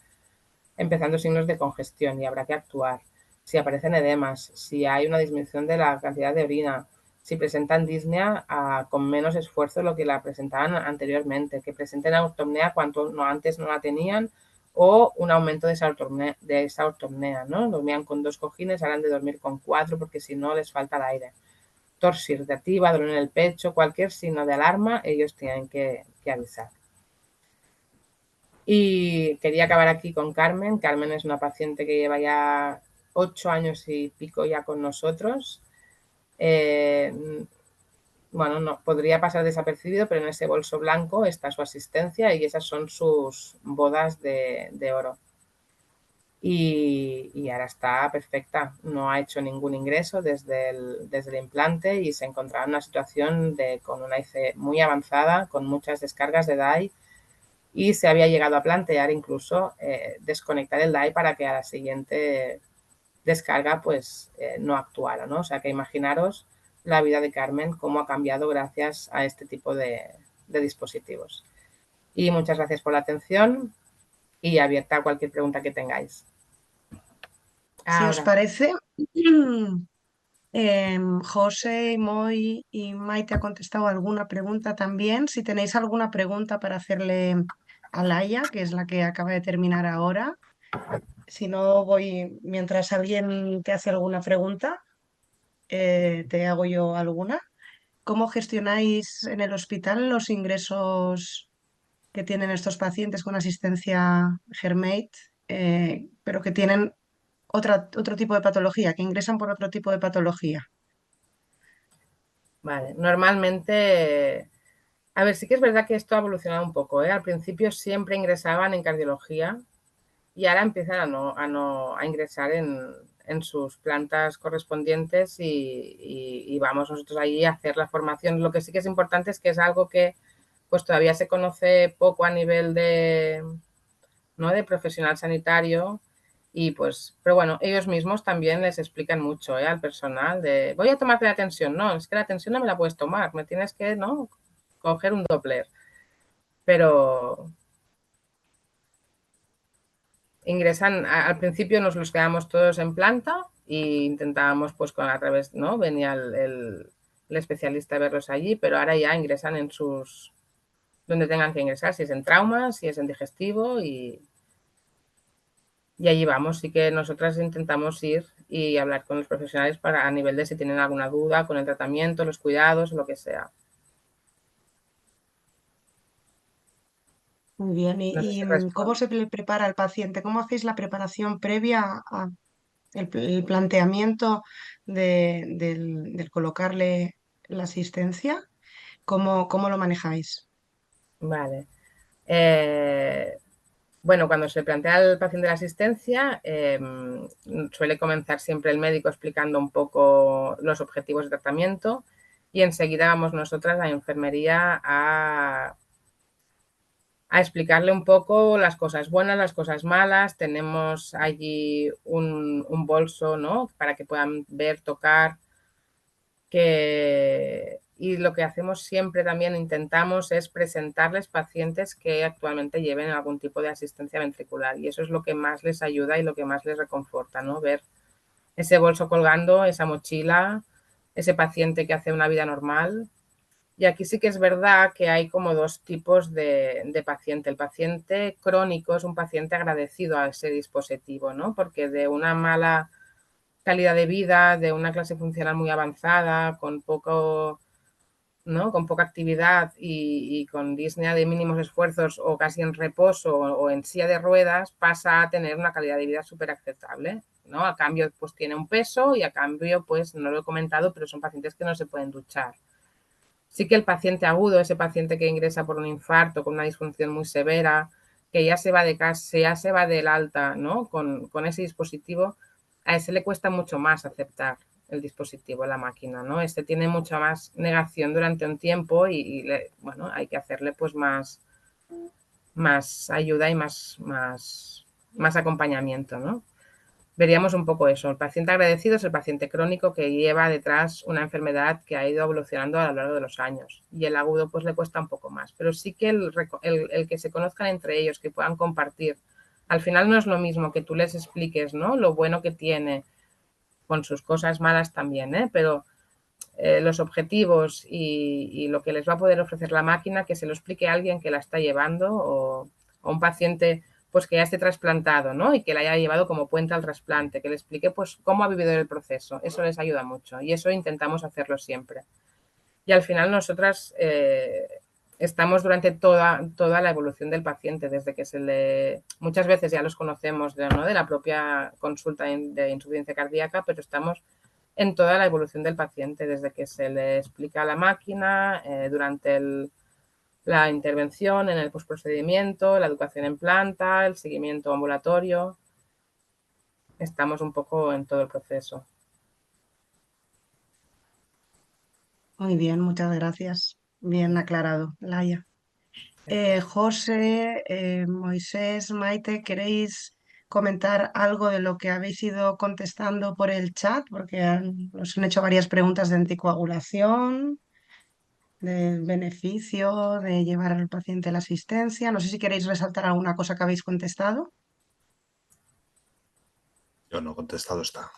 F: empezando signos de congestión y habrá que actuar. Si aparecen edemas, si hay una disminución de la cantidad de orina, si presentan disnea con menos esfuerzo de lo que la presentaban anteriormente, que presenten autopnea cuando antes no la tenían, o un aumento de esa ortopnea, ¿no? Dormían con 2 cojines, ahora han de dormir con 4 porque si no les falta el aire. Tos irritativa, dolor en el pecho, cualquier signo de alarma, ellos tienen que avisar. Y quería acabar aquí con Carmen. Carmen es una paciente que lleva ya 8 años y pico ya con nosotros. Bueno, no, podría pasar desapercibido, pero en ese bolso blanco está su asistencia y esas son sus bodas de oro. Y ahora está perfecta, no ha hecho ningún ingreso desde el implante y se encontraba en una situación con una IC muy avanzada, con muchas descargas de DAI, y se había llegado a plantear incluso desconectar el DAI para que a la siguiente descarga pues no actuara, ¿no? O sea que imaginaros la vida de Carmen, cómo ha cambiado gracias a este tipo de dispositivos. Y muchas gracias por la atención y abierta a cualquier pregunta que tengáis.
C: Si os
F: Ahora.
C: parece, José, Moy y Maite ha contestado alguna pregunta también. Si tenéis alguna pregunta para hacerle a Laia, que es la que acaba de terminar ahora. Si no, voy, mientras alguien te hace alguna pregunta, te hago yo alguna. ¿Cómo gestionáis en el hospital los ingresos que tienen estos pacientes con asistencia Germate, pero que tienen otro tipo de patología, que ingresan por otro tipo de patología?
F: Vale, normalmente, a ver, sí que es verdad que esto ha evolucionado un poco, ¿eh? Al principio siempre ingresaban en cardiología y ahora empiezan a ingresar en sus plantas correspondientes y vamos nosotros allí a hacer la formación. Lo que sí que es importante es que es algo que pues todavía se conoce poco a nivel ¿no? de profesional sanitario. Y pues, pero bueno, ellos mismos también les explican mucho al personal de voy a tomarte la tensión. No, es que la tensión no me la puedes tomar, me tienes que, ¿no? coger un Doppler. Pero ingresan, al principio nos los quedamos todos en planta e intentábamos pues con a través, ¿no? Venía el especialista a verlos allí, pero ahora ya ingresan en sus, donde tengan que ingresar, si es en trauma, si es en digestivo y allí vamos. Sí que nosotras intentamos ir y hablar con los profesionales para a nivel de si tienen alguna duda con el tratamiento, los cuidados, lo que sea.
C: Muy bien.
F: No sé si
C: ¿Cómo se prepara el paciente? ¿Cómo hacéis la preparación previa a el planteamiento del colocarle la asistencia? ¿Cómo lo manejáis?
F: Vale. Bueno, cuando se plantea al paciente la asistencia, suele comenzar siempre el médico explicando un poco los objetivos de tratamiento y enseguida vamos nosotras a enfermería a explicarle un poco las cosas buenas, las cosas malas. Tenemos allí un bolso, ¿no? Para que puedan ver, tocar y lo que hacemos siempre también intentamos es presentarles pacientes que actualmente lleven algún tipo de asistencia ventricular y eso es lo que más les ayuda y lo que más les reconforta, ¿no? Ver ese bolso colgando, esa mochila, ese paciente que hace una vida normal. Y aquí sí que es verdad que hay como dos tipos de paciente. El paciente crónico es un paciente agradecido a ese dispositivo, ¿no? Porque de una mala calidad de vida, de una clase funcional muy avanzada, con poco, ¿no? Con poca actividad y con disnea de mínimos esfuerzos o casi en reposo o en silla de ruedas, pasa a tener una calidad de vida súper aceptable, ¿no? A cambio, pues tiene un peso y a cambio, pues no lo he comentado, pero son pacientes que no se pueden duchar. Sí que el paciente agudo, ese paciente que ingresa por un infarto con una disfunción muy severa, que ya se va de casa, ya se va del alta, ¿no? Con ese dispositivo, a ese le cuesta mucho más aceptar el dispositivo, la máquina, ¿no? Este tiene mucha más negación durante un tiempo y bueno, hay que hacerle pues más ayuda y más acompañamiento, ¿no? Veríamos un poco eso. El paciente agradecido es el paciente crónico que lleva detrás una enfermedad que ha ido evolucionando a lo largo de los años y el agudo pues le cuesta un poco más. Pero sí que el que se conozcan entre ellos, que puedan compartir. Al final no es lo mismo que tú les expliques, ¿no? Lo bueno que tiene con sus cosas malas también, ¿eh? Pero los objetivos y lo que les va a poder ofrecer la máquina, que se lo explique a alguien que la está llevando o un paciente pues que ya esté trasplantado, ¿no? Y que la haya llevado como puente al trasplante, que le explique pues cómo ha vivido el proceso. Eso les ayuda mucho y eso intentamos hacerlo siempre. Y al final nosotras estamos durante toda la evolución del paciente, desde que muchas veces ya los conocemos ¿no? de la propia consulta de insuficiencia cardíaca, pero estamos en toda la evolución del paciente, desde que se le explica la máquina, durante la intervención, en el postprocedimiento, la educación en planta, el seguimiento ambulatorio. Estamos un poco en todo el proceso.
C: Muy bien, muchas gracias. Bien aclarado, Laia. José, Moisés, Maite, ¿queréis comentar algo de lo que habéis ido contestando por el chat? Porque nos han hecho varias preguntas de anticoagulación, del beneficio de llevar al paciente a la asistencia. No sé si queréis resaltar alguna cosa que habéis contestado.
D: Yo no, contestado está.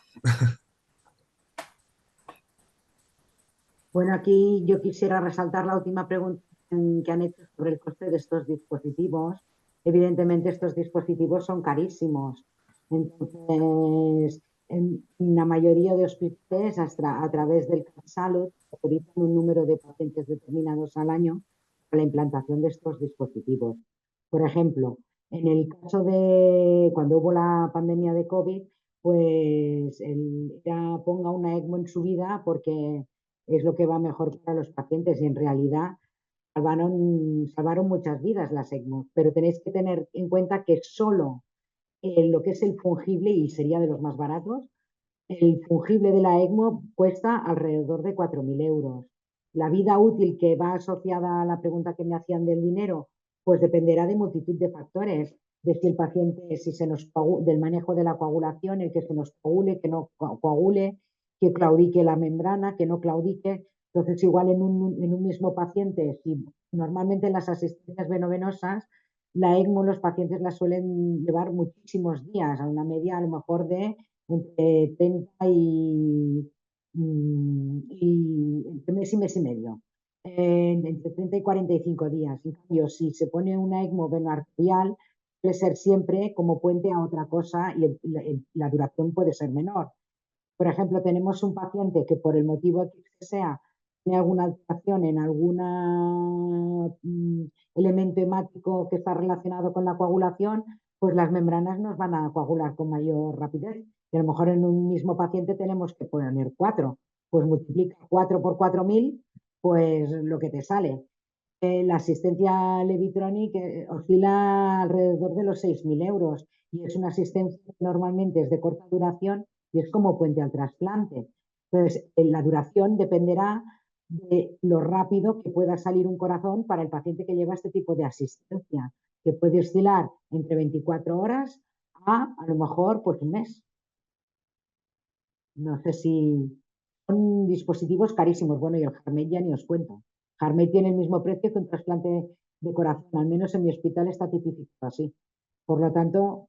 E: Bueno, aquí yo quisiera resaltar la última pregunta que han hecho sobre el coste de estos dispositivos. Evidentemente, estos dispositivos son carísimos. Entonces, en la mayoría de hospitales, hasta a través del CatSalud, autorizan un número de pacientes determinados al año para la implantación de estos dispositivos. Por ejemplo, en el caso de cuando hubo la pandemia de COVID, pues ponga una ECMO en su vida porque es lo que va mejor para los pacientes y en realidad salvaron muchas vidas las ECMO, pero tenéis que tener en cuenta que solo lo que es el fungible, y sería de los más baratos, el fungible de la ECMO cuesta alrededor de 4.000 euros. La vida útil que va asociada a la pregunta que me hacían del dinero, pues dependerá de multitud de factores, de si el paciente, del manejo de la coagulación, el que se nos coagule, que no coagule, que claudique la membrana, que no claudique. Entonces, igual en un mismo paciente, si normalmente en las asistencias venovenosas, la ECMO los pacientes la suelen llevar muchísimos días, a una media a lo mejor de entre 30 entre mes y medio, entre 30 y 45 días. En cambio, si se pone una ECMO venoarterial, puede ser siempre como puente a otra cosa y la duración puede ser menor. Por ejemplo, tenemos un paciente que por el motivo que sea tiene alguna alteración en algún elemento hemático que está relacionado con la coagulación, pues las membranas nos van a coagular con mayor rapidez. Y a lo mejor en un mismo paciente tenemos que poner 4, pues multiplica 4 por 4.000, pues lo que te sale. La asistencia Levitronic oscila alrededor de los 6.000 euros y es una asistencia que normalmente es de corta duración y es como puente al trasplante. Entonces, la duración dependerá de lo rápido que pueda salir un corazón para el paciente que lleva este tipo de asistencia, que puede oscilar entre 24 horas a lo mejor pues un mes. No sé si son dispositivos carísimos. Bueno, y el Harmate ya ni os cuento. Harmate tiene el mismo precio que un trasplante de corazón, al menos en mi hospital está tipificado así. Por lo tanto,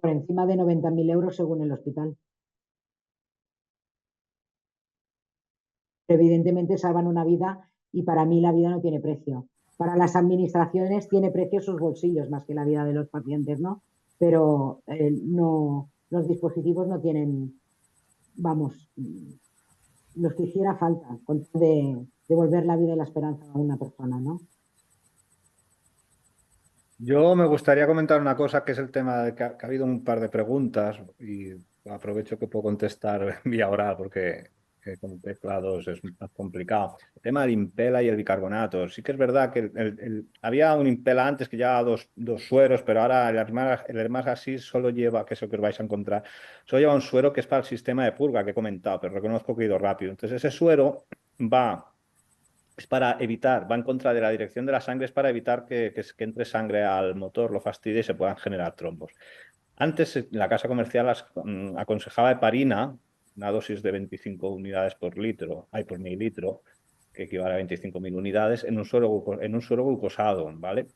E: por encima de 90.000 euros según el hospital. Evidentemente salvan una vida y para mí la vida no tiene precio. Para las administraciones tiene precio sus bolsillos más que la vida de los pacientes, ¿no? Pero no, los dispositivos no tienen, vamos, los que hiciera falta con tal de devolver la vida y la esperanza a una persona, ¿no?
B: Yo me gustaría comentar una cosa que es el tema de que ha habido un par de preguntas y aprovecho que puedo contestar vía oral porque con teclados es más complicado. El tema del Impela y el bicarbonato. Sí que es verdad que había un Impela antes que llevaba dos sueros, pero ahora el Hermas así solo lleva, que es lo que os vais a encontrar, solo lleva un suero que es para el sistema de purga que he comentado, pero reconozco que he ido rápido. Entonces ese suero es para evitar, va en contra de la dirección de la sangre, es para evitar que entre sangre al motor, lo fastidie y se puedan generar trombos. Antes la casa comercial aconsejaba heparina, una dosis de 25 unidades por mililitro, que equivale a 25.000 unidades, en un suero glucosado, ¿vale?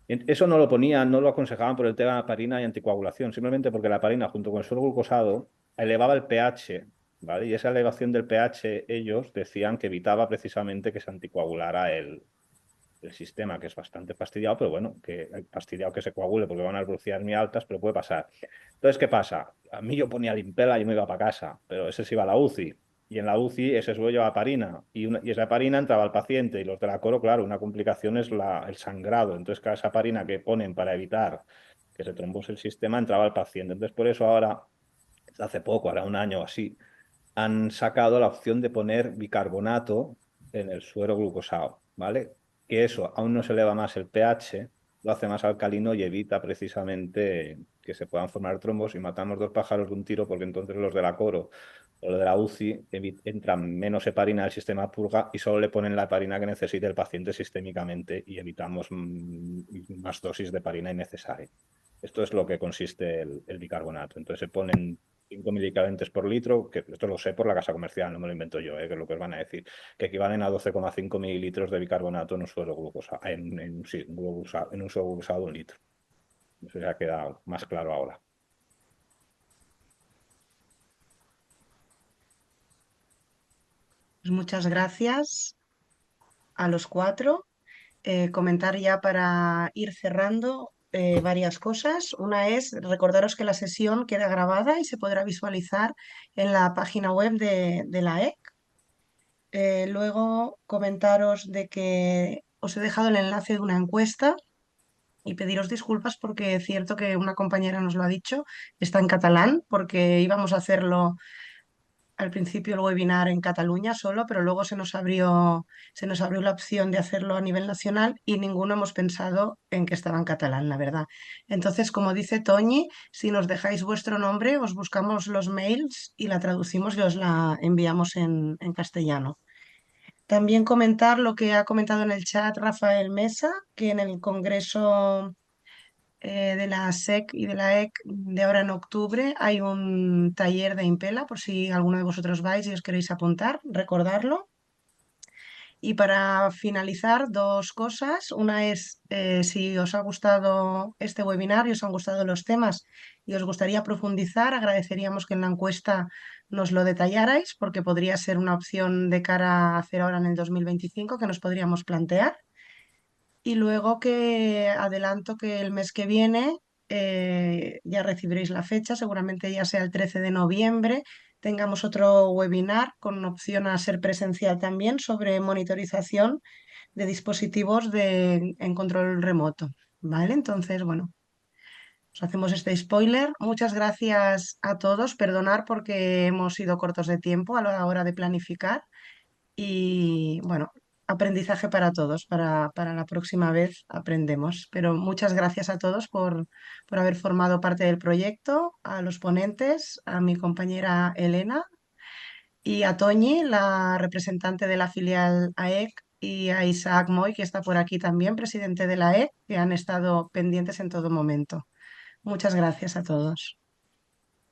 B: Eso no lo ponían, no lo aconsejaban por el tema de heparina y anticoagulación, simplemente porque la heparina junto con el suero glucosado elevaba el pH, ¿vale? Y esa elevación del pH ellos decían que evitaba precisamente que se anticoagulara el sistema, que es bastante fastidiado, pero bueno, que fastidiado que se coagule porque van a velocidades muy altas, pero puede pasar. Entonces, ¿qué pasa? A mí yo ponía el Impela y me iba para casa, pero ese se iba a la UCI. Y en la UCI ese suelo llevaba heparina y esa heparina entraba al paciente y los de la coro, claro, una complicación es el sangrado. Entonces, cada esa heparina que ponen para evitar que se trombose el sistema entraba al paciente. Entonces, por eso ahora, hace poco, ahora un año o así, han sacado la opción de poner bicarbonato en el suero glucosado, ¿vale? Que eso aún no se eleva más el pH, lo hace más alcalino y evita precisamente que se puedan formar trombos y matamos dos pájaros de un tiro porque entonces los de la coro o los de la UCI entran menos heparina al sistema purga y solo le ponen la heparina que necesite el paciente sistémicamente y evitamos más dosis de heparina innecesaria. Esto es lo que consiste el bicarbonato. Entonces se ponen 5 milicalentes por litro, que esto lo sé por la casa comercial, no me lo invento yo, que es lo que os van a decir, que equivalen a 12,5 mililitros de bicarbonato en un suero glucosa, sí, en un suero glucosado de 1 litro. Eso ya queda más claro ahora.
C: Pues muchas gracias a los cuatro. Comentar ya para ir cerrando varias cosas. Una es recordaros que la sesión queda grabada y se podrá visualizar en la página web de la EC. Luego comentaros de que os he dejado el enlace de una encuesta y pediros disculpas porque es cierto que una compañera nos lo ha dicho, está en catalán porque íbamos a hacerlo al principio el webinar en Cataluña solo, pero luego se nos abrió la opción de hacerlo a nivel nacional y ninguno hemos pensado en que estaba en catalán, la verdad. Entonces, como dice Toñi, si nos dejáis vuestro nombre, os buscamos los mails y la traducimos y os la enviamos en castellano. También comentar lo que ha comentado en el chat Rafael Mesa, que en el Congreso de la SEC y de la EC de ahora en octubre hay un taller de Impela, por si alguno de vosotros vais y os queréis apuntar, recordarlo. Y para finalizar, dos cosas. Una es, si os ha gustado este webinar y os han gustado los temas y os gustaría profundizar, agradeceríamos que en la encuesta nos lo detallarais, porque podría ser una opción de cara a hacer ahora en el 2025 que nos podríamos plantear. Y luego que adelanto que el mes que viene ya recibiréis la fecha, seguramente ya sea el 13 de noviembre, tengamos otro webinar con opción a ser presencial también sobre monitorización de dispositivos en control remoto. ¿Vale? Entonces, bueno, os hacemos este spoiler. Muchas gracias a todos. Perdonar porque hemos sido cortos de tiempo a la hora de planificar. Y bueno, aprendizaje para todos. Para la próxima vez aprendemos. Pero muchas gracias a todos por haber formado parte del proyecto, a los ponentes, a mi compañera Elena y a Toñi, la representante de la filial AEC, y a Isaac Moy, que está por aquí también, presidente de la AEC, que han estado pendientes en todo momento. Muchas gracias a todos.